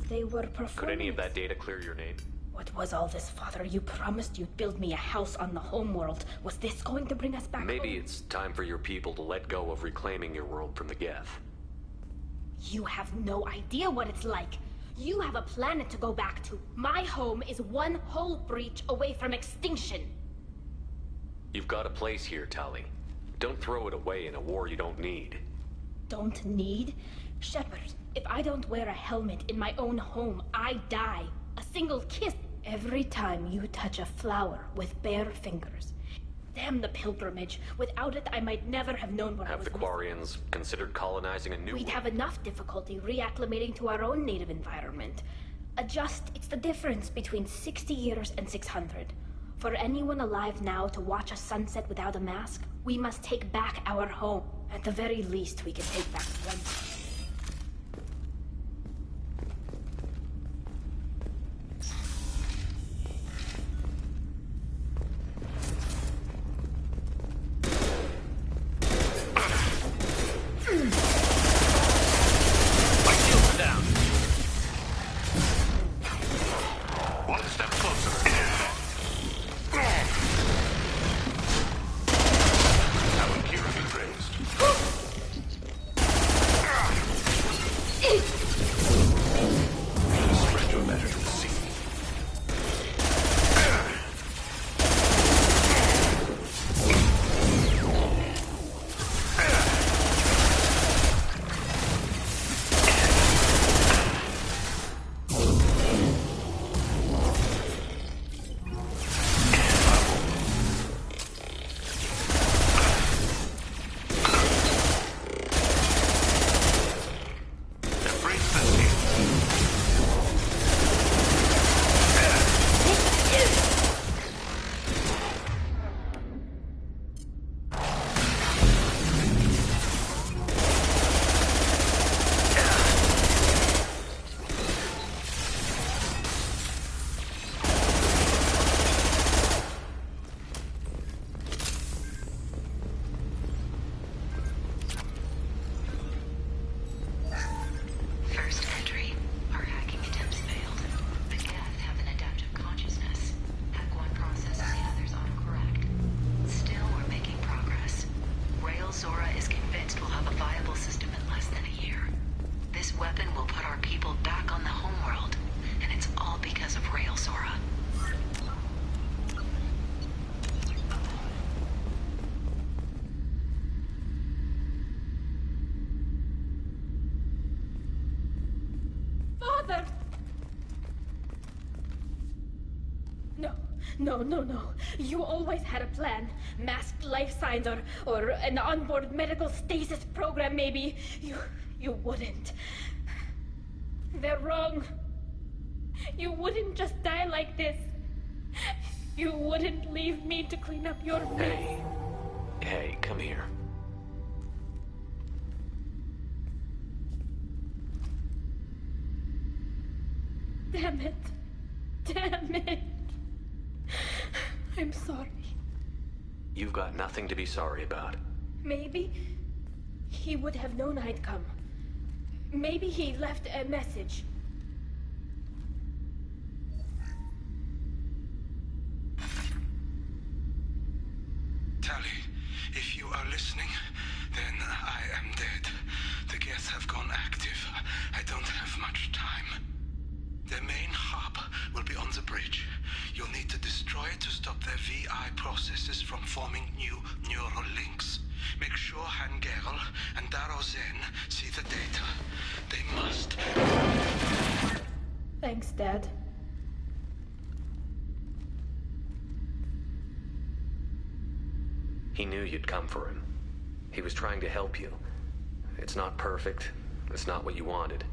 They were performing... Could any of that data clear your name? What was all this, Father? You promised you'd build me a house on the homeworld. Was this going to bring us back Maybe home? it's time for your people to let go of reclaiming your world from the Geth. You have no idea what it's like. You have a planet to go back to. My home is one hull breach away from extinction. You've got a place here, Tali. Don't throw it away in a war you don't need. Don't need? Shepard, if I don't wear a helmet in my own home, I die. A single kiss. Every time you touch a flower with bare fingers, Damn the pilgrimage. Without it, I might never have known what I Have was the Quarians considered colonizing a new We'd have enough difficulty reacclimating to our own native environment. It's the difference between 60 years and 600. For anyone alive now to watch a sunset without a mask, we must take back our home. At the very least, we can take back one. No. You always had a plan. Masked life signs or an onboard medical stasis program, maybe. You wouldn't. They're wrong. You wouldn't just die like this. You wouldn't leave me to clean up your mess. Hey, come here. Damn it. I'm sorry. You've got nothing to be sorry about. Maybe he would have known I'd come. Maybe he left a message. Tali, if you are listening, then I am dead. The Geth have gone active. I don't have much time. Their main hub will be on the bridge. You'll need to destroy it to stop their VI processes from forming new neural links. Make sure Hangerl and Daro Zen see the data. They must. Thanks, Dad. He knew you'd come for him. He was trying to help you. It's not perfect. It's not what you wanted.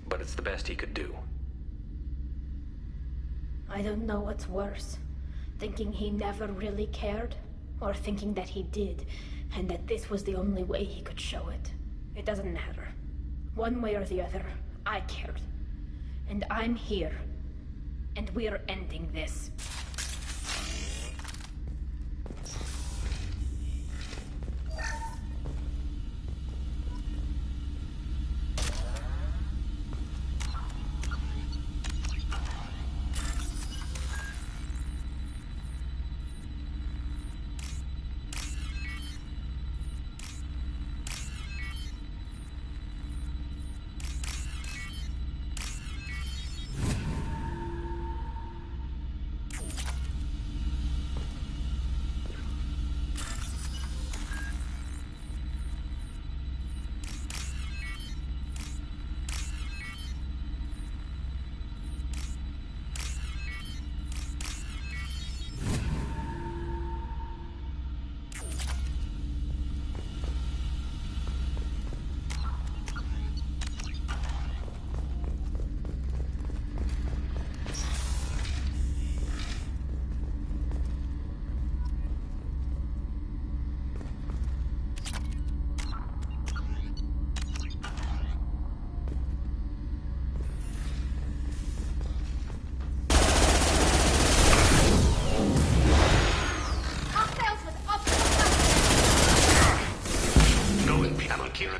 But it's the best he could do. I don't know what's worse. Thinking he never really cared, or thinking that he did, and that this was the only way he could show it. It doesn't matter. One way or the other, I cared. And I'm here. And we're ending this.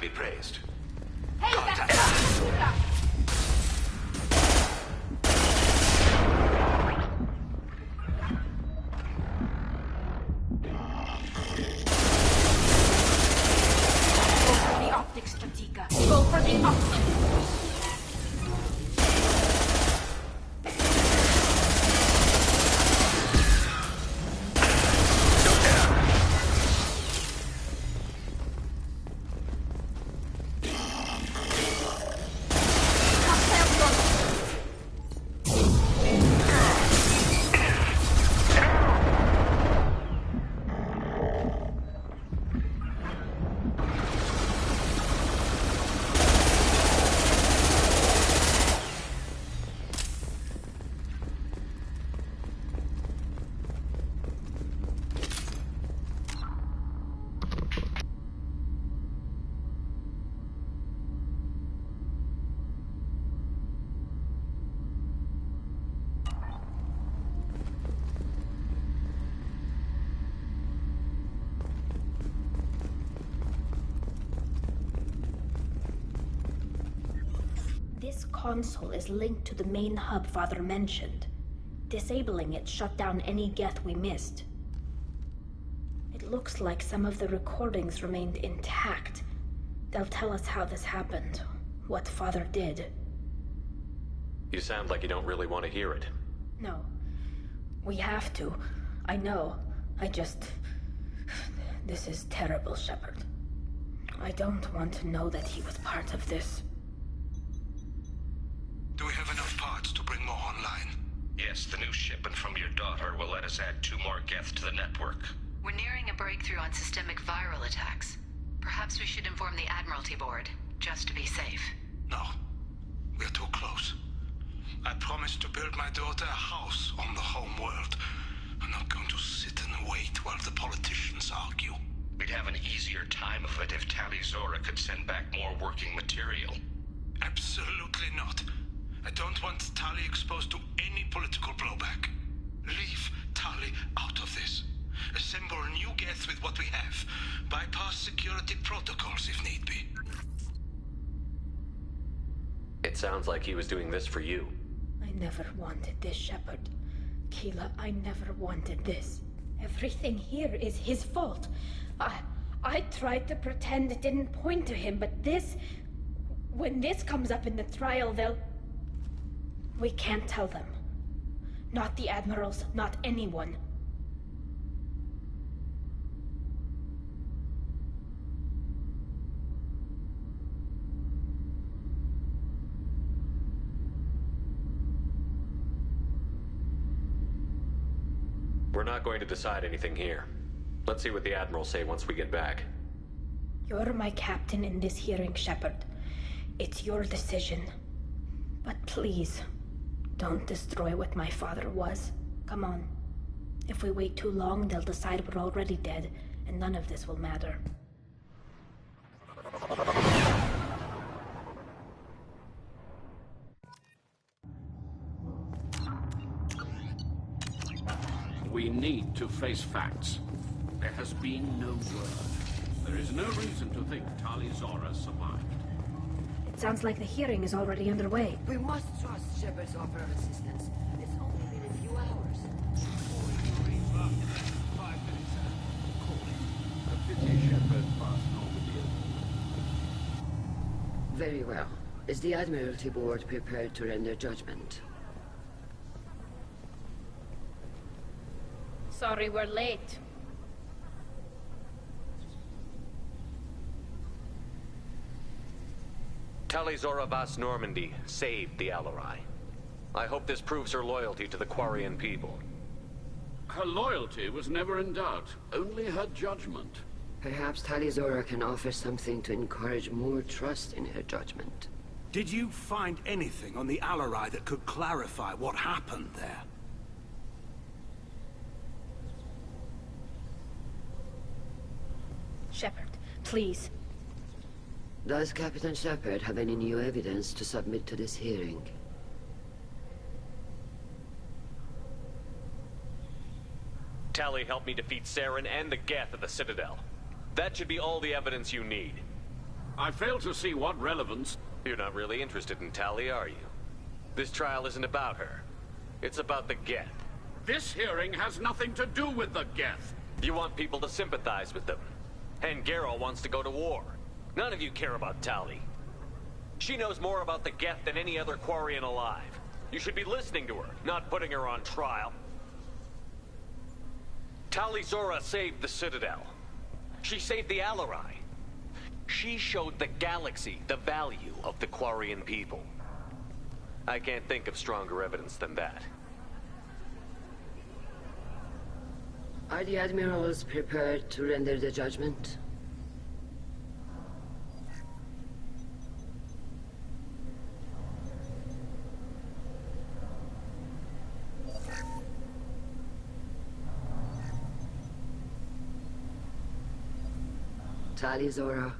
be praised. Hey, Contact. Go for the optics, Stratika. Go for the optics. This console is linked to the main hub Father mentioned. Disabling it shut down any geth we missed. It looks like some of the recordings remained intact. They'll tell us how this happened, what Father did. You sound like you don't really want to hear it. No. We have to. I know. This is terrible, Shepard. I don't want to know that he was part of this. Do we have enough parts to bring more online? Yes, the new shipment from your daughter will let us add 2 more geth to the network. We're nearing a breakthrough on systemic viral attacks. Perhaps we should inform the Admiralty Board, just to be safe. No. We're too close. I promised to build my daughter a house on the home world. I'm not going to sit and wait while the politicians argue. We'd have an easier time of it if Tali Zora could send back more working material. Absolutely not. I don't want Tali exposed to any political blowback. Leave Tali out of this. Assemble new geth with what we have. Bypass security protocols if need be. It sounds like he was doing this for you. I never wanted this, Shepard. Keela, I never wanted this. Everything here is his fault. I tried to pretend it didn't point to him, but this... When this comes up in the trial, they'll... We can't tell them. Not the Admirals, not anyone. We're not going to decide anything here. Let's see what the Admirals say once we get back. You're my captain in this hearing, Shepard. It's your decision. But please, don't destroy what my father was. Come on. If we wait too long, they'll decide we're already dead, and none of this will matter. We need to face facts. There has been no word. There is no reason to think Tali Zora survived. It sounds like the hearing is already underway. We must trust Shepard's offer of assistance. It's only been a few hours. 5 minutes out. Calling. A pity Shepard passed Normandy. Very well. Is the Admiralty Board prepared to render judgment? Sorry we're late. Tali Zora Vas Normandy saved the AoR. I hope this proves her loyalty to the Quarian people. Her loyalty was never in doubt, only her judgment. Perhaps Tali Zora can offer something to encourage more trust in her judgment. Did you find anything on the AoR that could clarify what happened there? Shepard, please. Does Captain Shepard have any new evidence to submit to this hearing? Tali helped me defeat Saren and the Geth at the Citadel. That should be all the evidence you need. I fail to see what relevance... You're not really interested in Tali, are you? This trial isn't about her. It's about the Geth. This hearing has nothing to do with the Geth. You want people to sympathize with them. And Geralt wants to go to war. None of you care about Tali. She knows more about the Geth than any other Quarian alive. You should be listening to her, not putting her on trial. Tali Zora saved the Citadel. She saved the AoR. She showed the galaxy the value of the Quarian people. I can't think of stronger evidence than that. Are the admirals prepared to render the judgment? Tali Zora,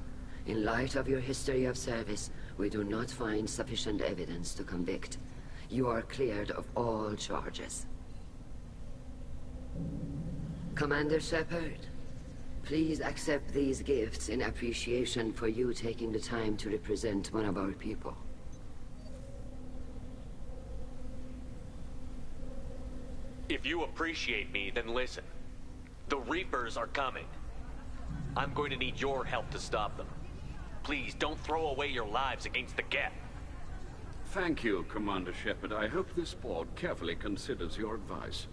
in light of your history of service, we do not find sufficient evidence to convict. You are cleared of all charges. Commander Shepard, please accept these gifts in appreciation for you taking the time to represent one of our people. If you appreciate me, then listen. The Reapers are coming. I'm going to need your help to stop them. Please, don't throw away your lives against the Geth. Thank you, Commander Shepard. I hope this board carefully considers your advice.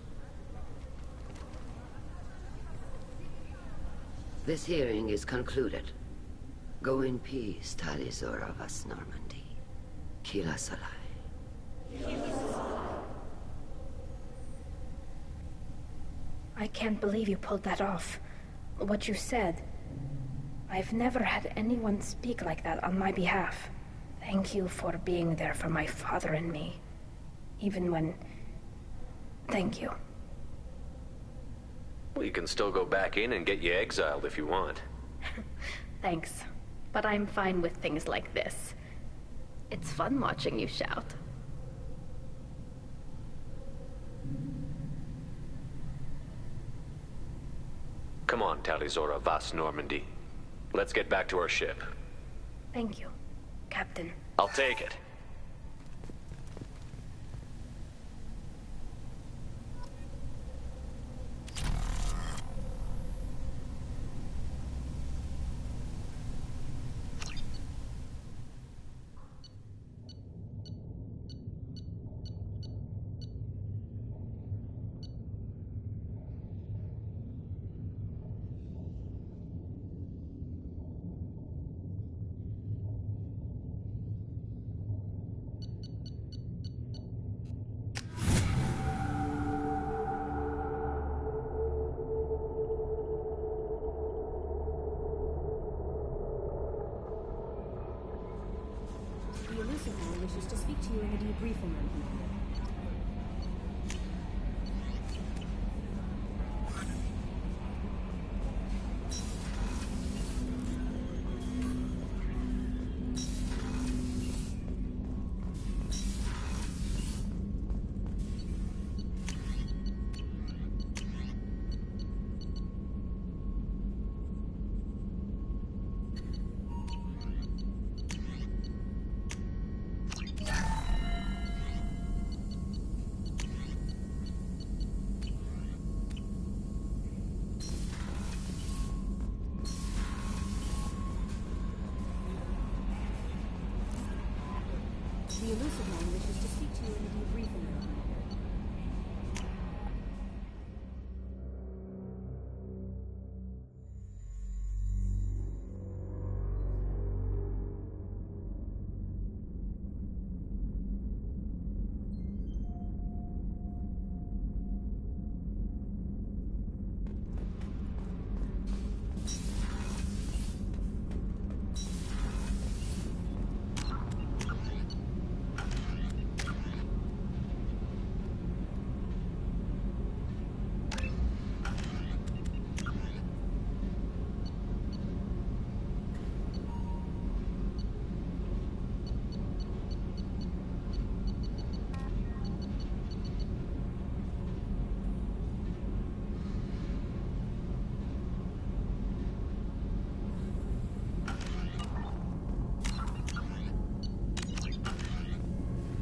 This hearing is concluded. Go in peace, Tali Zora vas Normandy. Kila Salai. I can't believe you pulled that off. What you said. I've never had anyone speak like that on my behalf. Thank you for being there for my father and me. Even when... Thank you. Well, you can still go back in and get you exiled if you want. Thanks. But I'm fine with things like this. It's fun watching you shout. Come on, Tali Zora vas Normandy. Let's get back to our ship. Thank you, Captain. I'll take it. The elusive one wishes to speak to you in the debriefing room, Commander. The elusive one wishes to speak to you in the debriefing room, Commander.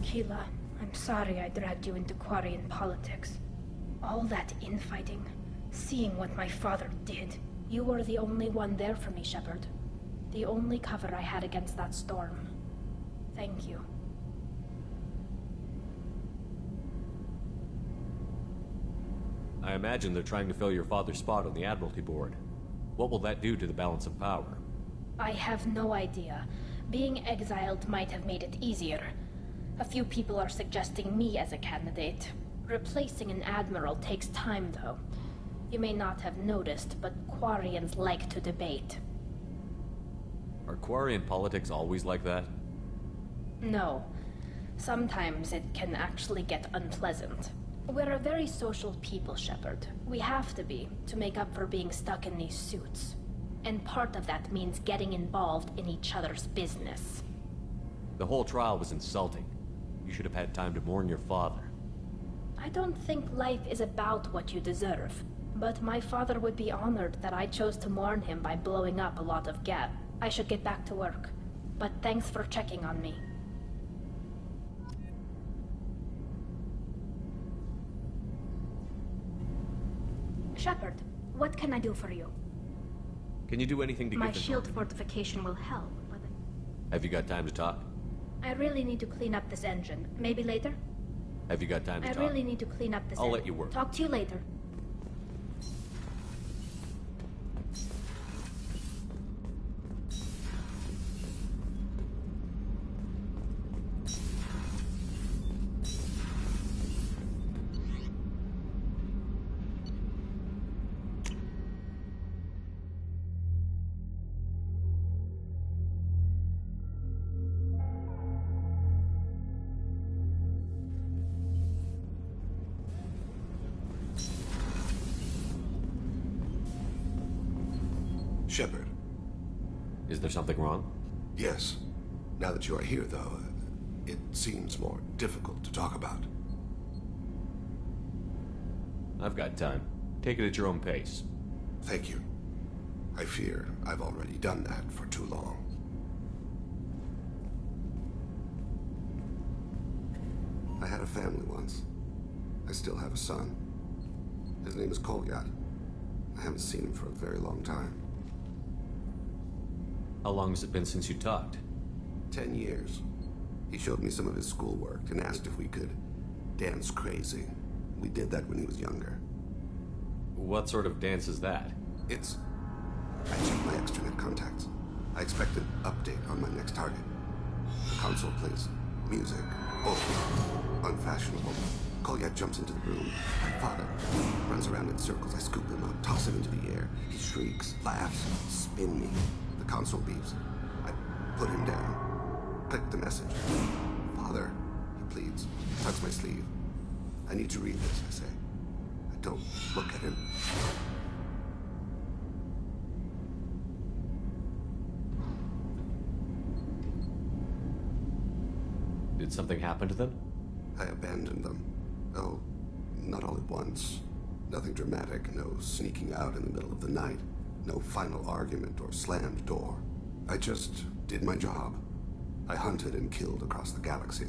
Keela, I'm sorry I dragged you into Quarian politics. All that infighting, seeing what my father did. You were the only one there for me, Shepard. The only cover I had against that storm. Thank you. I imagine they're trying to fill your father's spot on the Admiralty Board. What will that do to the balance of power? I have no idea. Being exiled might have made it easier. A few people are suggesting me as a candidate. Replacing an admiral takes time, though. You may not have noticed, but Quarians like to debate. Are Quarian politics always like that? No. Sometimes it can actually get unpleasant. We're a very social people, Shepard. We have to be, to make up for being stuck in these suits. And part of that means getting involved in each other's business. The whole trial was insulting. You should have had time to mourn your father. I don't think life is about what you deserve. But my father would be honored that I chose to mourn him by blowing up a lot of gas. I should get back to work. But thanks for checking on me. Shepard, what can I do for you? Can you do anything to My give the shield fortification will help, but... Have you got time to talk? I really need to clean up this engine. Maybe later? Have you got time to I talk? really need to clean up this I'll engine. let you work. Talk to you later. Shepard. Is there something wrong? Yes. Now that you are here, though, it seems more difficult to talk about. I've got time. Take it at your own pace. Thank you. I fear I've already done that for too long. I had a family once. I still have a son. His name is Kolyat. I haven't seen him for a very long time. How long has it been since you talked? 10 years. He showed me some of his schoolwork and asked if we could dance crazy. We did that when he was younger. What sort of dance is that? I checked my extranet contacts. I expect an update on my next target. The console plays music. Oh, unfashionable. Kolyat jumps into the room. My father runs around in circles. I scoop him up, toss him into the air. He shrieks, laughs, spin me. The console beeps. I put him down. Click the message. Father, he pleads. Tucks my sleeve. I need to read this, I say. I don't look at him. Did something happen to them? I abandoned them. Oh, not all at once. Nothing dramatic, no sneaking out in the middle of the night. No final argument or slammed door. I just did my job. I hunted and killed across the galaxy.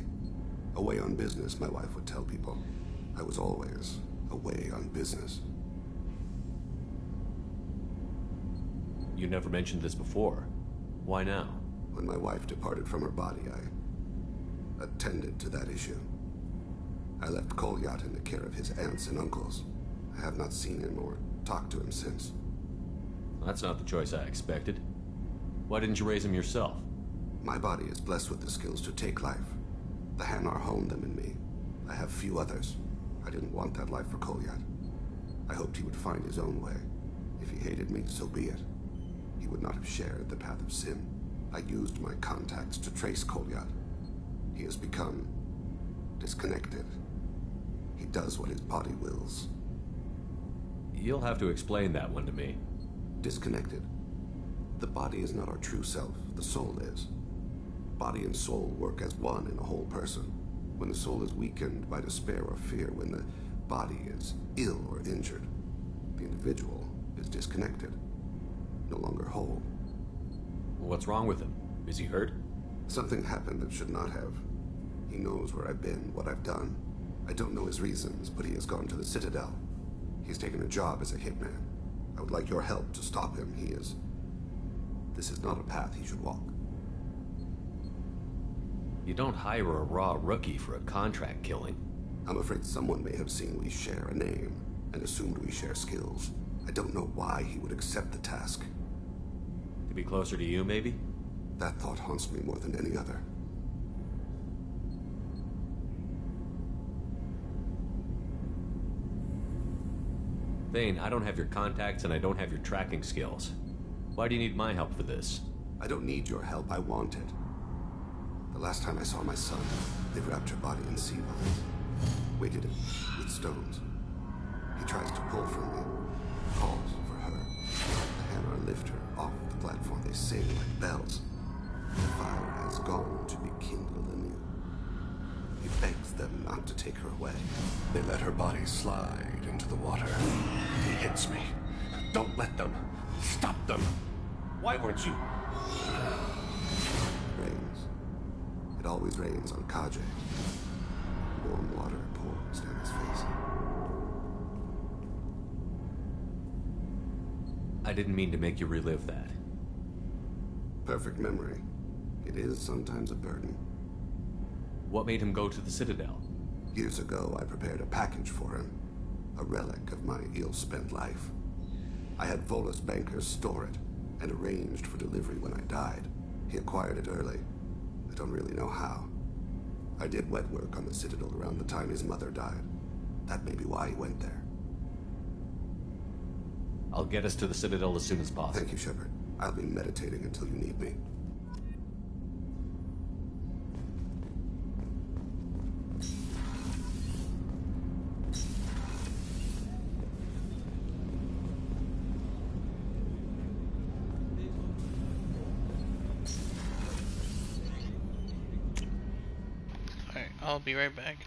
Away on business, my wife would tell people. I was always away on business. You never mentioned this before. Why now? When my wife departed from her body, I attended to that issue. I left Kolyat in the care of his aunts and uncles. I have not seen him or talked to him since. That's not the choice I expected. Why didn't you raise him yourself? My body is blessed with the skills to take life. The Hanar honed them in me. I have few others. I didn't want that life for Kolyat. I hoped he would find his own way. If he hated me, so be it. He would not have shared the path of sin. I used my contacts to trace Kolyat. He has become disconnected. He does what his body wills. You'll have to explain that one to me. Disconnected. The body is not our true self. The soul is. Body and soul work as one in a whole person. When the soul is weakened by despair or fear, when the body is ill or injured, the individual is disconnected, no longer whole. What's wrong with him? Is he hurt? Something happened that should not have. He knows where I've been, what I've done. I don't know his reasons, but he has gone to the Citadel. He's taken a job as a hitman. I would like your help to stop him. This is not a path he should walk. You don't hire a raw rookie for a contract killing. I'm afraid someone may have seen we share a name and assumed we share skills. I don't know why he would accept the task. To be closer to you, maybe? That thought haunts me more than any other. Thane, I don't have your contacts and I don't have your tracking skills. Why do you need my help for this? I don't need your help, I want it. The last time I saw my son, they wrapped her body in sea vines, weighted it with stones. He tries to pull from me, calls for her. The hammer lift her off the platform. They sing like bells. The fire has gone to be kindled anew. He begs them not to take her away. They let her body slide into the water. He hits me. Don't let them. Stop them. Why weren't you? It rains. It always rains on Kaje. Warm water pours down his face. I didn't mean to make you relive that. Perfect memory. It is sometimes a burden. What made him go to the Citadel? Years ago, I prepared a package for him. A relic of my ill-spent life. I had Volus bankers store it, and arranged for delivery when I died. He acquired it early. I don't really know how. I did wet work on the Citadel around the time his mother died. That may be why he went there. I'll get us to the Citadel as soon as possible. Thank you, Shepard. I'll be meditating until you need me. Alright, I'll be right back.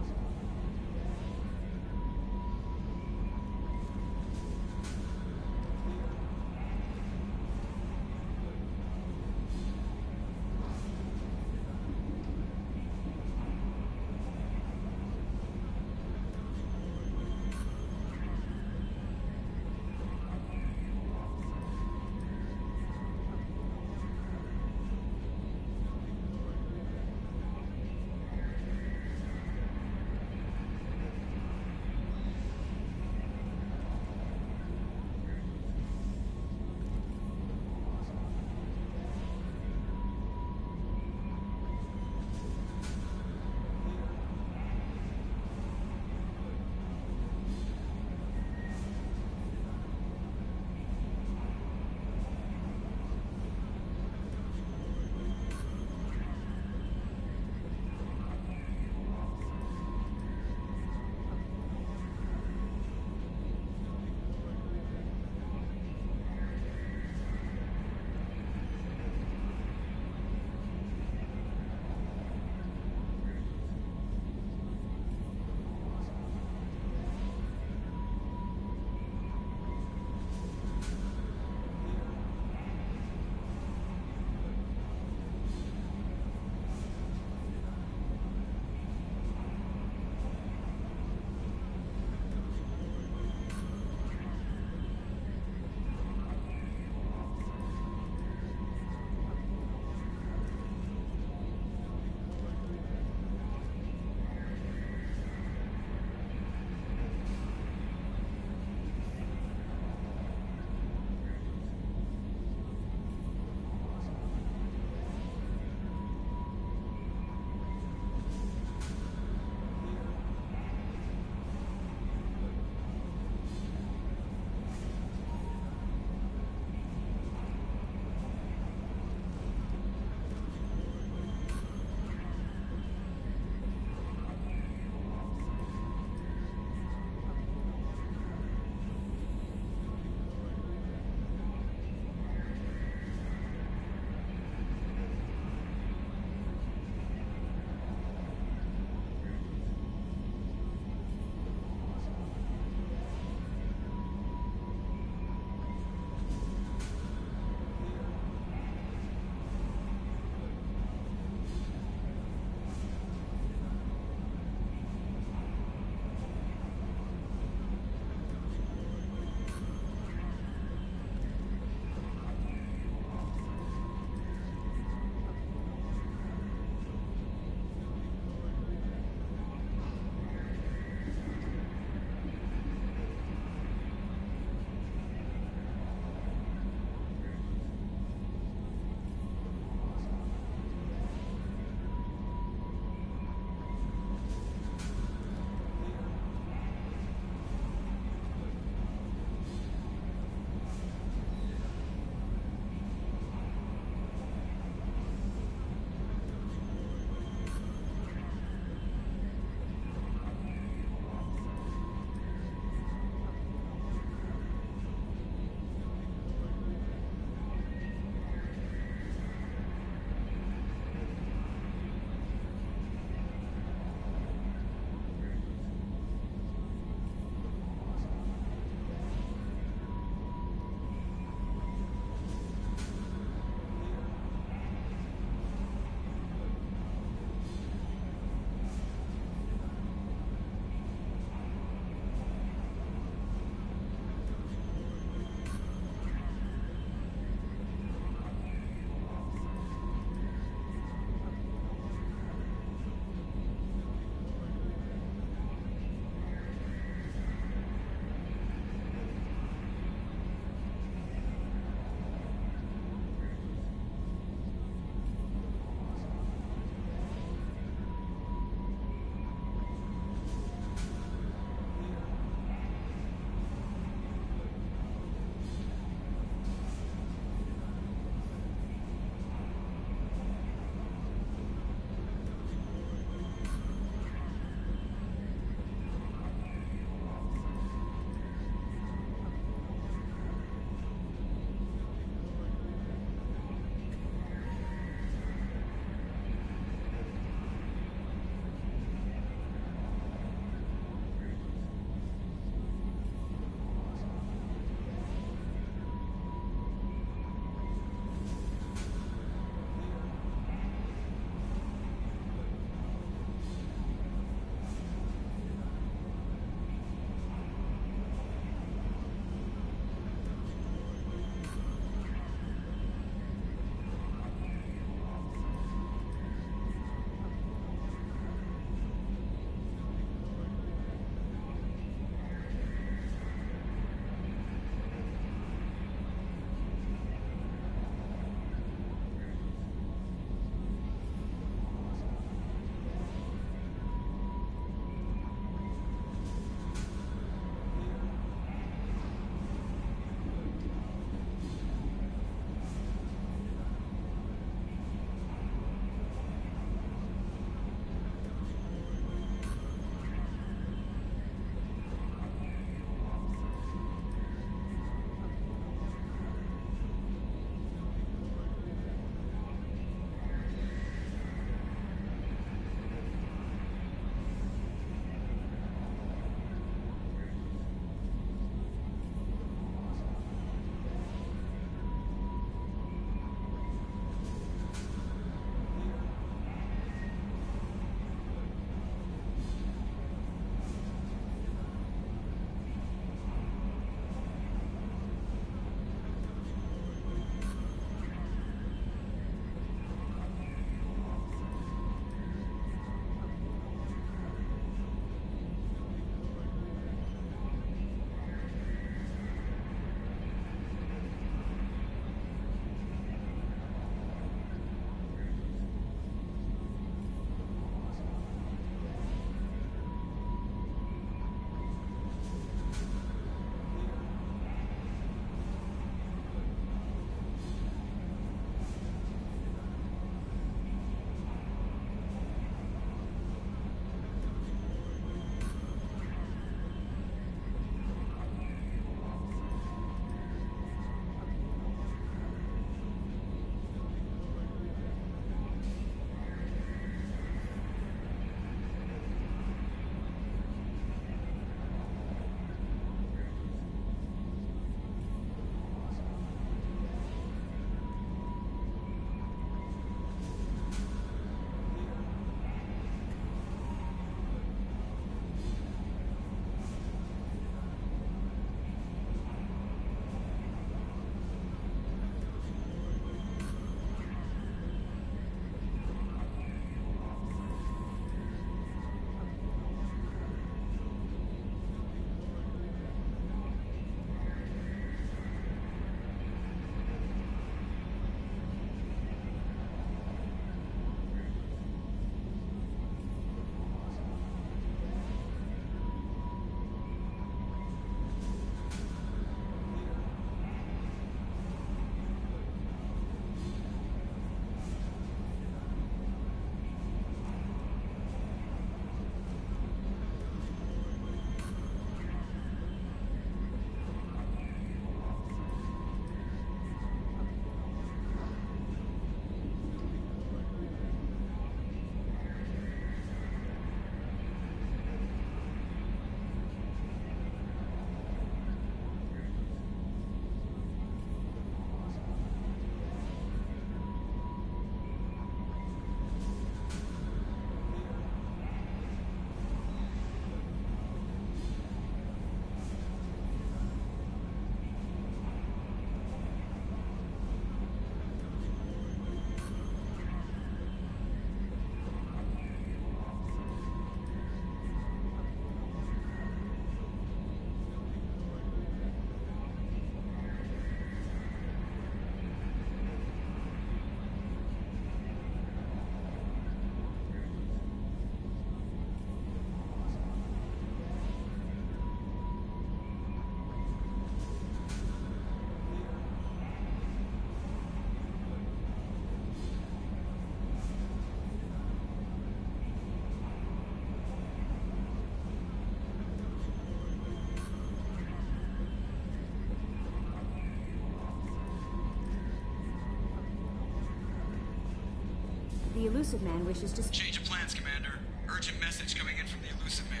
The Elusive Man wishes to... Change of plans, Commander. Urgent message coming in from the Elusive Man.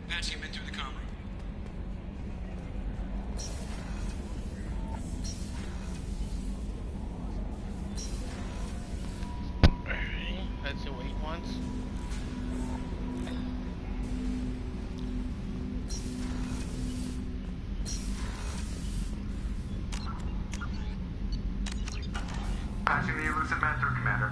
Patching him in through the comm room. Alright, that's what he wants. Patching the Elusive Man through, Commander.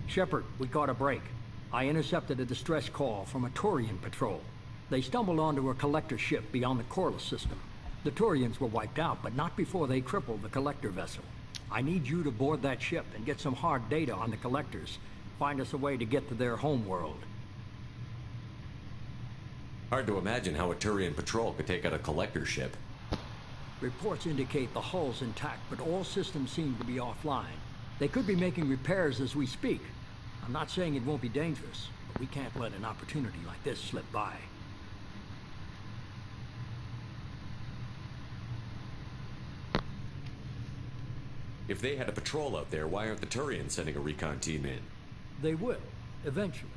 Shepard, we caught a break. I intercepted a distress call from a Turian patrol. They stumbled onto a collector ship beyond the Corliss system. The Turians were wiped out, but not before they crippled the collector vessel. I need you to board that ship and get some hard data on the collectors. Find us a way to get to their homeworld. Hard to imagine how a Turian patrol could take out a collector ship. Reports indicate the hull's intact, but all systems seem to be offline. They could be making repairs as we speak. I'm not saying it won't be dangerous, but we can't let an opportunity like this slip by. If they had a patrol out there, why aren't the Turians sending a recon team in? They will, eventually.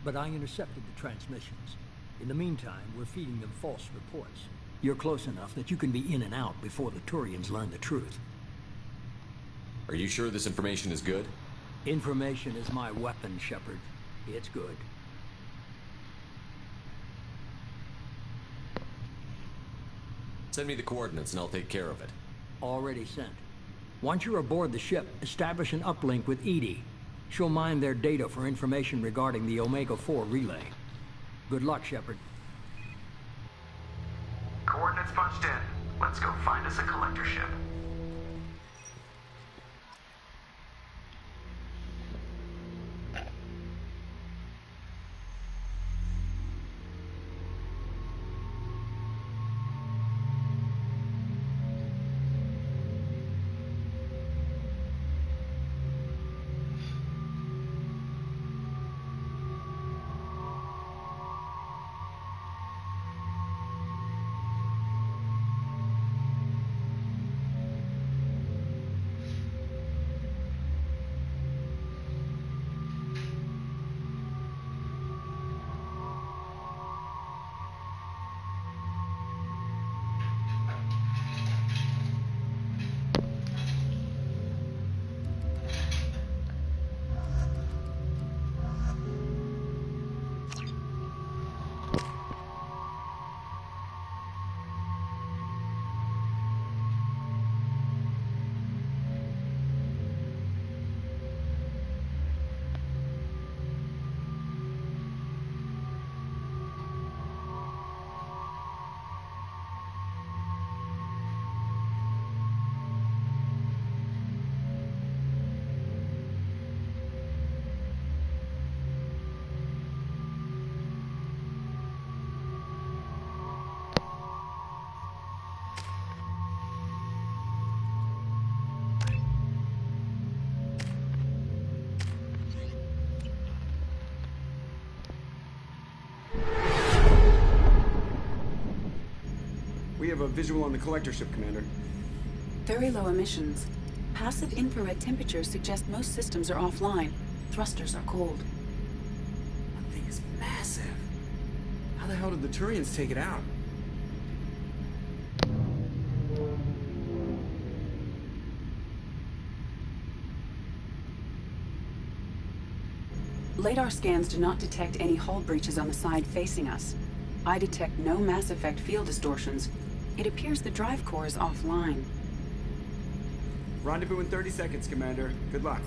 But I intercepted the transmissions. In the meantime, we're feeding them false reports. You're close enough that you can be in and out before the Turians learn the truth. Are you sure this information is good? Information is my weapon, Shepard. It's good. Send me the coordinates and I'll take care of it. Already sent. Once you're aboard the ship, establish an uplink with Edie. She'll mine their data for information regarding the Omega-4 relay. Good luck, Shepard. Coordinates punched in. Let's go find us a collector ship. We have a visual on the collector ship, Commander. Very low emissions. Passive infrared temperatures suggest most systems are offline. Thrusters are cold. That thing is massive. How the hell did the Turians take it out? Radar scans do not detect any hull breaches on the side facing us. I detect no Mass Effect field distortions. It appears the drive core is offline. Rendezvous in 30 seconds, Commander. Good luck.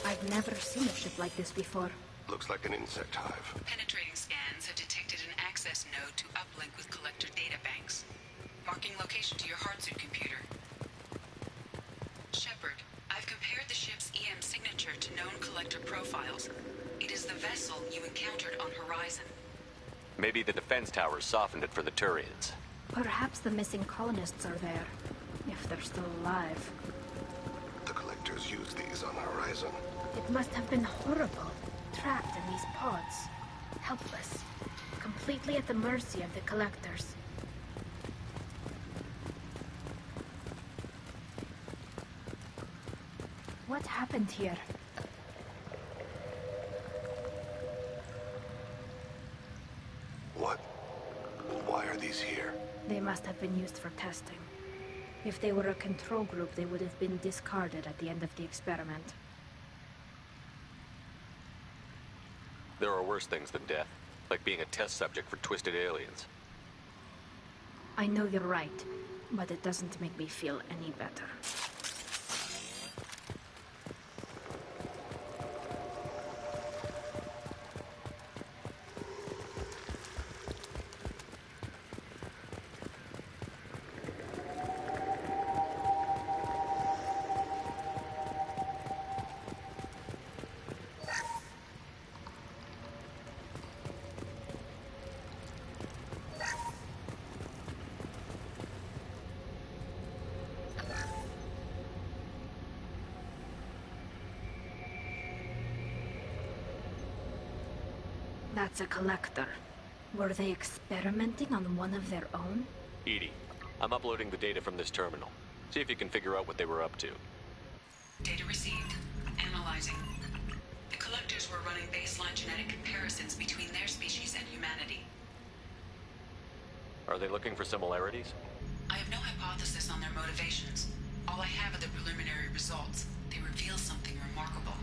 I've never seen a ship like this before. Looks like an insect hive. Penetrating scans have detected an access node to uplink with collector data banks. Marking location to your hardsuit computer. Shepard, I've compared the ship's EM signature to known collector profiles. It is the vessel you encountered on Horizon. Maybe the defense towers softened it for the Turians. Perhaps the missing colonists are there, if they're still alive. The collectors use these on Horizon. It must have been horrible, trapped in these pods, helpless, completely at the mercy of the collectors. What happened here? What? Why are these here? They must have been used for testing. If they were a control group, they would have been discarded at the end of the experiment. There are worse things than death, like being a test subject for twisted aliens. I know you're right, but it doesn't make me feel any better. That's a collector. Were they experimenting on one of their own? EDI, I'm uploading the data from this terminal. See if you can figure out what they were up to. Data received. Analyzing. The collectors were running baseline genetic comparisons between their species and humanity. Are they looking for similarities? I have no hypothesis on their motivations. All I have are the preliminary results. They reveal something remarkable.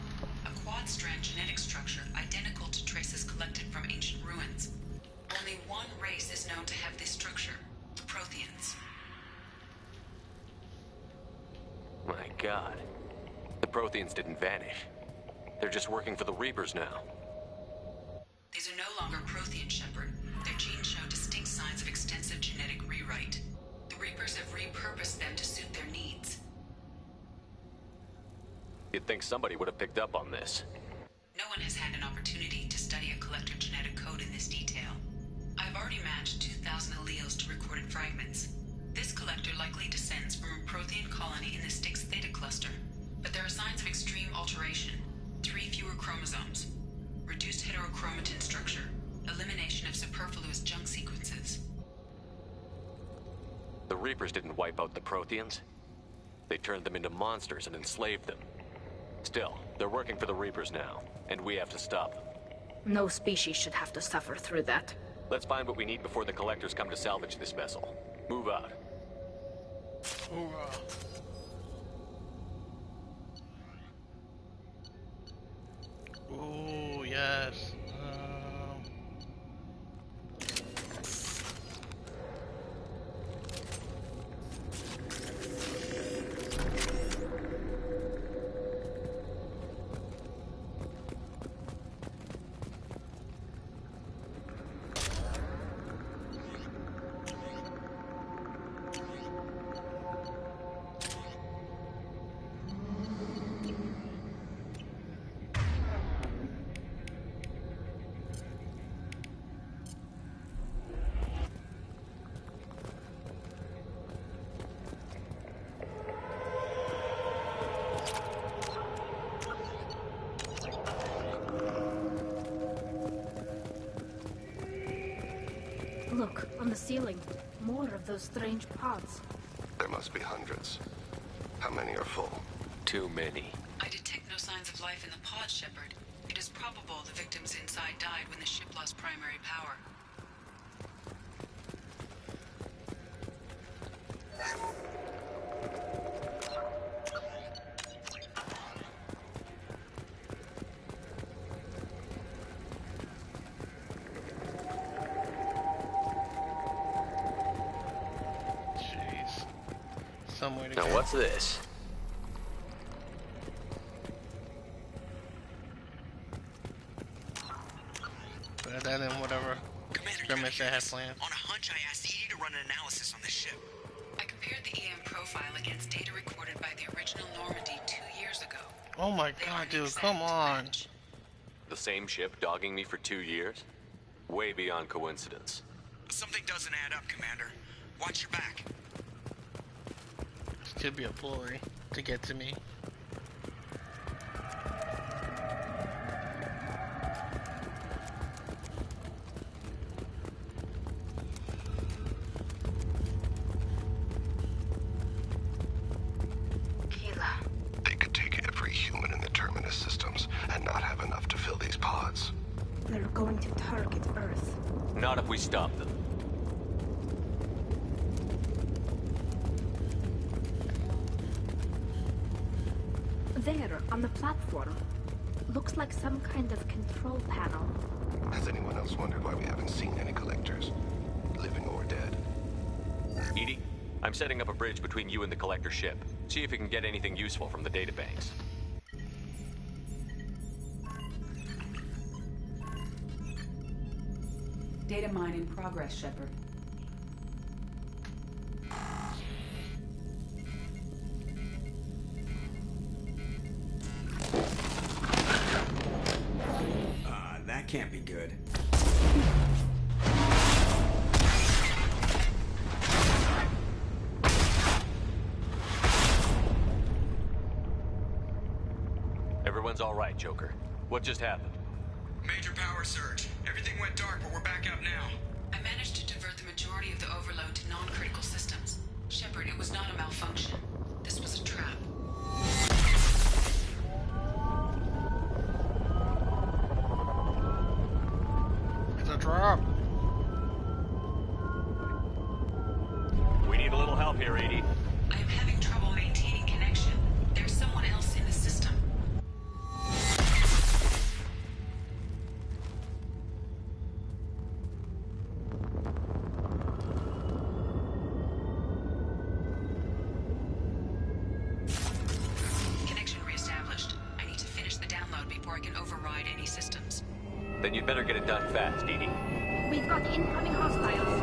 A quad-strand genetic structure identical to traces collected from ancient ruins. Only one race is known to have this structure, the Protheans. My God. The Protheans didn't vanish. They're just working for the Reapers now. These are no longer Prothean, Shepard. Their genes show distinct signs of extensive genetic rewrite. The Reapers have repurposed them to suit their needs. You'd think somebody would have picked up on this. No one has had an opportunity to study a collector genetic code in this detail. I've already matched 2,000 alleles to recorded fragments. This collector likely descends from a Prothean colony in the Styx Theta cluster. But there are signs of extreme alteration. 3 fewer chromosomes. Reduced heterochromatin structure. Elimination of superfluous junk sequences. The Reapers didn't wipe out the Protheans. They turned them into monsters and enslaved them. Still, they're working for the Reapers now, and we have to stop them. No species should have to suffer through that. Let's find what we need before the collectors come to salvage this vessel. Move out. Hoorah. Oh, yes. Look, on the ceiling. More of those strange pods. There must be hundreds. How many are full? Too many. I detect no signs of life in the pod, Shepard. It is probable the victims inside died when the ship lost primary power. Jeez. Somewhere to Now go. what's this? as I had planned. On a hunch, I asked Edie to run an analysis on this ship. I compared the EM profile against data recorded by the original Normandy 2 years ago. Oh my god, dude, come on. The same ship dogging me for 2 years? Way beyond coincidence. Something doesn't add up, Commander. Watch your back. This could be a ploy to get to me. They could take every human in the Terminus systems and not have enough to fill these pods. They're going to target Earth. Not if we stop them. There, on the platform. Looks like some kind of control panel. Has anyone else wondered why we haven't seen any collectors? Living or dead? Edie, I'm setting up a bridge between you and the collector ship. See if you can get anything useful from the databanks. Data mine in progress, Shepard. That can't be good. Everyone's all right, Joker. What just happened? Major power surge. Everything went dark, but we're back up now. I managed to divert the majority of the overload to non-critical systems. Shepard, it was not a malfunction. This was a trap. It's a drop. We need a little help here, Edie. I am having trouble maintaining connection. There's someone else in the system. Connection reestablished. I need to finish the download before I can override any systems. Then you'd better get it done fast, Edie. We've got incoming hostiles.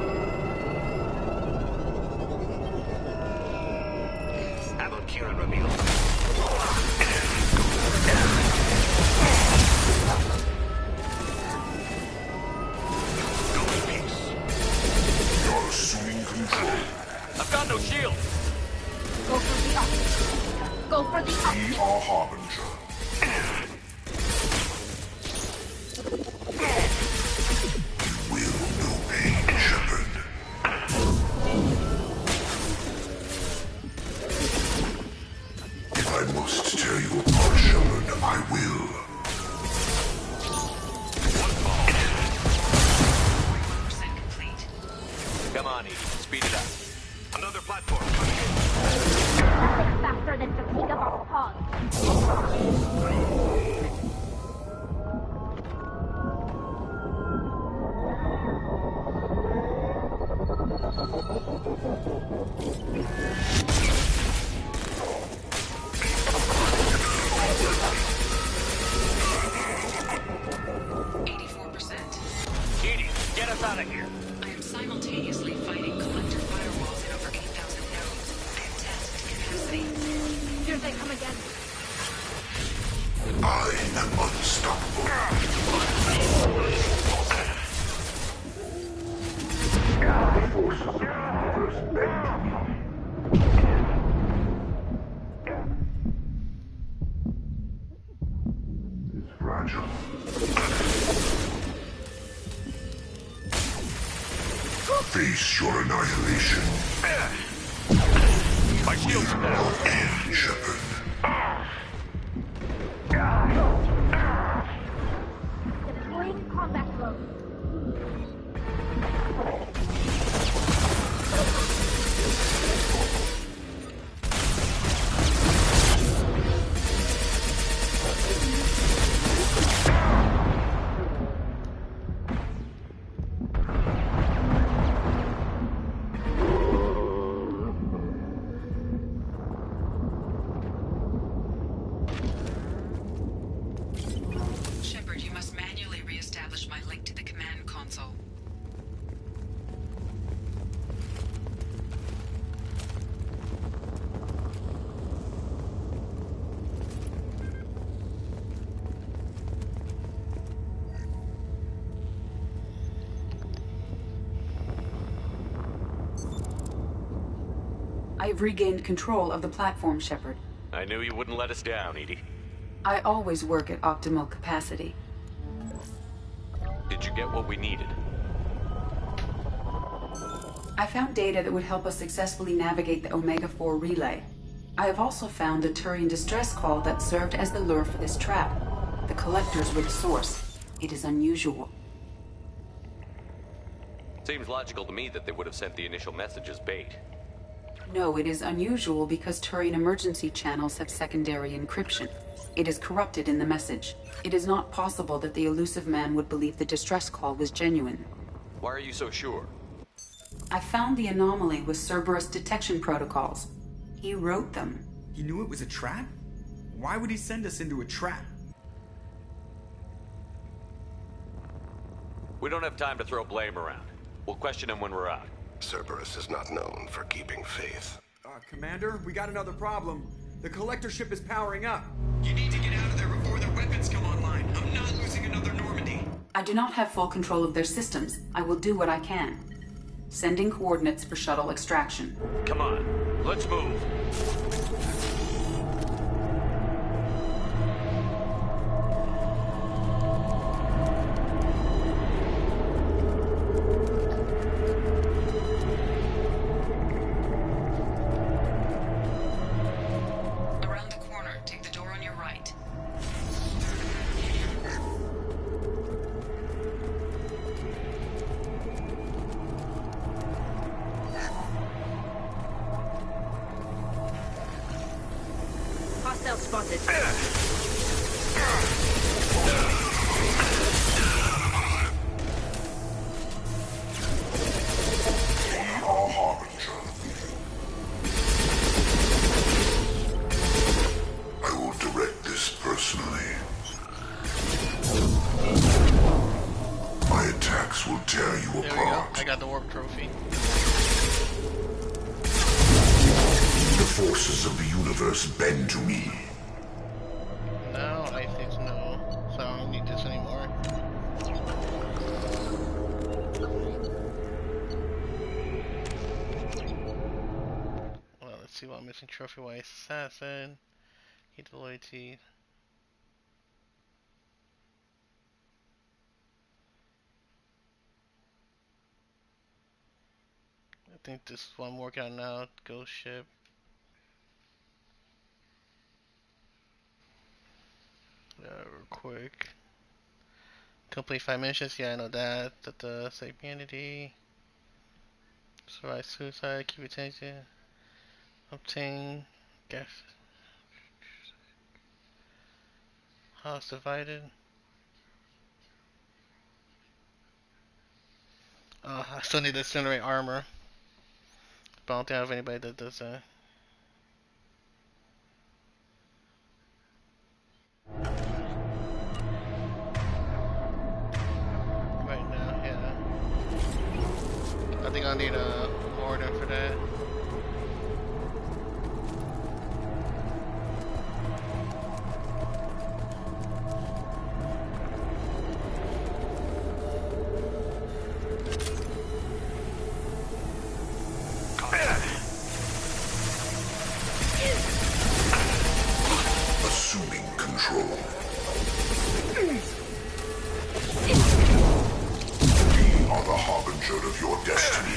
Alan Kieran revealed. Go in peace. You're assuming control. I've got no shield. Go for the option. Go for the option. We are Harbinger. You will know pain, Shepard. If I must tear you apart, Shepard, I will. 41% complete. Come on, Edie. Speed it up. Another platform. Nothing faster than fatigue of our pods. Edie, get us out of here. I am simultaneously fighting collector firewalls in over 8,000 nodes. I have tasked capacity. Here they come again. I am unstoppable. The forces of the universe bend me. It's fragile. Face your annihilation. My shield's down. End, Shepard. Deploying combat mode. I've regained control of the platform, Shepard. I knew you wouldn't let us down, Edie. I always work at optimal capacity. Did you get what we needed? I found data that would help us successfully navigate the Omega-4 relay. I have also found a Turian distress call that served as the lure for this trap. The collectors were the source. It is unusual. Seems logical to me that they would have sent the initial message as bait. No, it is unusual because Turian emergency channels have secondary encryption. It is corrupted in the message. It is not possible that the elusive man would believe the distress call was genuine. Why are you so sure? I found the anomaly with Cerberus detection protocols. He wrote them. He knew it was a trap? Why would he send us into a trap? We don't have time to throw blame around. We'll question him when we're out. Cerberus is not known for keeping faith. Commander, we got another problem. The collector ship is powering up. You need to get out of there before their weapons come online. I'm not losing another Normandy. I do not have full control of their systems. I will do what I can. Sending coordinates for shuttle extraction. Come on, let's move. Around the corner, take the door on your right. Hostile spotted. AoR Harbinger. I will direct this personally. My attacks will tear you There we go. apart. I got the warp trophy. The forces of the universe bend to me. No, I think no. So I don't need this anymore. Well, let's see what I'm missing. Trophy wise assassin. Heat the loyalty. I think this is what I'm working on now. Ghost ship. Real quick. Complete 5 missions. Yeah, I know that. Save humanity. Survive suicide. Keep attention. Obtain gas. House divided. I still need to incinerate armor. But I don't think I have anybody that does that. Right now, yeah. I think I'll need a warden for that. Assuming control. We are the harbinger of your destiny.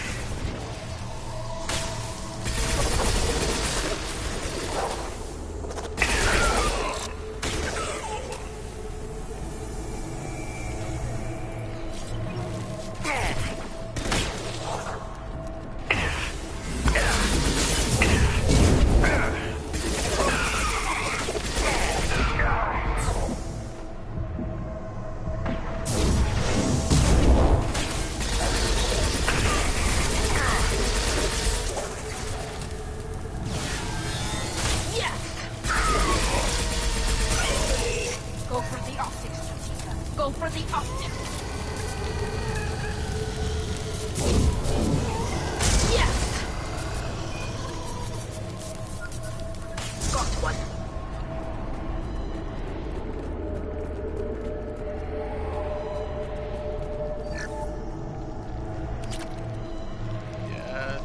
Go for the optics, Jessica. Go for the optics. Yes! Got one. Yes.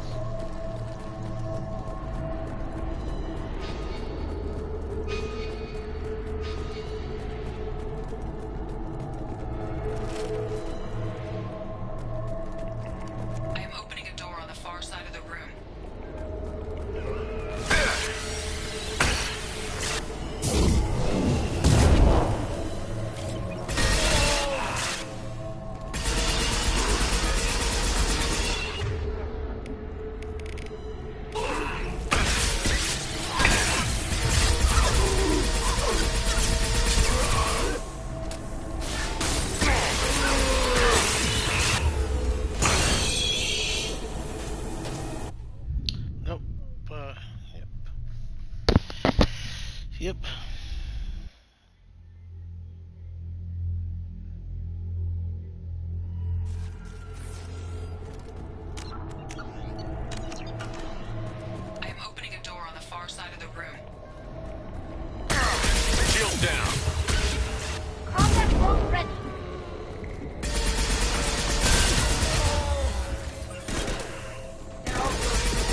down. Combat mode ready.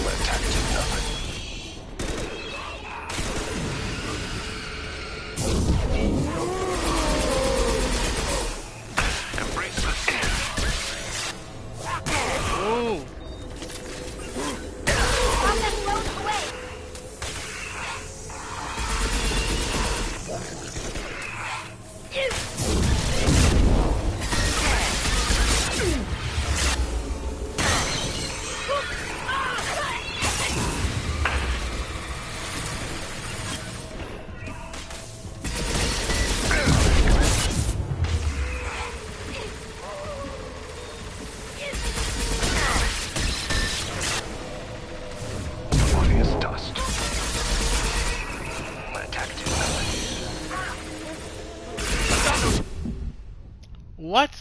Attack did nothing. Embrace the fear. Oh. Combat mode away. Your body is dust. My attack did nothing. What?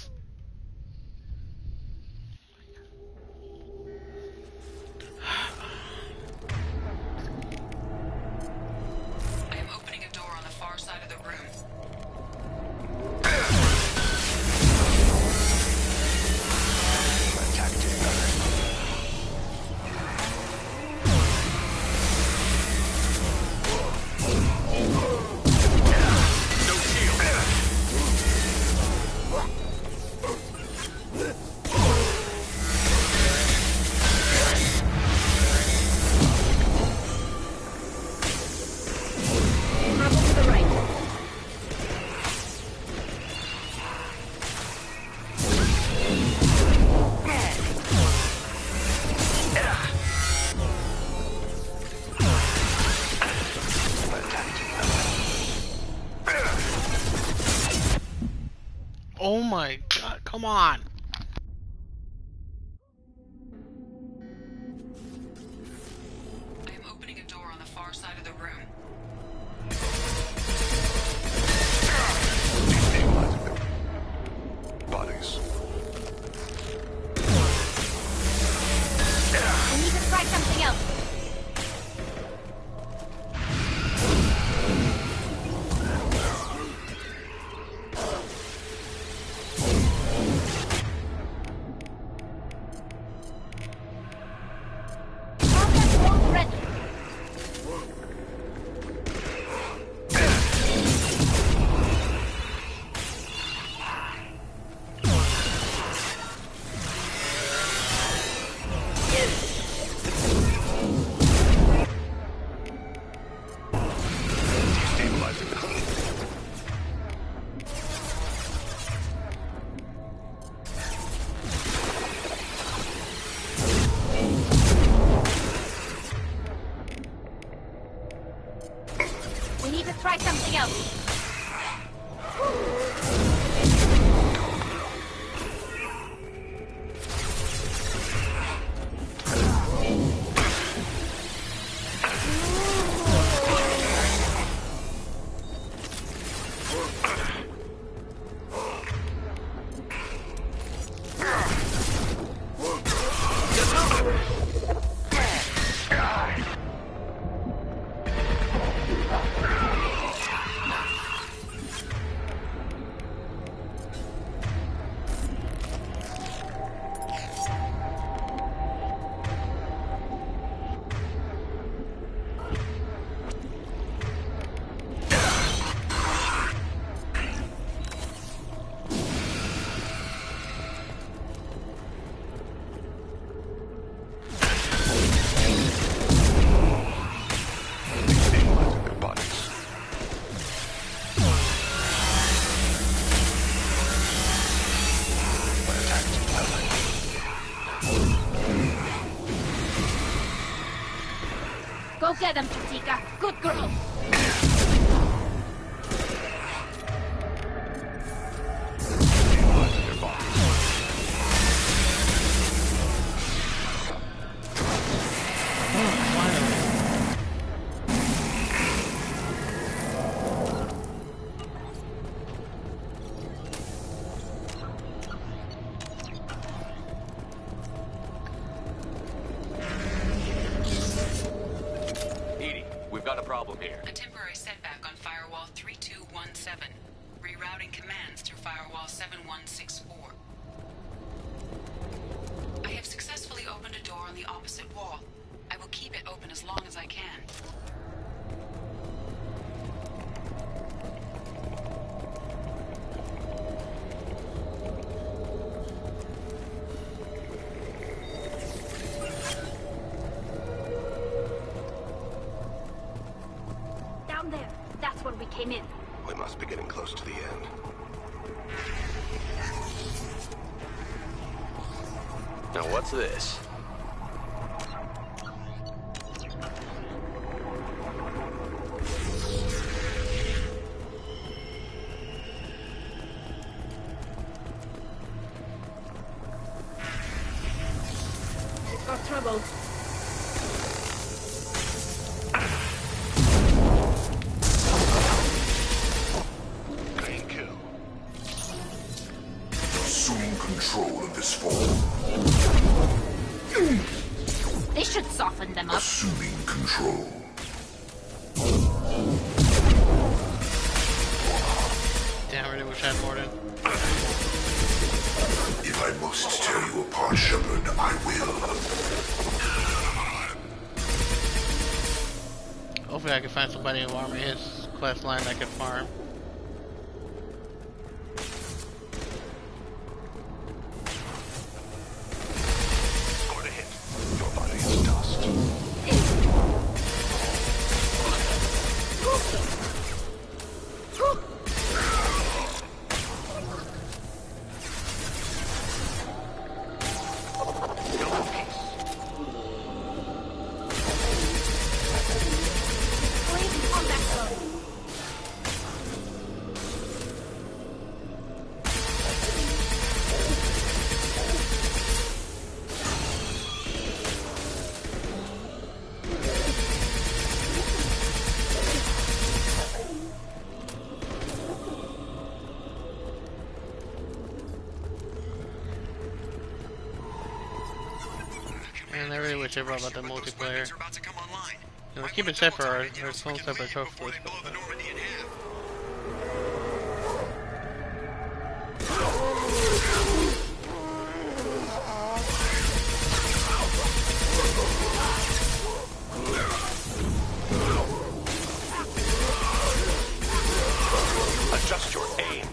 I am opening a door on the far side of the room. My attack did nothing. No shield. Travel to the right. My attack did nothing. Oh my god, come on. I am opening a door on the far side of the room. Destabilizing them. Bodies. We need to try something else. Combat mode ready. Destabilizing them. We need to try something else. Destabilizing their bodies. My attack did nothing. Go get him, Chatika. Good girl. Destabilizing their bodies. Edie, we've got a problem here. A temporary setback on firewall 3217. Rerouting commands through firewall 7164. I have successfully opened a door on the opposite wall. I will keep it open as long as I can. Down there. That's where we came in. We must be getting close to the end. Now what's this? Got trouble. Green kill. Assuming control of this form. They should soften them up. Assuming control. Damn, I really wish I had more than. If I must tear you apart, Shepard, I will. Hopefully I can find somebody who armor his quest line I can farm. Scored a hit. Your body is dust. And I really wish I brought about the multiplayer. You know, keep it separate or its own separate trophies. Adjust your aim.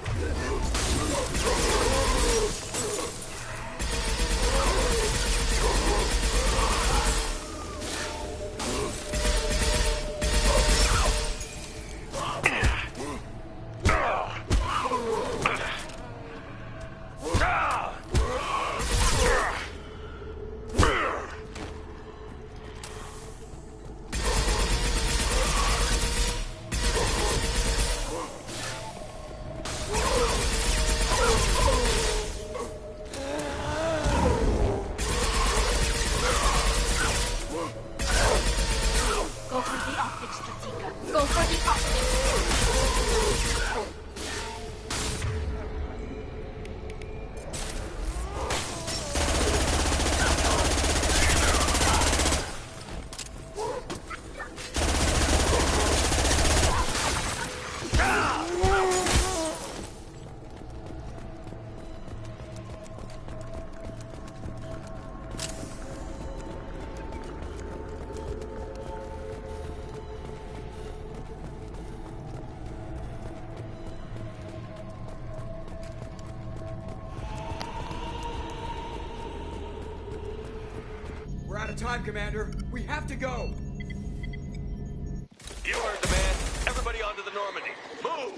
Go for the optics, Stratika. Go for the optics. We're out of time, Commander. We have to go. You heard the man. Everybody onto the Normandy. Move!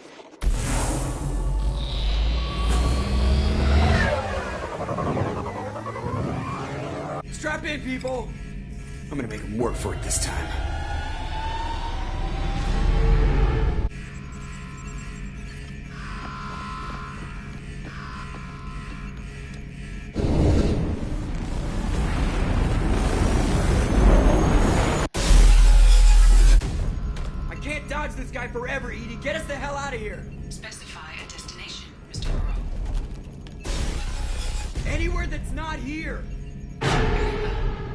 Strap in, people. I'm gonna make them work for it this time. I can't dodge this guy forever, Edie. Get us the hell out of here. Specify a destination, Mr. Burrow. Anywhere that's not here.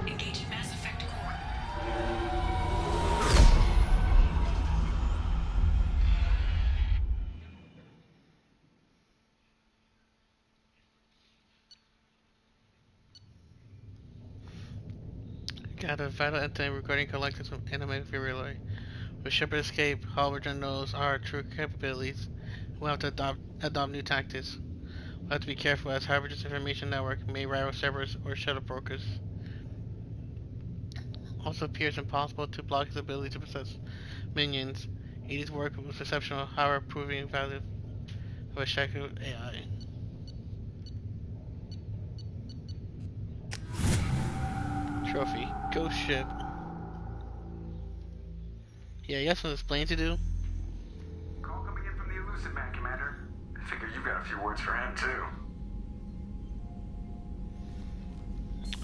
Engage in Mass Effect Core. got a vital antenna recording collectors and a mega relay. With Shepard escape, Halbergen knows our true capabilities. We'll have to adopt new tactics. We'll have to be careful as Halbergen's information network may rival Cerberus or shuttle brokers. Also appears impossible to block his ability to possess minions. Edie's work was exceptional, however proving value of a shadow AI. Trophy. Ghost ship. Yeah, you got some explaining to do. Call coming in from the Elusive Man, Commander. I figure you've got a few words for him, too.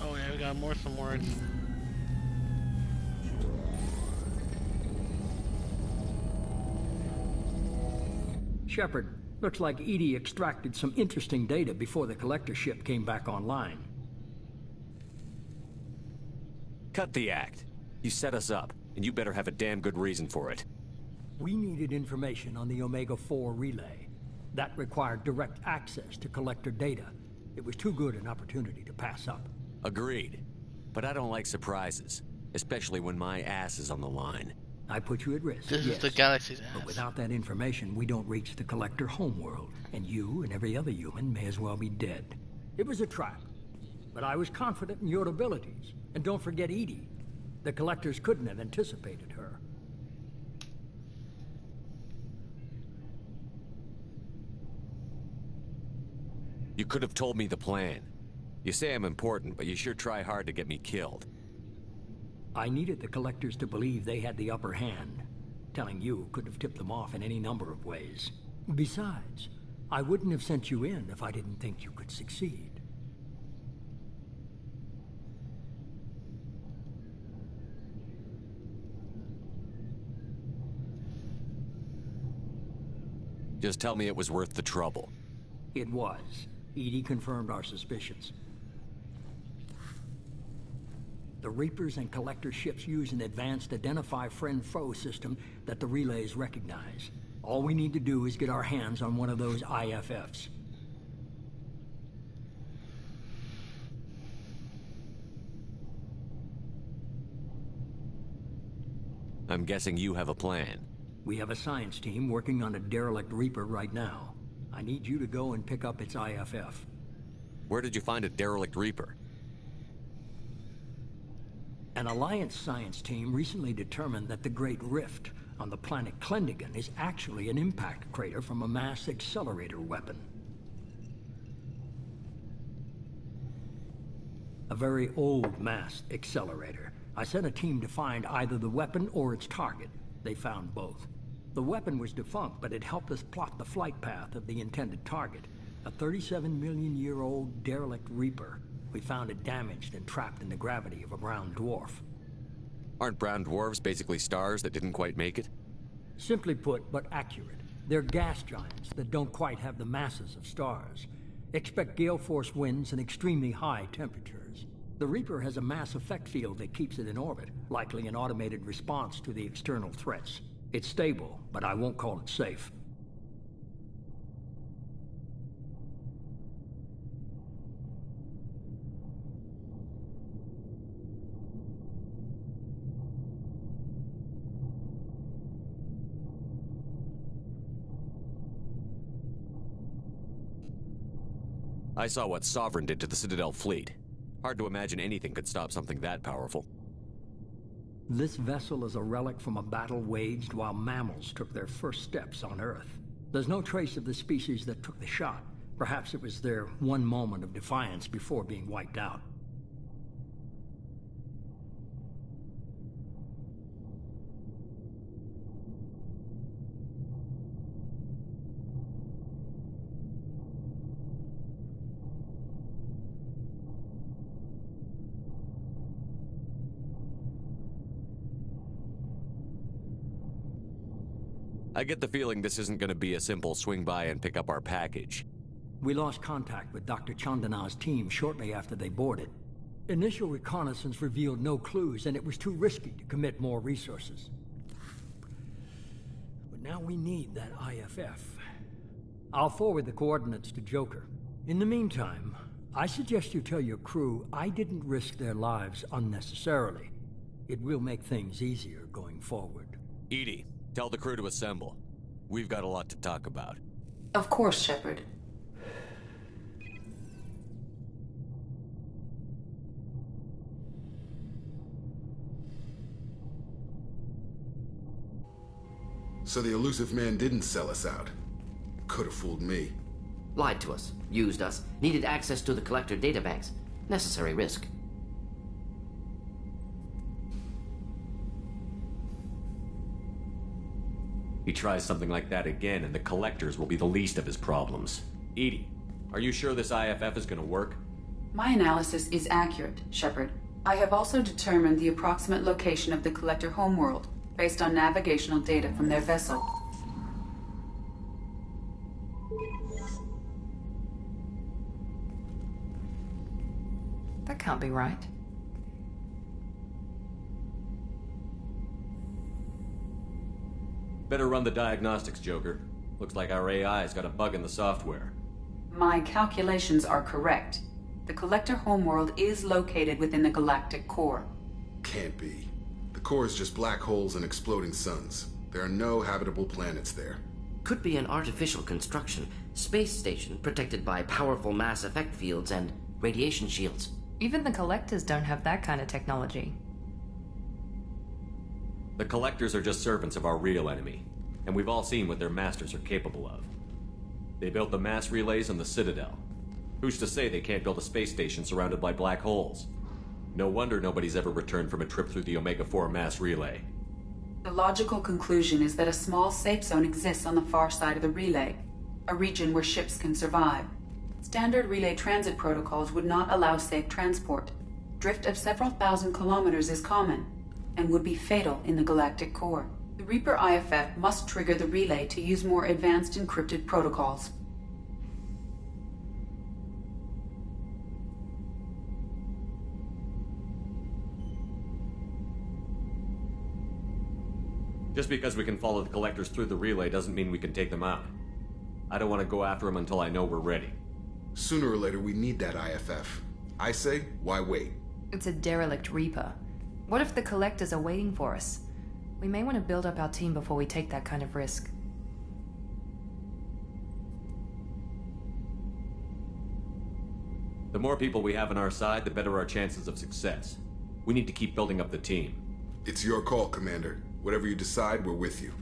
Oh yeah, we got some words. Shepard, looks like Edie extracted some interesting data before the collector ship came back online. Cut the act. You set us up, and you better have a damn good reason for it. We needed information on the Omega-4 relay. That required direct access to collector data. It was too good an opportunity to pass up. Agreed. But I don't like surprises, especially when my ass is on the line. I put you at risk, This yes. is the galaxy's ass. But without that information, we don't reach the collector homeworld, and you and every other human may as well be dead. It was a trap, but I was confident in your abilities. And don't forget Edie. The collectors couldn't have anticipated her. You could have told me the plan. You say I'm important, but you sure try hard to get me killed. I needed the collectors to believe they had the upper hand. Telling you could have tipped them off in any number of ways. Besides, I wouldn't have sent you in if I didn't think you could succeed. Just tell me it was worth the trouble. It was. Edie confirmed our suspicions. The Reapers and Collector ships use an advanced Identify Friend-Foe system that the relays recognize. All we need to do is get our hands on one of those IFFs. I'm guessing you have a plan. We have a science team working on a derelict Reaper right now. I need you to go and pick up its IFF. Where did you find a derelict Reaper? An Alliance science team recently determined that the Great Rift on the planet Klendigan is actually an impact crater from a mass accelerator weapon. A very old mass accelerator. I sent a team to find either the weapon or its target. They found both. The weapon was defunct, but it helped us plot the flight path of the intended target. A 37-million-year-old derelict Reaper. We found it damaged and trapped in the gravity of a brown dwarf. Aren't brown dwarves basically stars that didn't quite make it? Simply put, but accurate. They're gas giants that don't quite have the masses of stars. Expect gale force winds and extremely high temperatures. The Reaper has a mass effect field that keeps it in orbit, likely an automated response to the external threats. It's stable, but I won't call it safe. I saw what Sovereign did to the Citadel fleet. Hard to imagine anything could stop something that powerful. This vessel is a relic from a battle waged while mammals took their first steps on Earth. There's no trace of the species that took the shot. Perhaps it was their one moment of defiance before being wiped out. I get the feeling this isn't going to be a simple swing by and pick up our package. We lost contact with Dr. Chandana's team shortly after they boarded. Initial reconnaissance revealed no clues, and it was too risky to commit more resources. But now we need that IFF. I'll forward the coordinates to Joker. In the meantime, I suggest you tell your crew I didn't risk their lives unnecessarily. It will make things easier going forward. Edie, tell the crew to assemble. We've got a lot to talk about. Of course, Shepard. So the elusive man didn't sell us out. Could have fooled me. Lied to us, used us, needed access to the collector databanks. Necessary risk. He tries something like that again, and the collectors will be the least of his problems. Edie, are you sure this IFF is gonna work? My analysis is accurate, Shepard. I have also determined the approximate location of the collector homeworld, based on navigational data from their vessel. That can't be right. Better run the diagnostics, Joker. Looks like our AI's got a bug in the software. My calculations are correct. The collector homeworld is located within the galactic core. Can't be. The core is just black holes and exploding suns. There are no habitable planets there. Could be an artificial construction. Space station protected by powerful mass effect fields and radiation shields. Even the collectors don't have that kind of technology. The collectors are just servants of our real enemy, and we've all seen what their masters are capable of. They built the mass relays on the Citadel. Who's to say they can't build a space station surrounded by black holes? No wonder nobody's ever returned from a trip through the Omega-4 mass relay. The logical conclusion is that a small safe zone exists on the far side of the relay, a region where ships can survive. Standard relay transit protocols would not allow safe transport. Drift of several thousand kilometers is common, and would be fatal in the galactic core. The Reaper IFF must trigger the relay to use more advanced encrypted protocols. Just because we can follow the collectors through the relay doesn't mean we can take them out. I don't want to go after them until I know we're ready. Sooner or later, we need that IFF. I say, why wait? It's a derelict Reaper. What if the collectors are waiting for us? We may want to build up our team before we take that kind of risk. The more people we have on our side, the better our chances of success. We need to keep building up the team. It's your call, Commander. Whatever you decide, we're with you.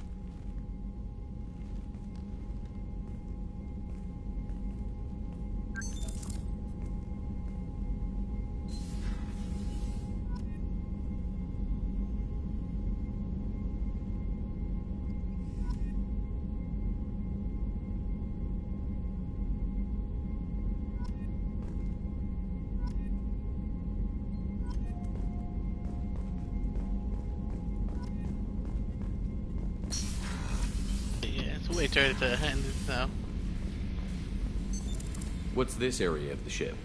Wait till to end it now. What's this area of the ship?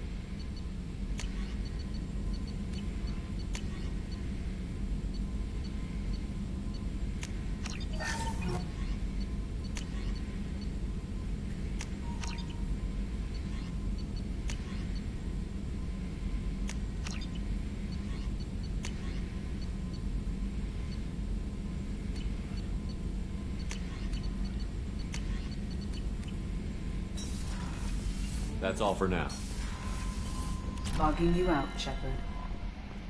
That's all for now. Logging you out, Shepard.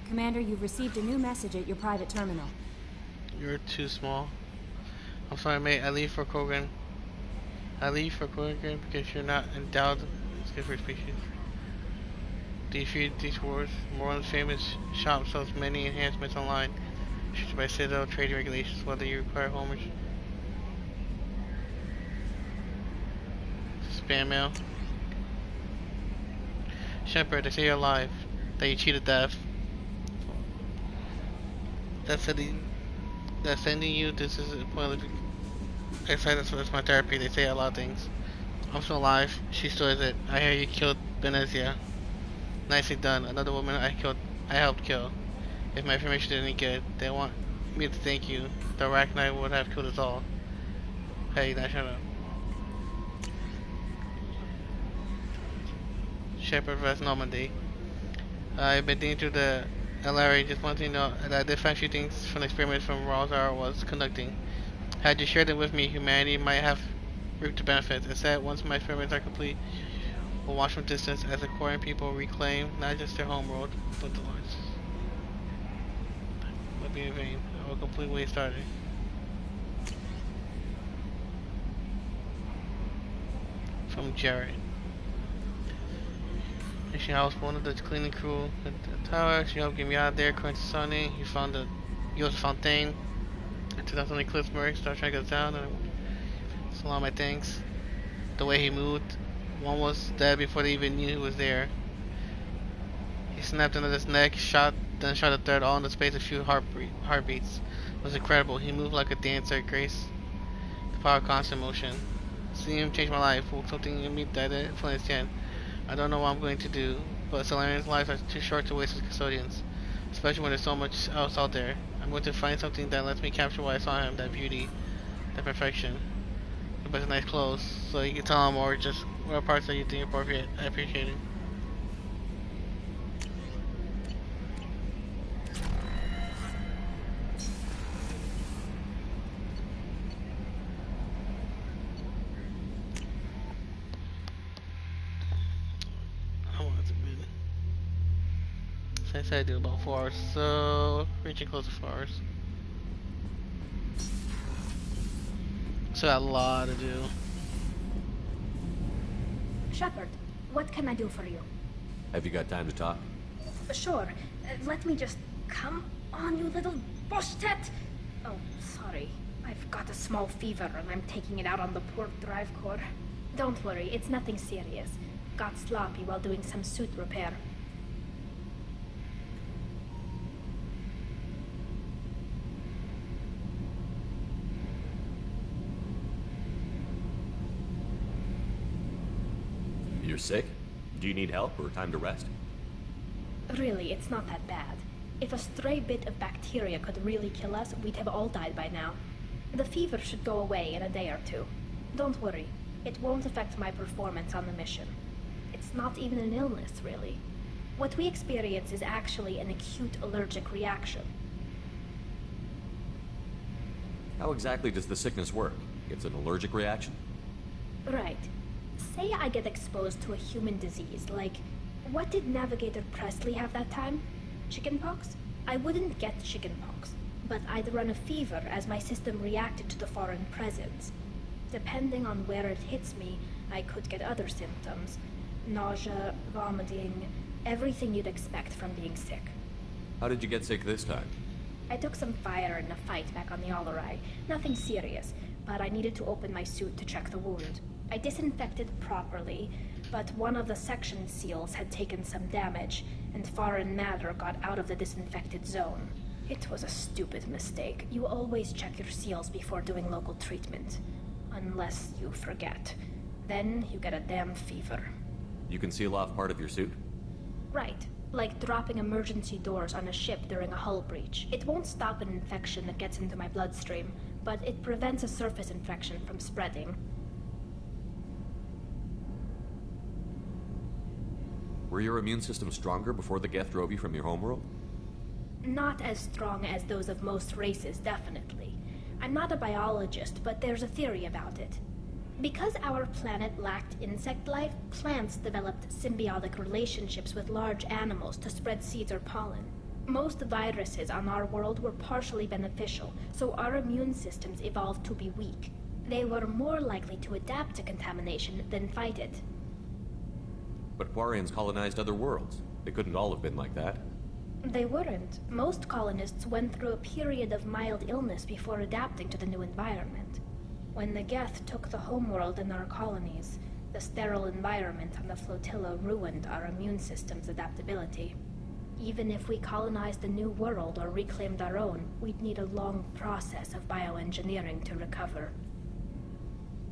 Commander, you've received a new message at your private terminal. You're too small. I'm sorry, mate. I leave for Kogan. I leave for Kogan because you're not endowed. It's good for species. Defeat these wars. Moron's famous shop sells many enhancements online. Issued by Citadel trading regulations, whether you require homage. Spam mail. Shepard, they say you're alive. That you cheated death. That's sending you. This is a point of excited. That's my therapy. They say a lot of things. I'm still alive. She still is it. I hear you killed Benezia. Nicely done. Another woman I helped kill. If my information did any good, they want me to thank you. The Arachnite would have killed us all. Hey, now shut up. Shepard vs. Normandy. I've been digging through the And Larry, just wanted to know that I did find a few things from the experiments from Rosar was conducting. Had you shared them with me, humanity might have reaped the benefits. Instead, once my experiments are complete, we'll watch from distance as the Quarian people reclaim not just their homeworld, but the lives. Would be in vain. I will complete what he started. From Jared. She housed one of the cleaning crew at the tower. She helped get me out of there. According to Sonny, he found the Yos Fontaine. I took out on the cliffs, Murray. Started trying to get us down. And so all my things. The way he moved. One was dead before they even knew he was there. He snapped another's neck, then shot a third, all in the space of a few heartbeats. It was incredible. He moved like a dancer, grace the power of constant motion. Seeing him change my life, woke something in me that I didn't fully understand. I don't know what I'm going to do, but Solarians' lives are too short to waste as custodians, especially when there's so much else out there. I'm going to find something that lets me capture what I saw in him, that beauty, that perfection. But it's nice clothes, so you can tell him, or just what parts that you think appropriate. I appreciate it. I said I do about 4 hours, so reaching close to 4 hours. So a lot to do. Shepard, what can I do for you? Have you got time to talk? Sure. Let me just... Come on, you little bush-tet! Oh, sorry. I've got a small fever and I'm taking it out on the poor drive core. Don't worry, it's nothing serious. Got sloppy while doing some suit repair. You're sick? Do you need help or time to rest? Really, it's not that bad. If a stray bit of bacteria could really kill us, we'd have all died by now. The fever should go away in a day or two. Don't worry, it won't affect my performance on the mission. It's not even an illness, really. What we experience is actually an acute allergic reaction. How exactly does the sickness work? It's an allergic reaction? Right. Say I get exposed to a human disease, like... What did Navigator Presley have that time? Chickenpox? I wouldn't get chickenpox, but I'd run a fever as my system reacted to the foreign presence. Depending on where it hits me, I could get other symptoms. Nausea, vomiting, everything you'd expect from being sick. How did you get sick this time? I took some fire in a fight back on the AoR. Nothing serious, but I needed to open my suit to check the wound. I disinfected properly, but one of the section seals had taken some damage, and foreign matter got out of the disinfected zone. It was a stupid mistake. You always check your seals before doing local treatment. Unless you forget. Then you get a damn fever. You can seal off part of your suit? Right. Like dropping emergency doors on a ship during a hull breach. It won't stop an infection that gets into my bloodstream, but it prevents a surface infection from spreading. Were your immune system stronger before the Geth drove you from your homeworld? Not as strong as those of most races, definitely. I'm not a biologist, but there's a theory about it. Because our planet lacked insect life, plants developed symbiotic relationships with large animals to spread seeds or pollen. Most viruses on our world were partially beneficial, so our immune systems evolved to be weak. They were more likely to adapt to contamination than fight it. But Quarians colonized other worlds. They couldn't all have been like that. They weren't. Most colonists went through a period of mild illness before adapting to the new environment. When the Geth took the homeworld in our colonies, the sterile environment on the flotilla ruined our immune system's adaptability. Even if we colonized a new world or reclaimed our own, we'd need a long process of bioengineering to recover.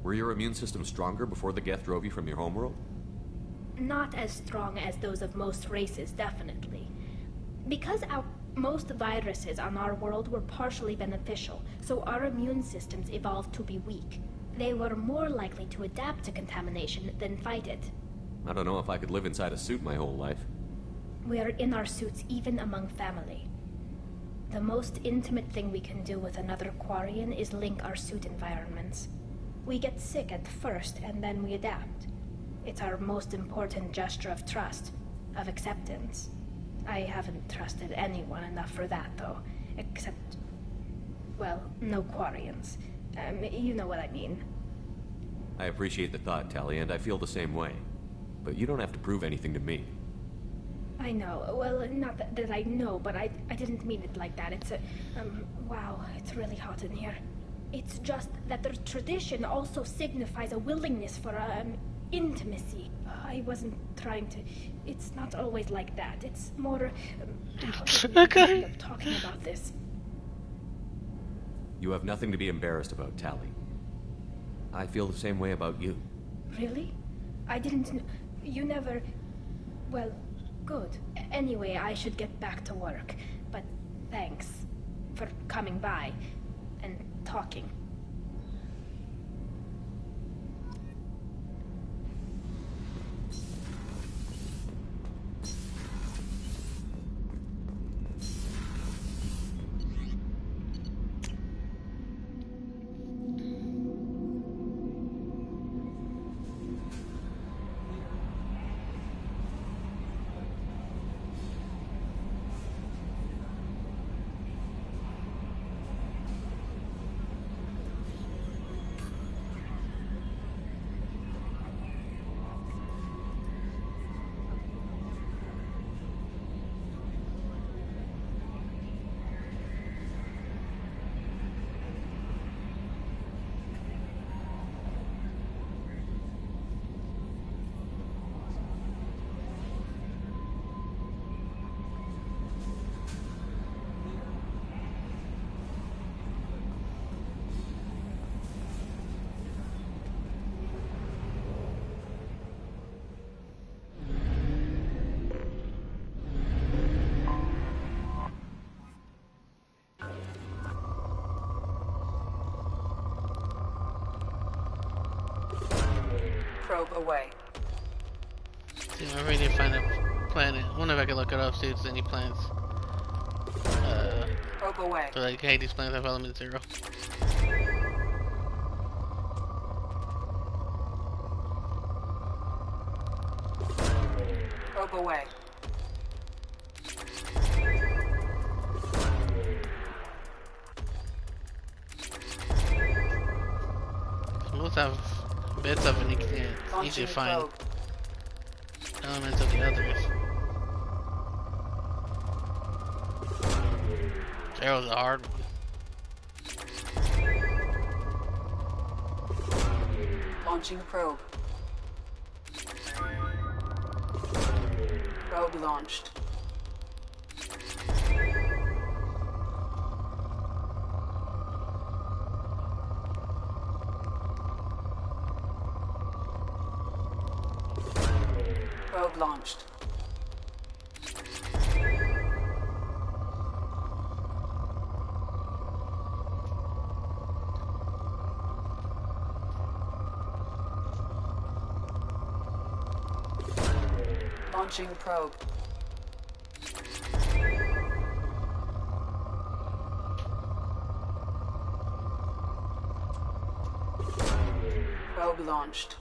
Were your immune system stronger before the Geth drove you from your homeworld? Not as strong as those of most races, definitely. Because most viruses on our world were partially beneficial, so our immune systems evolved to be weak. They were more likely to adapt to contamination than fight it. I don't know if I could live inside a suit my whole life. We are in our suits even among family. The most intimate thing we can do with another Quarian is link our suit environments. We get sick at first, and then we adapt. It's our most important gesture of trust, of acceptance. I haven't trusted anyone enough for that, though. Except, well, no Quarians. You know what I mean. I appreciate the thought, Tally, and I feel the same way. But you don't have to prove anything to me. I know. Well, not that I know, but I didn't mean it like that. It's a... wow, it's really hot in here. It's just that the tradition also signifies a willingness for, intimacy. I wasn't trying to... It's not always like that. It's more... Okay. Talking about this. You have nothing to be embarrassed about, Tally. I feel the same way about you. Really? I didn't... You never... Well, good. Anyway, I should get back to work. But thanks for coming by and talking. Probe away. See, I really need to find a planet. I wonder if I can look it up, see if there's any planets. Probe away. So like, hey, these planets have element 0. Probe away. Most have bits of an easy to find elements of the others. Zero's a hard one. Launching probe. Probe launched. Probe launched. Launching probe. Probe launched.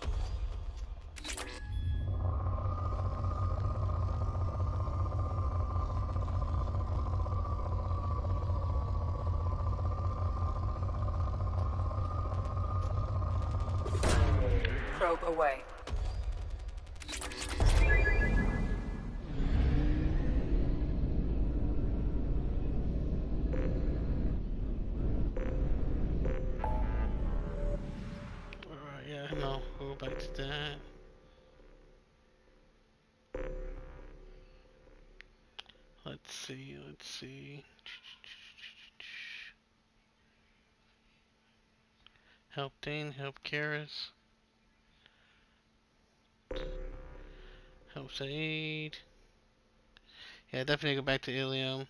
Probe away. Yeah, no, we'll go back to that. Let's see. Help Dane, help Karis. Help Saeed. Yeah, definitely go back to Ilium.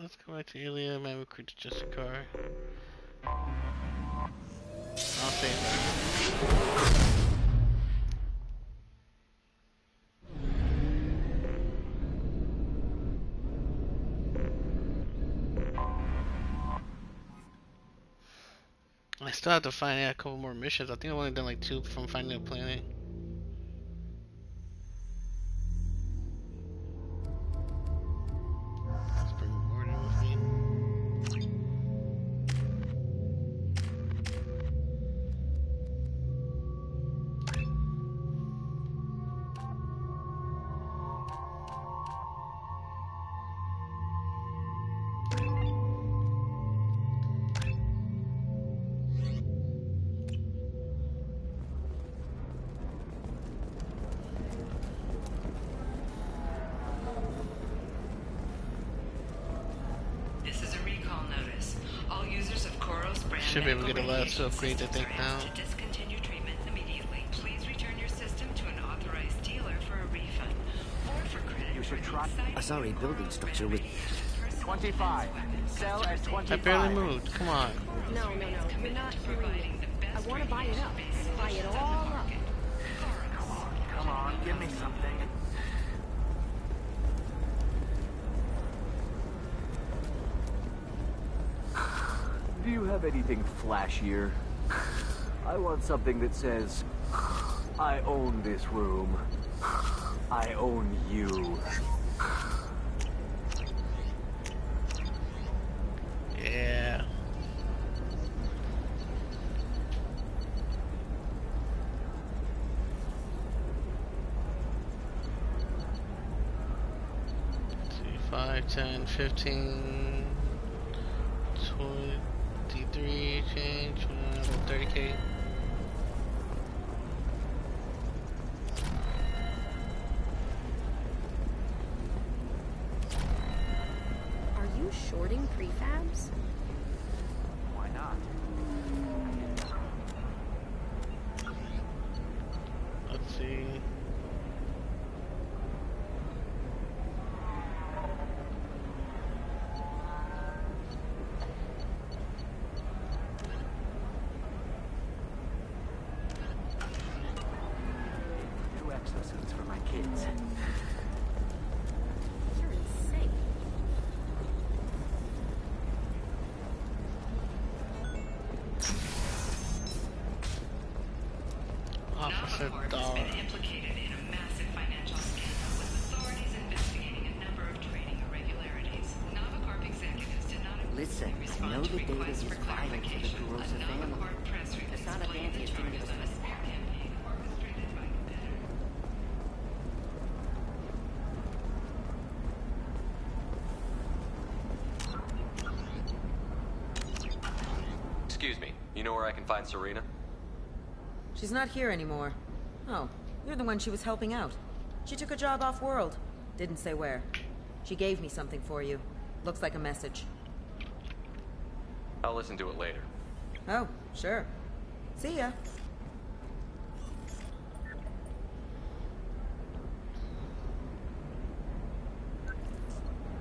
Let's go back to Ilium and recruit just a car. I'll save that. still have to find a couple more missions. I think I've only done like 2 from finding a planet. Let's bring Gordon with me. This is a recall notice. All users of Koros brand Should be able to get a lot of radiation upgrades, I think, systems are now. asked to discontinue treatment immediately. Please return your system to an authorized dealer for a refund or for credit. You should try a sorry building structure with 25. Sell at 25. I barely moved. Come on. No, you're not providing the best. I want to buy it up. Buy it all up. Come on, give me something. Do you have anything flashier? I want something that says, I own this room. I own you. Yeah. Let's see, 5, 10, 15, 23, change, 30K. Are you shorting prefabs? Why not? Let's see. Two exosuits for my kids. You're insane. Officer Navacorp has Dog. been implicated in a massive financial scandal with authorities investigating a number of trading irregularities. Navacorp executives did not Listen, I respond know to the data requests is for vital to the clarification. Kurosa A family. Navacorp press release Kasana explained Dante the is giving charges us on a smear campaign orchestrated by competitors. Excuse me, you know where I can find Serena? She's not here anymore. Oh, you're the one she was helping out. She took a job off-world. Didn't say where. She gave me something for you. Looks like a message. I'll listen to it later. Oh, sure. See ya.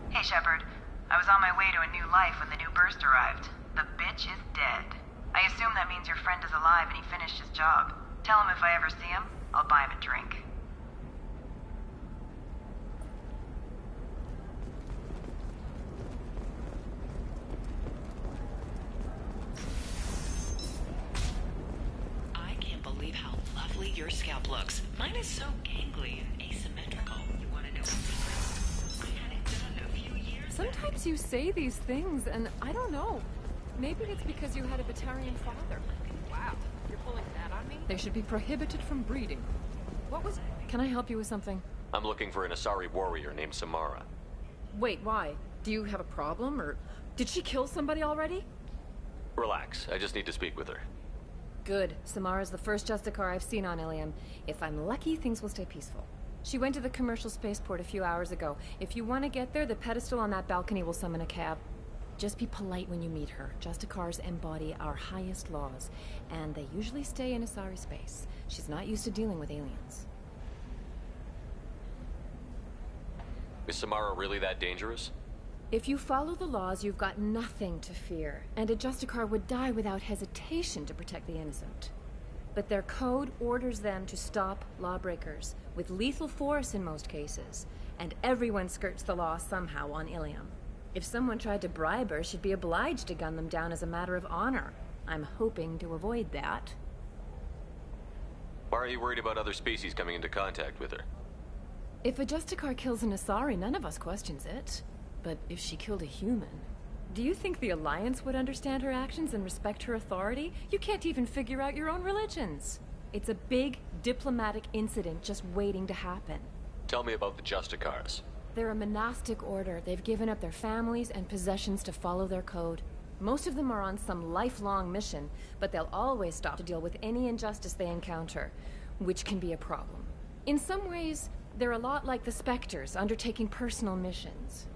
Hey, Shepard. I was on my way to a new life when the new burst arrived. The bitch is dead. I assume that means your friend is alive and he finished his job. Tell him if I ever see him, I'll buy him a drink. I can't believe how lovely your scalp looks. Mine is so gangly and asymmetrical. You want to know what's I had it done a few years ago. Sometimes you say these things, and I don't know. Maybe it's because you had a Batarian father. Wow, you're pulling that on me? They should be prohibited from breeding. What was... Can I help you with something? I'm looking for an Asari warrior named Samara. Wait, why? Do you have a problem, or... Did she kill somebody already? Relax, I just need to speak with her. Good. Samara's the first Justicar I've seen on Ilium. If I'm lucky, things will stay peaceful. She went to the commercial spaceport a few hours ago. If you want to get there, the pedestal on that balcony will summon a cab. Just be polite when you meet her. Justicars embody our highest laws, and they usually stay in Asari space. She's not used to dealing with aliens. Is Samara really that dangerous? If you follow the laws, you've got nothing to fear, and a Justicar would die without hesitation to protect the innocent. But their code orders them to stop lawbreakers, with lethal force in most cases, and everyone skirts the law somehow on Ilium. If someone tried to bribe her, she'd be obliged to gun them down as a matter of honor. I'm hoping to avoid that. Why are you worried about other species coming into contact with her? If a Justicar kills an Asari, none of us questions it. But if she killed a human... Do you think the Alliance would understand her actions and respect her authority? You can't even figure out your own religions. It's a big, diplomatic incident just waiting to happen. Tell me about the Justicars. They're a monastic order. They've given up their families and possessions to follow their code. Most of them are on some lifelong mission, but they'll always stop to deal with any injustice they encounter, which can be a problem. In some ways, they're a lot like the Spectres, undertaking personal missions.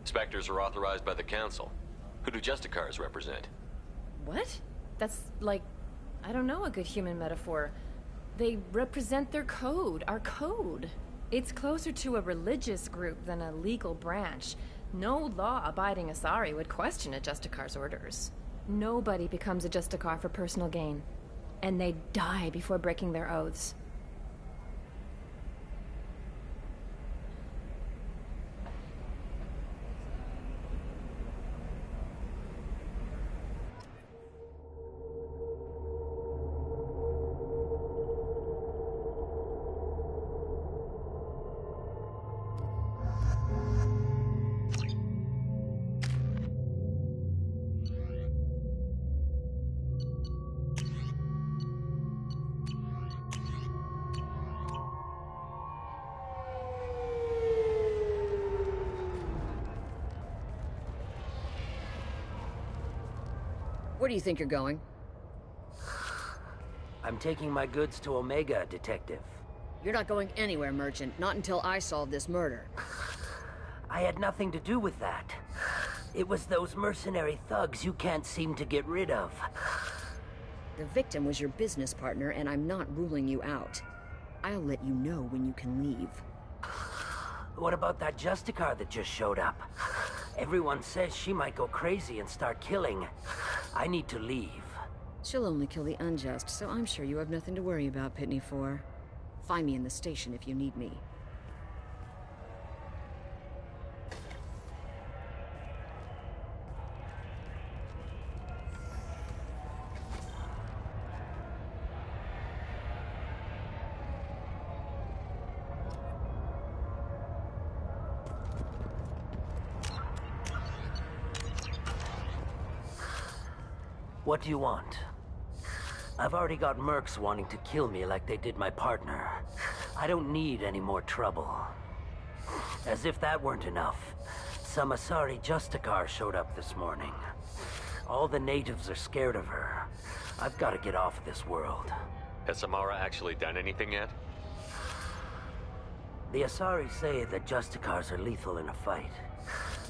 Spectres are authorized by the Council. Who do Justicars represent? What? That's like, I don't know, a good human metaphor. They represent their code, our code. It's closer to a religious group than a legal branch. No law-abiding Asari would question a Justicar's orders. Nobody becomes a Justicar for personal gain. And they die before breaking their oaths. Where do you think you're going? I'm taking my goods to Omega, Detective. You're not going anywhere, Merchant. Not until I solve this murder. I had nothing to do with that. It was those mercenary thugs you can't seem to get rid of. The victim was your business partner, and I'm not ruling you out. I'll let you know when you can leave. What about that Justicar that just showed up? Everyone says she might go crazy and start killing. I need to leave. She'll only kill the unjust, so I'm sure you have nothing to worry about, Pitney 4. Find me in the station if you need me. What do you want? I've already got mercs wanting to kill me like they did my partner. I don't need any more trouble. As if that weren't enough, some Asari Justicar showed up this morning. All the natives are scared of her. I've got to get off of this world. Has Samara actually done anything yet? The Asari say that Justicars are lethal in a fight.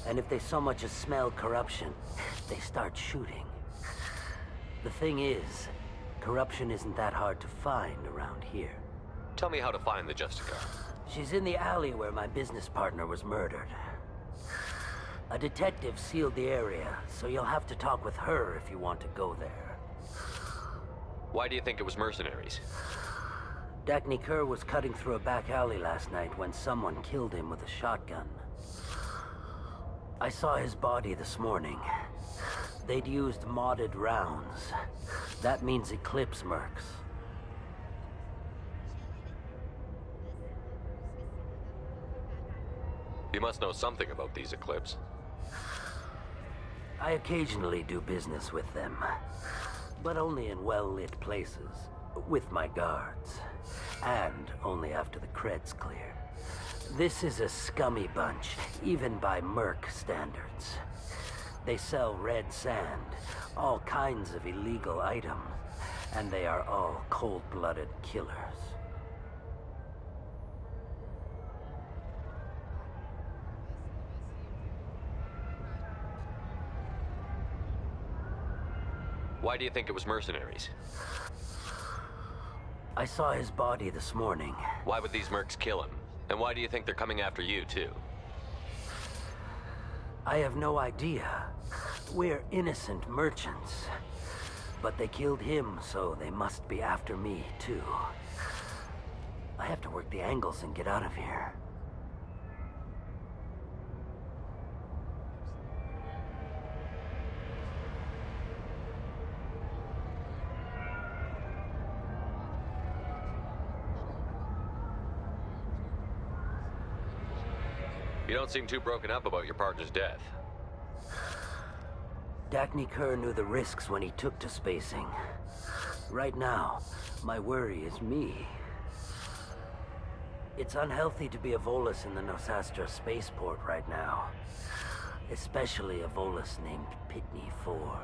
And if they so much as smell corruption, they start shooting. The thing is, corruption isn't that hard to find around here. Tell me how to find the Justicar. She's in the alley where my business partner was murdered. A detective sealed the area, so you'll have to talk with her if you want to go there. Why do you think it was mercenaries? Dagny Kerr was cutting through a back alley last night when someone killed him with a shotgun. I saw his body this morning. They'd used modded rounds. That means Eclipse mercs. You must know something about these Eclipse. I occasionally do business with them, but only in well-lit places, with my guards, and only after the cred's clear. This is a scummy bunch, even by merc standards. They sell red sand, all kinds of illegal items, and they are all cold-blooded killers. Why do you think it was mercenaries? I saw his body this morning. Why would these mercs kill him? And why do you think they're coming after you, too? I have no idea. We're innocent merchants. But they killed him, so they must be after me, too. I have to work the angles and get out of here. don't seem too broken up about your partner's death. Dacne Kerr knew the risks when he took to spacing. Right now, my worry is me. It's unhealthy to be a Volus in the Nosastra spaceport right now. Especially a Volus named Pitney 4.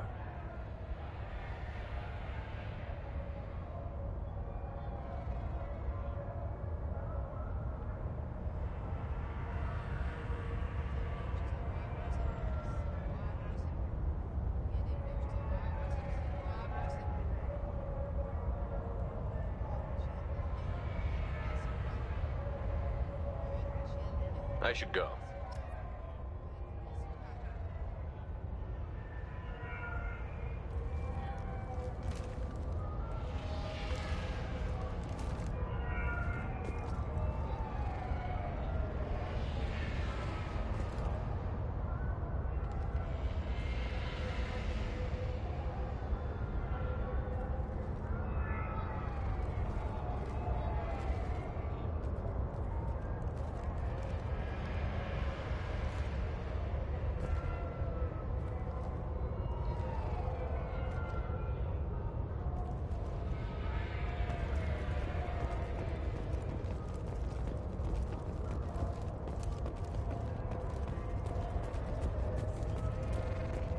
I should go.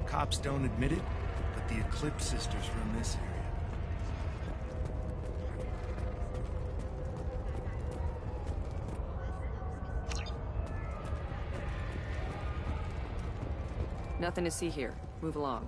Cops don't admit it, but the Eclipse sisters run this area. Nothing to see here. Move along.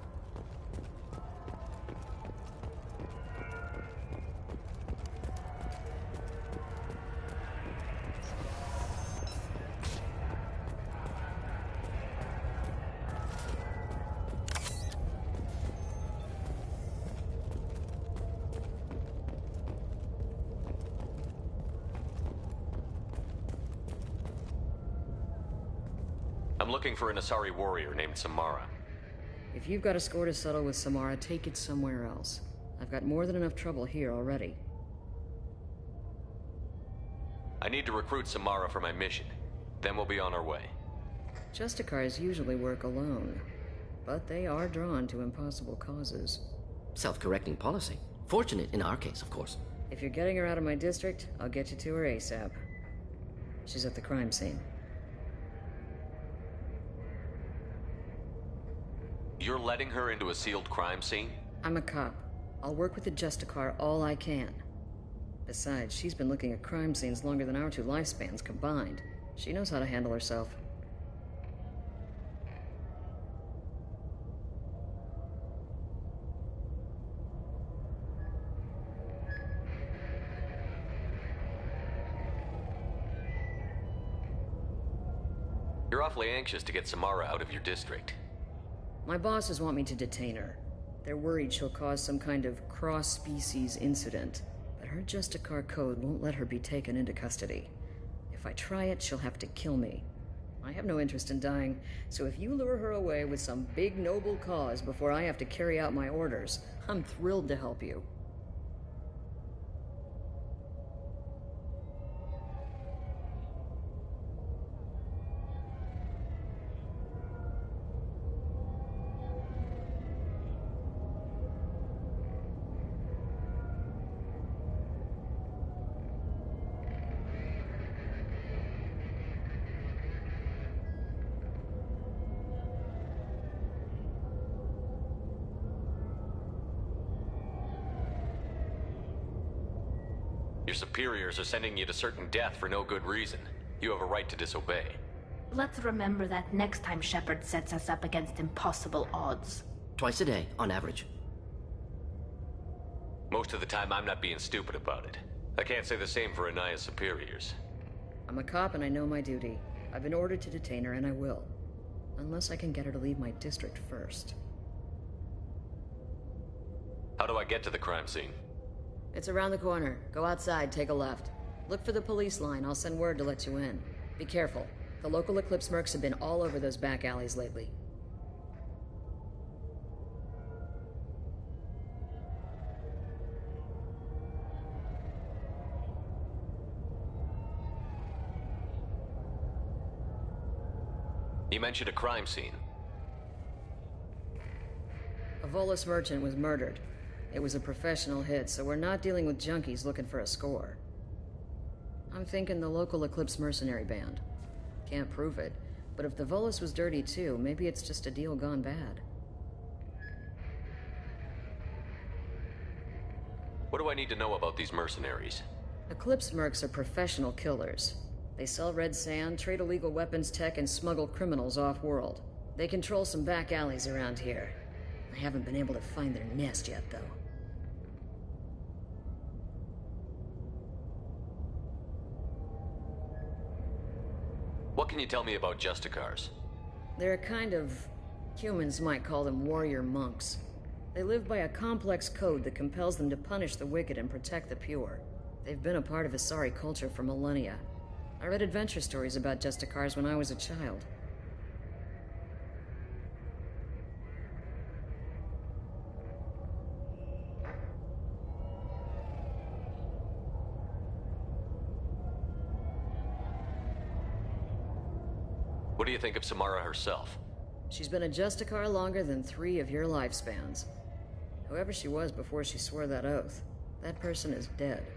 I'm looking for an Asari warrior named Samara. If you've got a score to settle with Samara, take it somewhere else. I've got more than enough trouble here already. I need to recruit Samara for my mission. Then we'll be on our way. Justicars usually work alone, but they are drawn to impossible causes. Self-correcting policy. Fortunate in our case, of course. If you're getting her out of my district, I'll get you to her ASAP. She's at the crime scene. You're letting her into a sealed crime scene? I'm a cop. I'll work with the Justicar all I can. Besides, she's been looking at crime scenes longer than our two lifespans combined. She knows how to handle herself. You're awfully anxious to get Samara out of your district. My bosses want me to detain her. They're worried she'll cause some kind of cross-species incident, but her Justicar code won't let her be taken into custody. If I try it, she'll have to kill me. I have no interest in dying, so if you lure her away with some big noble cause before I have to carry out my orders, I'm thrilled to help you. Your superiors are sending you to certain death for no good reason. You have a right to disobey. Let's remember that next time Shepard sets us up against impossible odds. Twice a day, on average. Most of the time, I'm not being stupid about it. I can't say the same for Anaya's superiors. I'm a cop and I know my duty. I've been ordered to detain her and I will. Unless I can get her to leave my district first. How do I get to the crime scene? It's around the corner. Go outside, take a left. Look for the police line. I'll send word to let you in. Be careful. The local Eclipse mercs have been all over those back alleys lately. He mentioned a crime scene. A Volus merchant was murdered. It was a professional hit, so we're not dealing with junkies looking for a score. I'm thinking the local Eclipse mercenary band. Can't prove it, but if the Volus was dirty too, maybe it's just a deal gone bad. What do I need to know about these mercenaries? Eclipse mercs are professional killers. They sell red sand, trade illegal weapons tech, and smuggle criminals off-world. They control some back alleys around here. I haven't been able to find their nest yet, though. What can you tell me about Justicars? They're a kind of... humans might call them warrior monks. They live by a complex code that compels them to punish the wicked and protect the pure. They've been a part of Asari culture for millennia. I read adventure stories about Justicars when I was a child. What do you think of Samara herself? She's been a Justicar longer than 3 of your lifespans. Whoever she was before she swore that oath, that person is dead.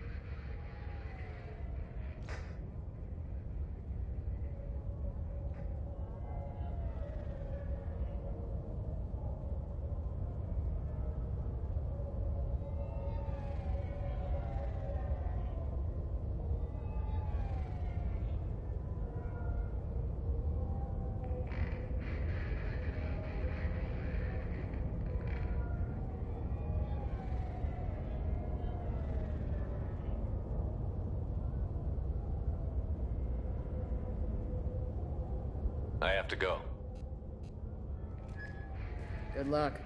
I have to go. Good luck.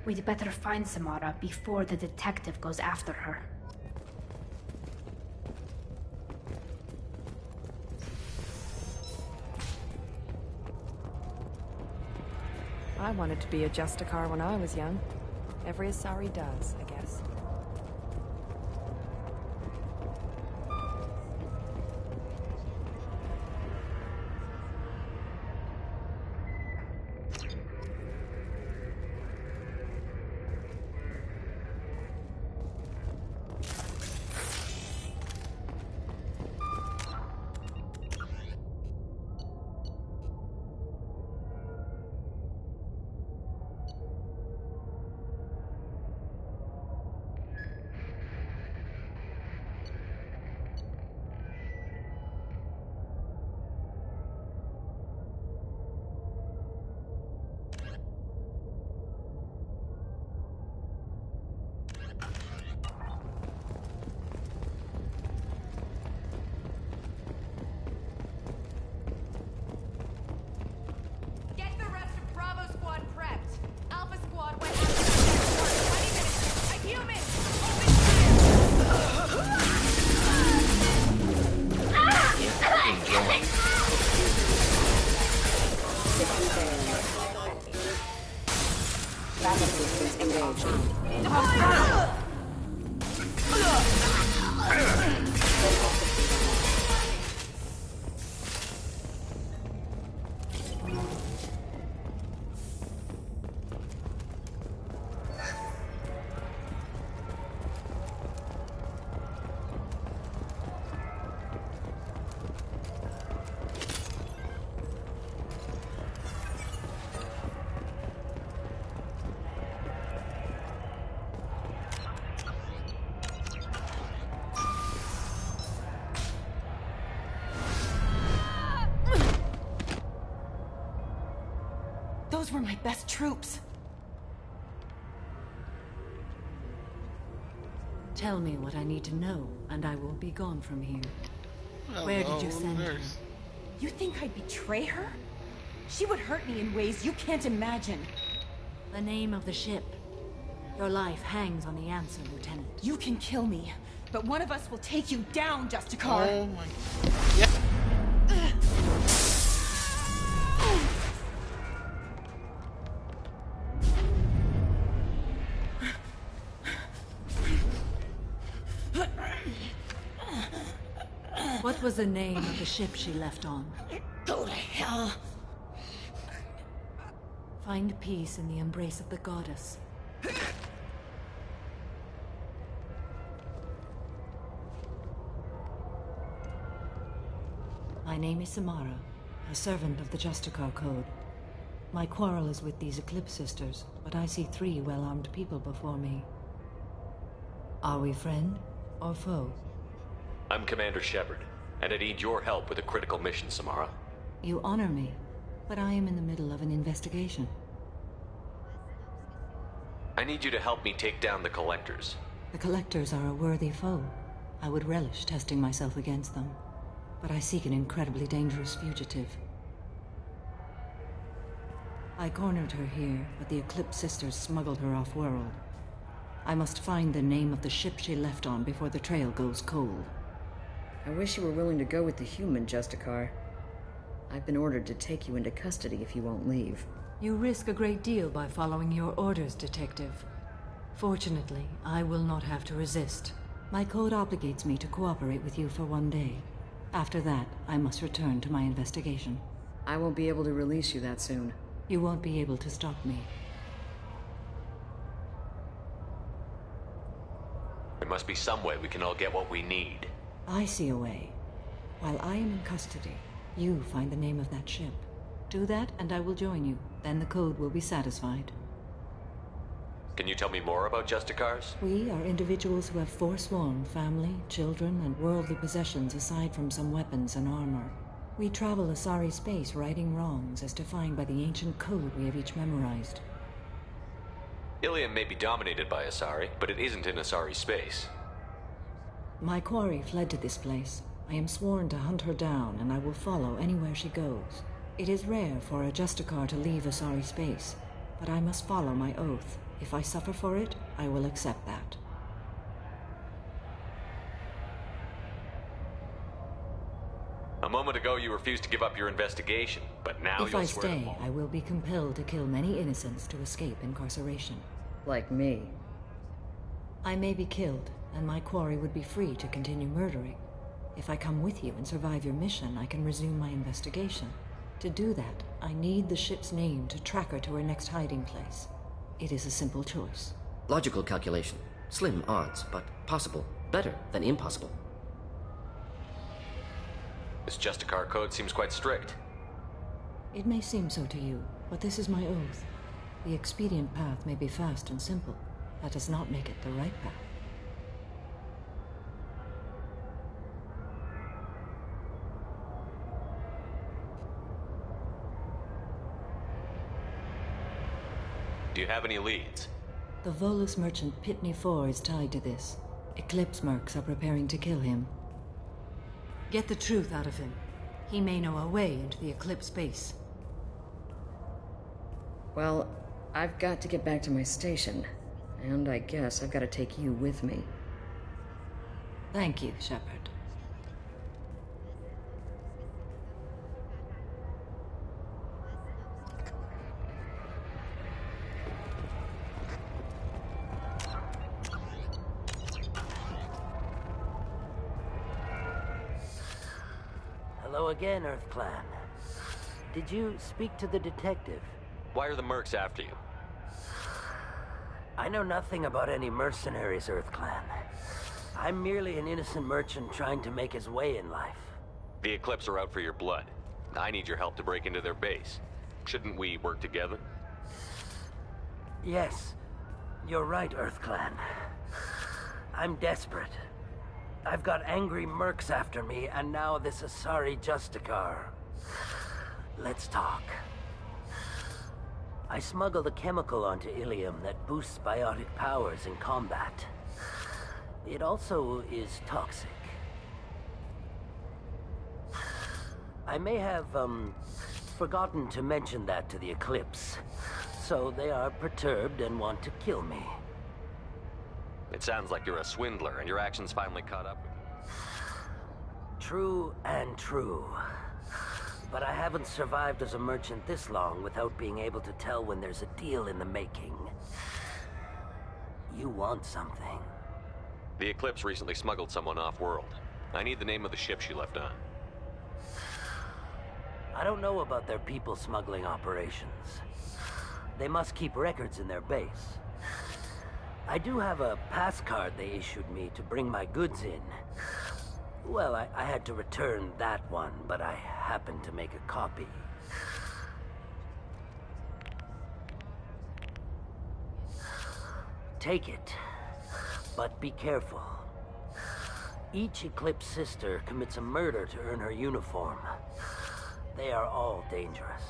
We'd better find Samara before the detective goes after her. I wanted to be a Justicar when I was young. Every Asari does, I guess. Those were my best troops. Tell me what I need to know, and I will be gone from here. Where did you send her? You think I'd betray her? She would hurt me in ways you can't imagine. The name of the ship. Your life hangs on the answer, Lieutenant. You can kill me, but one of us will take you down, Justicar. Oh my... Yep. What was the name of the ship she left on? Go to hell. Find peace in the embrace of the goddess. My name is Samara, a servant of the Justicar Code. My quarrel is with these Eclipse Sisters, but I see 3 well-armed people before me. Are we friend or foe? I'm Commander Shepard, and I need your help with a critical mission, Samara. You honor me, but I am in the middle of an investigation. I need you to help me take down the Collectors. The Collectors are a worthy foe. I would relish testing myself against them, but I seek an incredibly dangerous fugitive. I cornered her here, but the Eclipse Sisters smuggled her off-world. I must find the name of the ship she left on before the trail goes cold. I wish you were willing to go with the human, Justicar. I've been ordered to take you into custody if you won't leave. You risk a great deal by following your orders, Detective. Fortunately, I will not have to resist. My code obligates me to cooperate with you for 1 day. After that, I must return to my investigation. I won't be able to release you that soon. You won't be able to stop me. There must be some way we can all get what we need. I see a way. While I am in custody, you find the name of that ship. Do that, and I will join you. Then the code will be satisfied. Can you tell me more about Justicars? We are individuals who have forsworn family, children, and worldly possessions aside from some weapons and armor. We travel Asari space righting wrongs as defined by the ancient code we have each memorized. Ilium may be dominated by Asari, but it isn't in Asari space. My quarry fled to this place. I am sworn to hunt her down, and I will follow anywhere she goes. It is rare for a Justicar to leave Asari space, but I must follow my oath. If I suffer for it, I will accept that. A moment ago you refused to give up your investigation, but now If I stay, I will be compelled to kill many innocents to escape incarceration. Like me. I may be killed, and my quarry would be free to continue murdering. If I come with you and survive your mission, I can resume my investigation. To do that, I need the ship's name to track her to her next hiding place. It is a simple choice. Logical calculation. Slim odds, but possible. Better than impossible. This Justicar code seems quite strict. It may seem so to you, but this is my oath. The expedient path may be fast and simple. That does not make it the right path. Do you have any leads? The Volus merchant Pitney 4 is tied to this. Eclipse mercs are preparing to kill him. Get the truth out of him. He may know a way into the Eclipse base. Well, I've got to get back to my station. And I guess I've got to take you with me. Thank you, Shepard. Hello again, Earth Clan. Did you speak to the detective? Why are the mercs after you? I know nothing about any mercenaries, Earth Clan. I'm merely an innocent merchant trying to make his way in life. The Eclipse are out for your blood. I need your help to break into their base. Shouldn't we work together? Yes, you're right, Earth Clan. I'm desperate. I've got angry mercs after me, and now this Asari Justicar. Let's talk. I smuggled a chemical onto Ilium that boosts biotic powers in combat. It also is toxic. I may have, forgotten to mention that to the Eclipse, so they are perturbed and want to kill me. It sounds like you're a swindler, and your actions finally caught up with you. True and true. But I haven't survived as a merchant this long without being able to tell when there's a deal in the making. You want something. The Eclipse recently smuggled someone off-world. I need the name of the ship she left on. I don't know about their people smuggling operations. They must keep records in their base. I do have a pass card they issued me to bring my goods in. Well, I had to return that one, but I happened to make a copy. Take it, but be careful. Each Eclipse sister commits a murder to earn her uniform. They are all dangerous.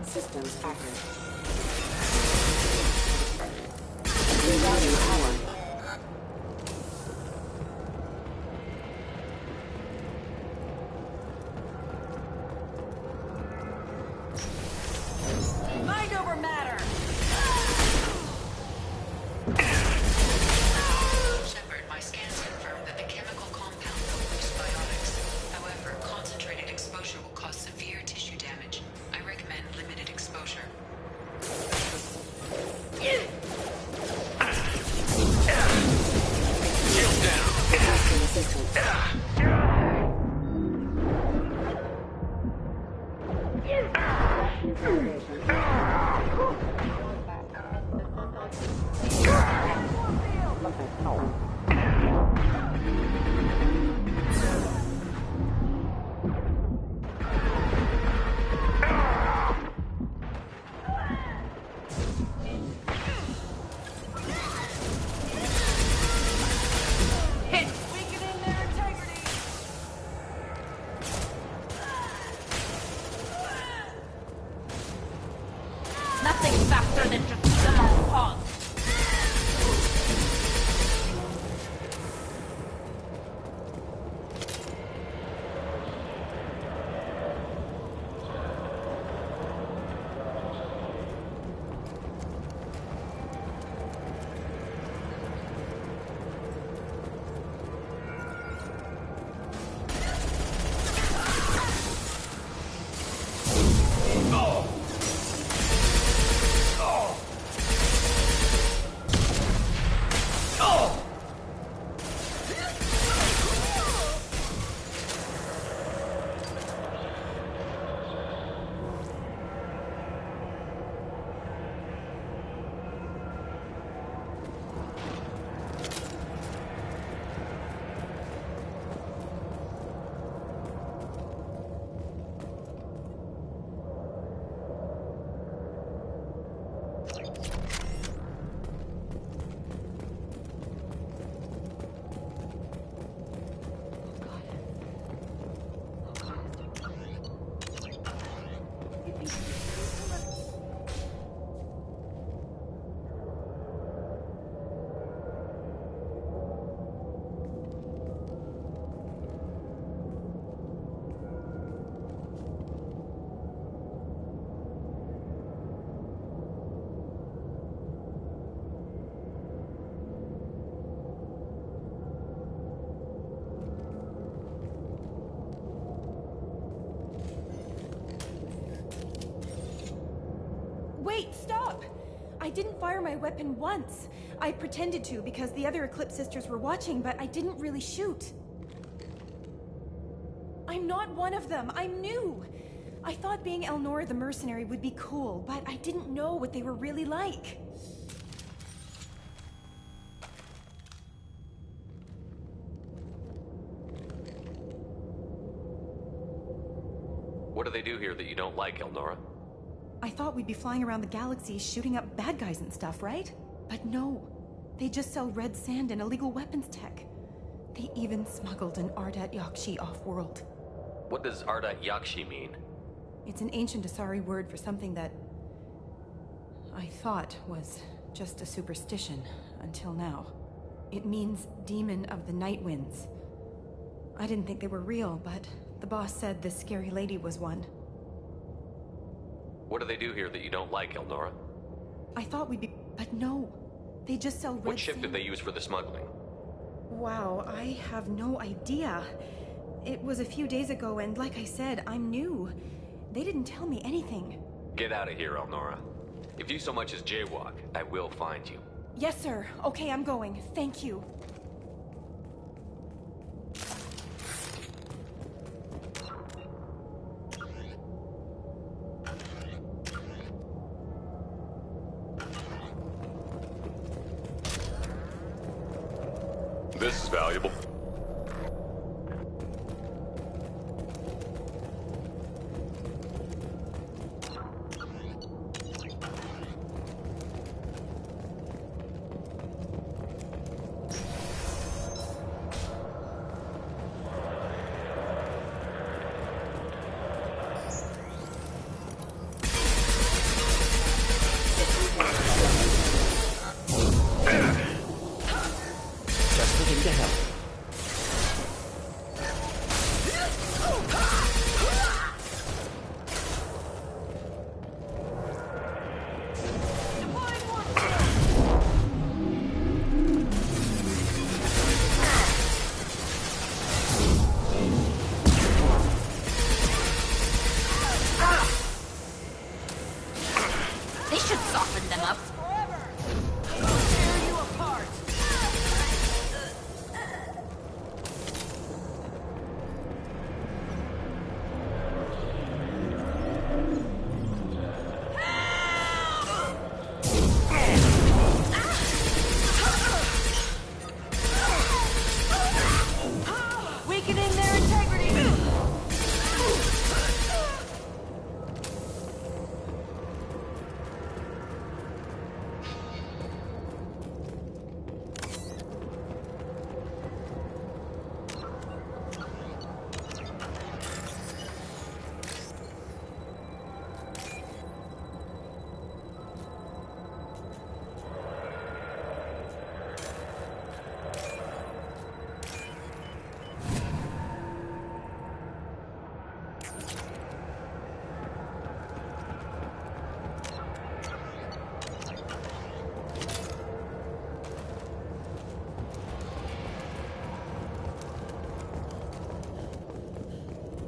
Systems active. Rerouting power. Mind over matter! Shepard, my scans confirm that the chemical compound will boost biotics. However, concentrated exposure will cause severe tissue damage. I recommend limited exposure. Shield Nothing faster than to keep them on pause. Wait, stop! I didn't fire my weapon once. I pretended to because the other Eclipse sisters were watching, but I didn't really shoot. I'm not one of them. I'm new. I thought being Elnora the mercenary would be cool, but I didn't know what they were really like. What do they do here that you don't like, Elnora? I thought we'd be flying around the galaxy shooting up bad guys and stuff, right? But no, they just sell red sand and illegal weapons tech. They even smuggled an Ardat Yakshi off-world. What does Ardat Yakshi mean? It's an ancient Asari word for something that I thought was just a superstition until now. It means demon of the night winds. I didn't think they were real, but the boss said this scary lady was one. What do they do here that you don't like, Elnora? I thought we'd be... But no. They just sell red What ship sand. did they use for the smuggling? Wow, I have no idea. It was a few days ago, and like I said, I'm new. They didn't tell me anything. Get out of here, Elnora. If you so much as jaywalk, I will find you. Yes, sir. Okay, I'm going. Thank you. This is valuable. Just looking to help. They should soften them up. Weakening their integrity!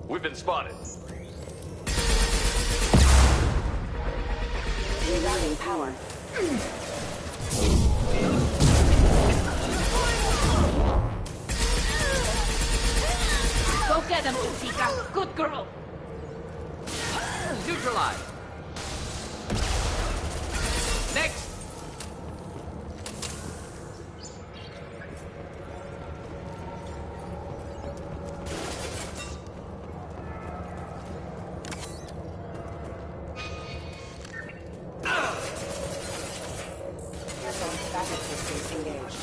We've been spotted. Rerouting power. Go get them, Tika. Good girl. Neutralize. Next. Backup systems engaged.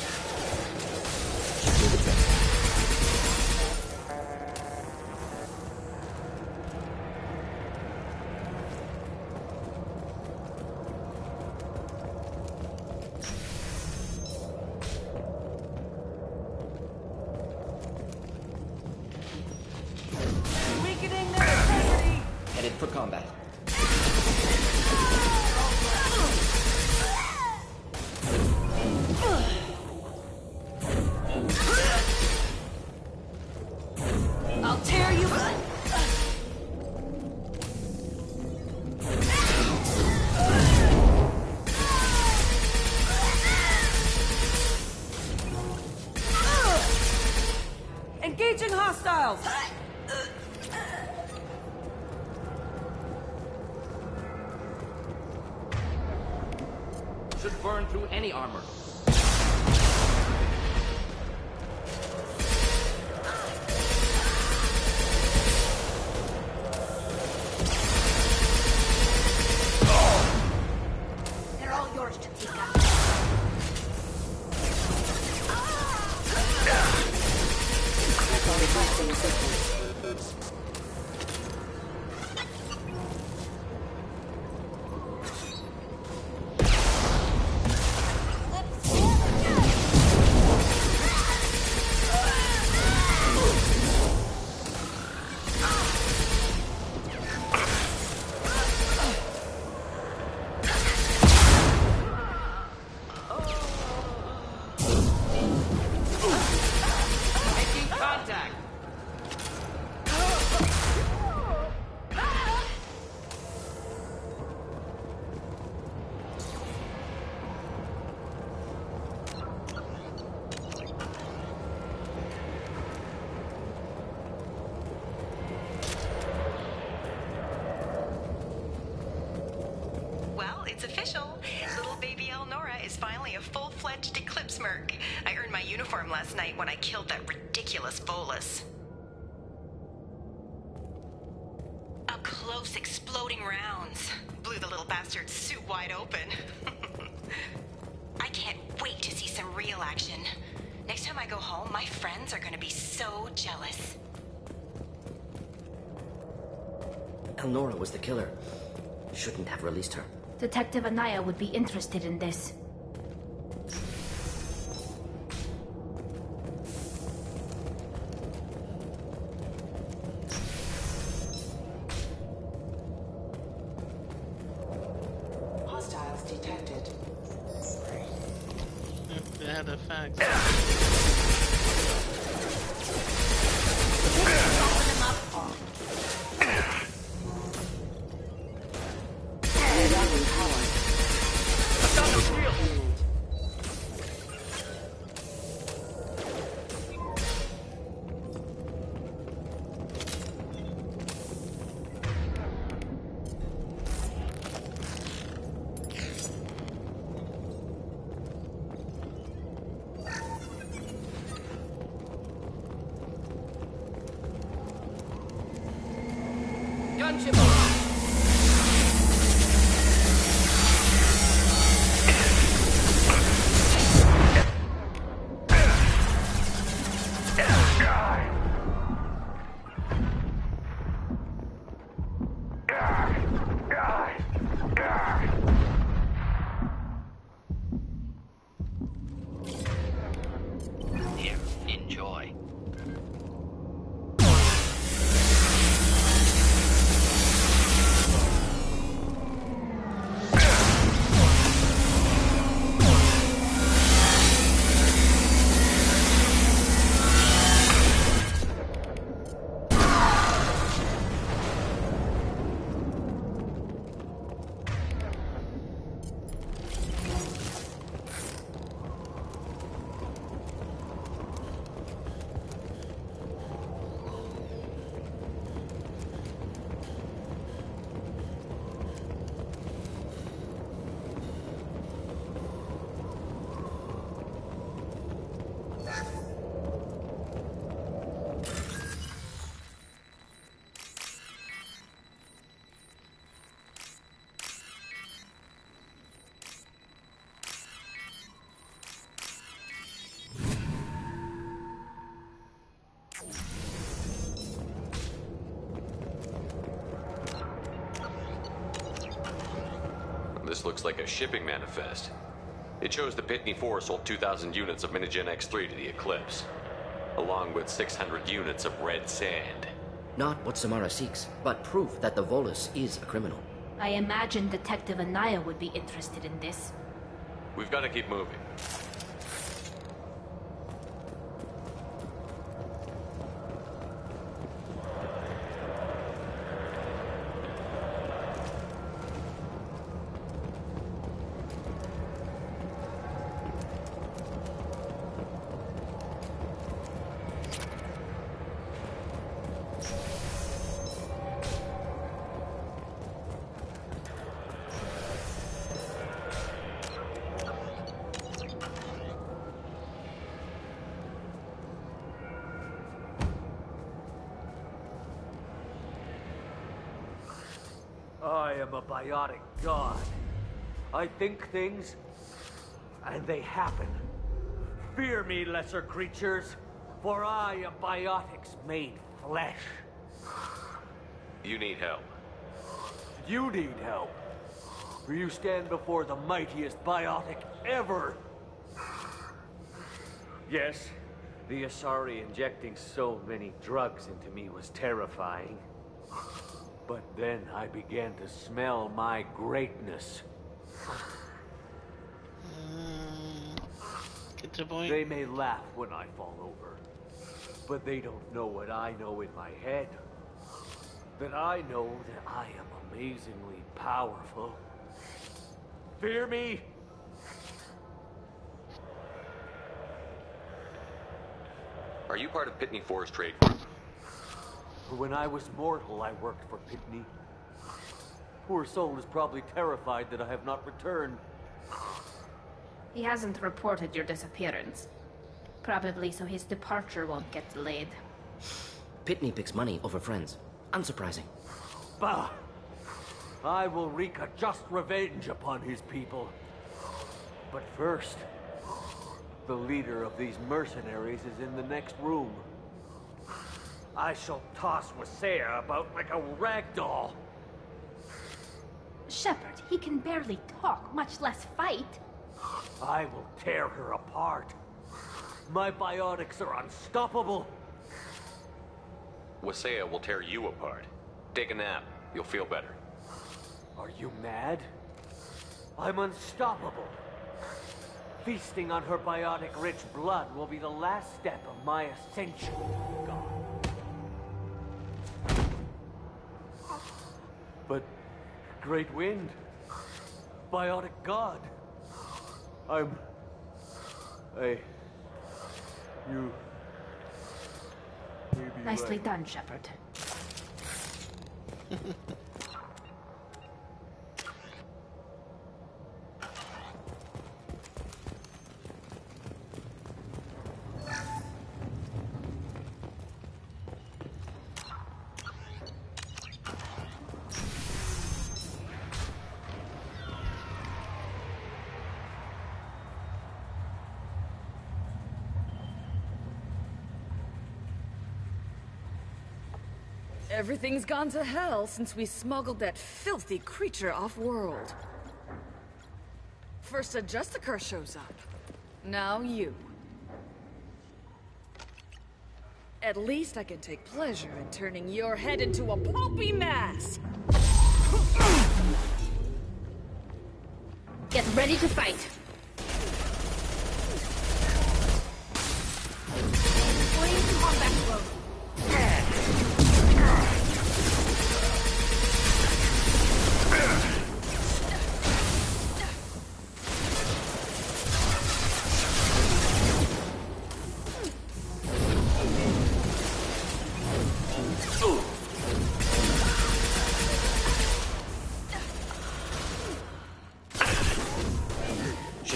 Weakening their integrity! Headed for combat. I'll tear you. Engaging hostiles! Should burn through any armor. They're all yours, Tika. Processing sequence. Making contact! Well, it's official. Little baby Elnora is finally a full-fledged Eclipse merc. I earned my uniform last night when I killed that ridiculous bolus. Up close, exploding rounds. Blew the little bastard's suit wide open. I can't wait to see some real action. Next time I go home, my friends are gonna be so jealous. Elnora was the killer. Shouldn't have released her. Detective Anaya would be interested in this. Hostiles detected. They had the facts. Gunship! Here, enjoy. This looks like a shipping manifest. It shows the Pitney 4 sold 2,000 units of Minigen X3 to the Eclipse, along with 600 units of red sand. Not what Samara seeks, but proof that the Volus is a criminal. I imagine Detective Anaya would be interested in this. We've got to keep moving. I am a biotic god. I think things, and they happen. Fear me, lesser creatures. For I am biotics made flesh. You need help. You need help. For you stand before the mightiest biotic ever. Yes, the Asari injecting so many drugs into me was terrifying. But then I began to smell my greatness. Get to the point. They may laugh when I fall over, but they don't know what I know in my head. That I know that I am amazingly powerful. Fear me? Are you part of Pitney Forest Trade Group? When I was mortal, I worked for Pitney. Poor soul is probably terrified that I have not returned. He hasn't reported your disappearance. Probably so his departure won't get delayed. Pitney picks money over friends. Unsurprising. Bah! I will wreak a just revenge upon his people. But first, the leader of these mercenaries is in the next room. I shall toss Wasea about like a rag doll. Shepard, he can barely talk, much less fight. I will tear her apart. My biotics are unstoppable. Wasea will tear you apart. Take a nap. You'll feel better. Are you mad? I'm unstoppable. Feasting on her biotic-rich blood will be the last step of my ascension. God. But, Great Wind, biotic god, you... Nicely done, Shepard. Everything's gone to hell since we smuggled that filthy creature off-world. First a Justicar shows up. Now you. At least I can take pleasure in turning your head into a pulpy mass! Get ready to fight. Deploying combat mode.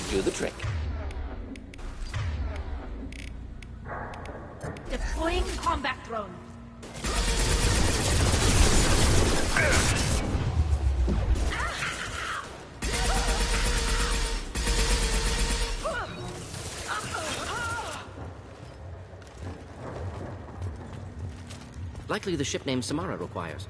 Do the trick. Deploying combat drone. Likely the ship name Samara requires.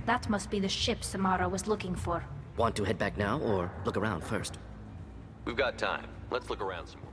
That must be the ship Samara was looking for. Want to head back now, or look around first? We've got time. Let's look around some more.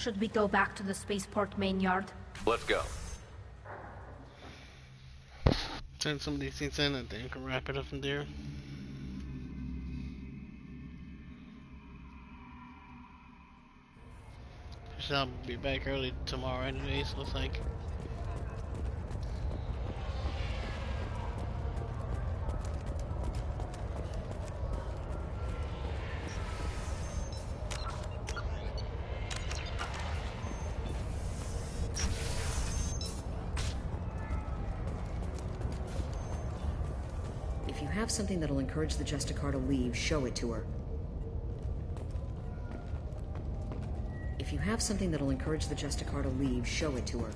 Should we go back to the spaceport main yard? Let's go. Turn some of these things in and then you can wrap it up from there. I'll be back early tomorrow anyway, so it's like... If you have something that'll encourage the Justicar to leave, show it to her. If you have something that'll encourage the Justicar to leave, show it to her.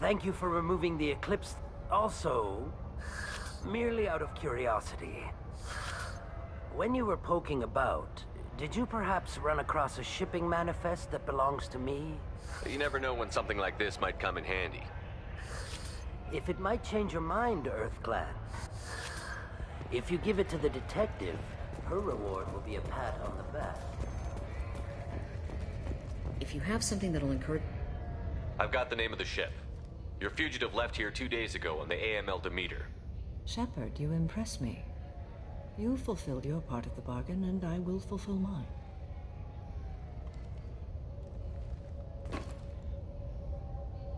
Thank you for removing the Eclipse. Also, merely out of curiosity, when you were poking about, did you perhaps run across a shipping manifest that belongs to me? You never know when something like this might come in handy. If it might change your mind, Earth Clan. If you give it to the detective, her reward will be a pat on the back. If you have something that'll encourage... I've got the name of the ship. Your fugitive left here 2 days ago on the AML Demeter. Shepard, you impress me. You fulfilled your part of the bargain, and I will fulfill mine.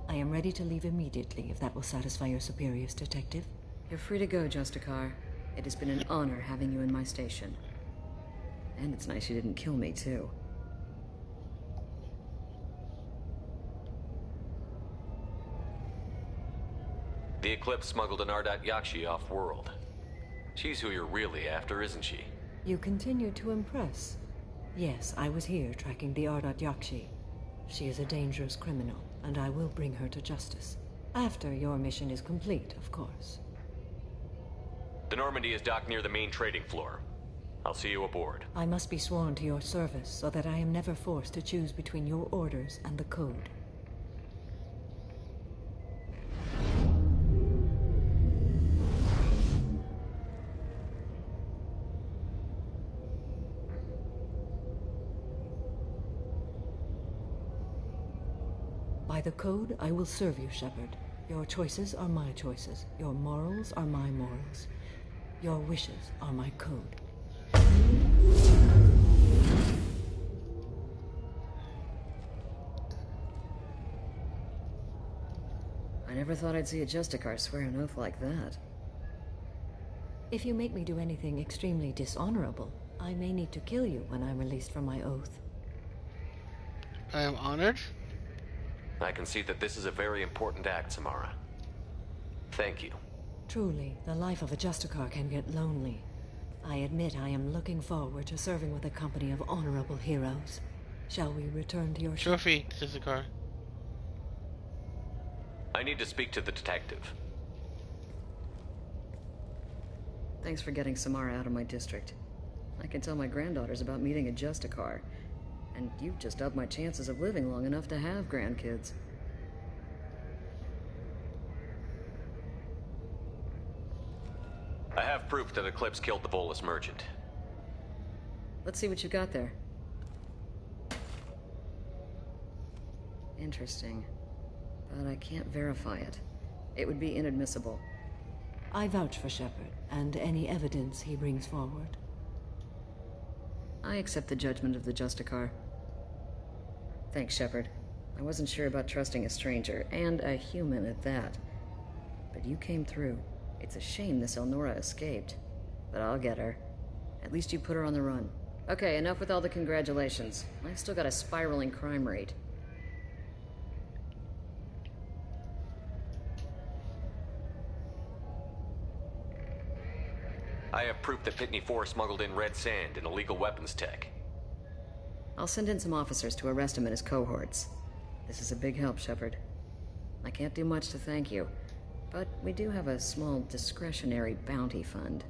I am ready to leave immediately, if that will satisfy your superiors, Detective. You're free to go, Justicar. It has been an honor having you in my station. And it's nice you didn't kill me, too. The Eclipse smuggled an Ardat Yakshi off-world. She's who you're really after, isn't she? You continue to impress. Yes, I was here tracking the Ardat Yakshi. She is a dangerous criminal, and I will bring her to justice. After your mission is complete, of course. The Normandy is docked near the main trading floor. I'll see you aboard. I must be sworn to your service so that I am never forced to choose between your orders and the Code. By the Code, I will serve you, Shepard. Your choices are my choices. Your morals are my morals. Your wishes are my code. I never thought I'd see a Justicar swear an oath like that. If you make me do anything extremely dishonorable, I may need to kill you when I'm released from my oath. I am honored. I can see that this is a very important act, Samara. Thank you. Truly, the life of a Justicar can get lonely. I admit I am looking forward to serving with a company of honorable heroes. Shall we return to your trophy, Justicar? I need to speak to the detective. Thanks for getting Samara out of my district. I can tell my granddaughters about meeting a Justicar. And you've just upped my chances of living long enough to have grandkids. I have proof that Eclipse killed the Volus merchant. Let's see what you got there. Interesting. But I can't verify it. It would be inadmissible. I vouch for Shepard, and any evidence he brings forward. I accept the judgment of the Justicar. Thanks, Shepard. I wasn't sure about trusting a stranger, and a human at that. But you came through. It's a shame this Elnora escaped. But I'll get her. At least you put her on the run. Okay, enough with all the congratulations. I've still got a spiraling crime rate. I have proof that Pitney 4 smuggled in red sand and illegal weapons tech. I'll send in some officers to arrest him and his cohorts. This is a big help, Shepard. I can't do much to thank you, but we do have a small discretionary bounty fund.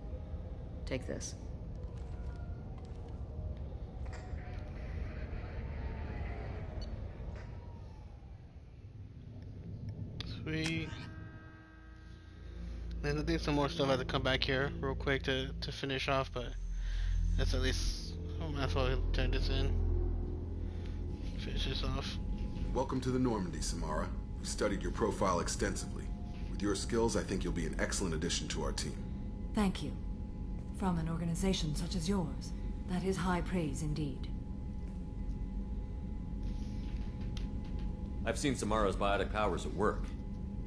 Take this. Sweet. And I think some more stuff had to come back here real quick to finish off, but that's at least I might as well turn this in. Finish this off. Welcome to the Normandy, Samara. We studied your profile extensively. With your skills, I think you'll be an excellent addition to our team. Thank you. From an organization such as yours, that is high praise indeed. I've seen Samara's biotic powers at work.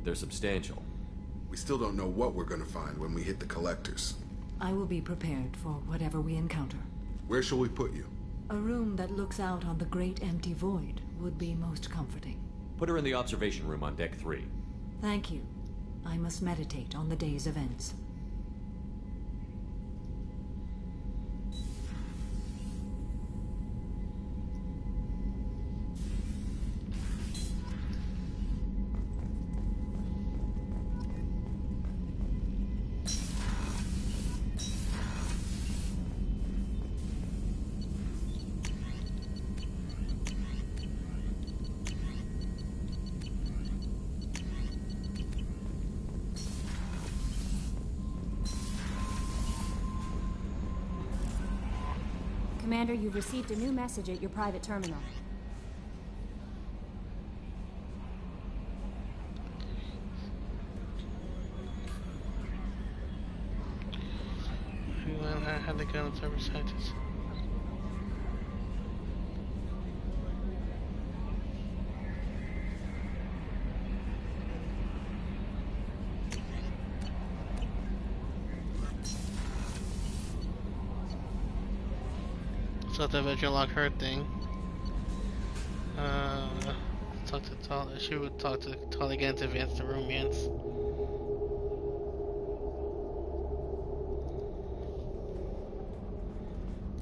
They're substantial. We still don't know what we're going to find when we hit the collectors. I will be prepared for whatever we encounter. Where shall we put you? A room that looks out on the great empty void would be most comforting. Put her in the observation room on deck 3. Thank you. I must meditate on the day's events. Commander, you've received a new message at your private terminal. I had the gun on server scientists. So the virtual lock her thing. Talk to Tali. She would talk to Tali again to advance the romance.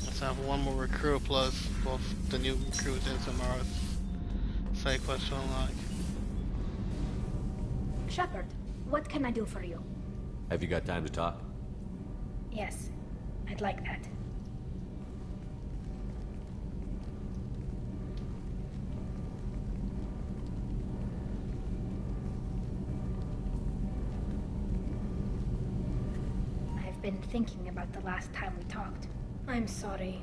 Let's have one more recruit plus both the new recruits and Samara's side quest to unlock. Shepard, what can I do for you? Have you got time to talk? Yes, I'd like that. I've been thinking about the last time we talked. I'm sorry.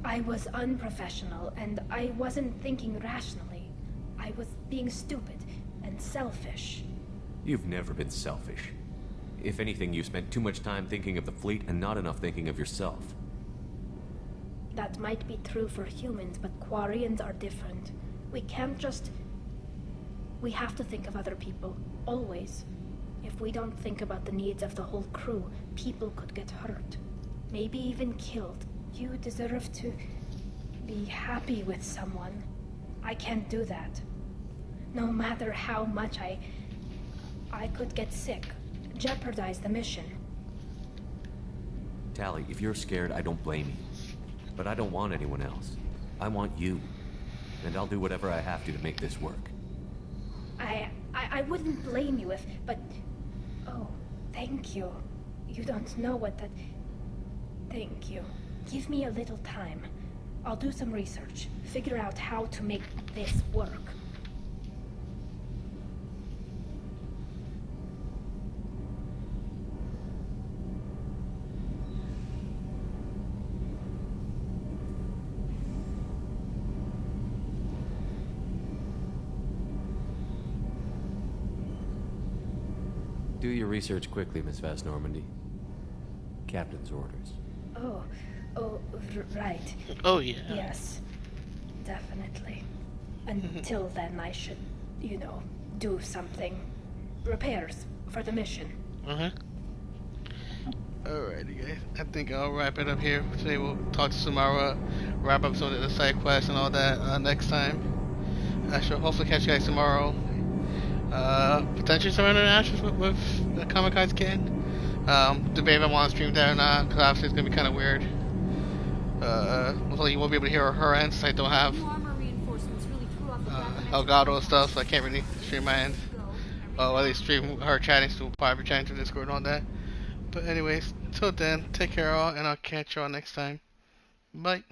I was unprofessional, and I wasn't thinking rationally. I was being stupid and selfish. You've never been selfish. If anything, you spent too much time thinking of the fleet and not enough thinking of yourself. That might be true for humans, but Quarians are different. We can't just... We have to think of other people, always. If we don't think about the needs of the whole crew, people could get hurt. Maybe even killed. You deserve to be happy with someone. I can't do that. No matter how much I could get sick, jeopardize the mission. Tali, if you're scared, I don't blame you. But I don't want anyone else. I want you. And I'll do whatever I have to make this work. I wouldn't blame you if, but... Oh, thank you. You don't know what that... Thank you. Give me a little time. I'll do some research. Figure out how to make this work. Do your research quickly, Miss Vast Normandy. Captain's orders. Right. Oh, yeah. Yes, definitely. Until then, I should, do something. Repairs for the mission. Alrighty, guys. I think I'll wrap it up here. Today we'll talk to Samara, wrap up some of the side quests and all that next time. I shall hopefully catch you guys tomorrow. Potentially some interactions with the Comic Con's kid. Debate if I want to stream that or not, because obviously it's going to be kind of weird. Hopefully you won't be able to hear her end, since I don't have Elgato and stuff, so I can't really stream my end. Or at least stream her chatting, so private chatting to Discord and all that. But anyways, till then, take care all, and I'll catch y'all next time. Bye.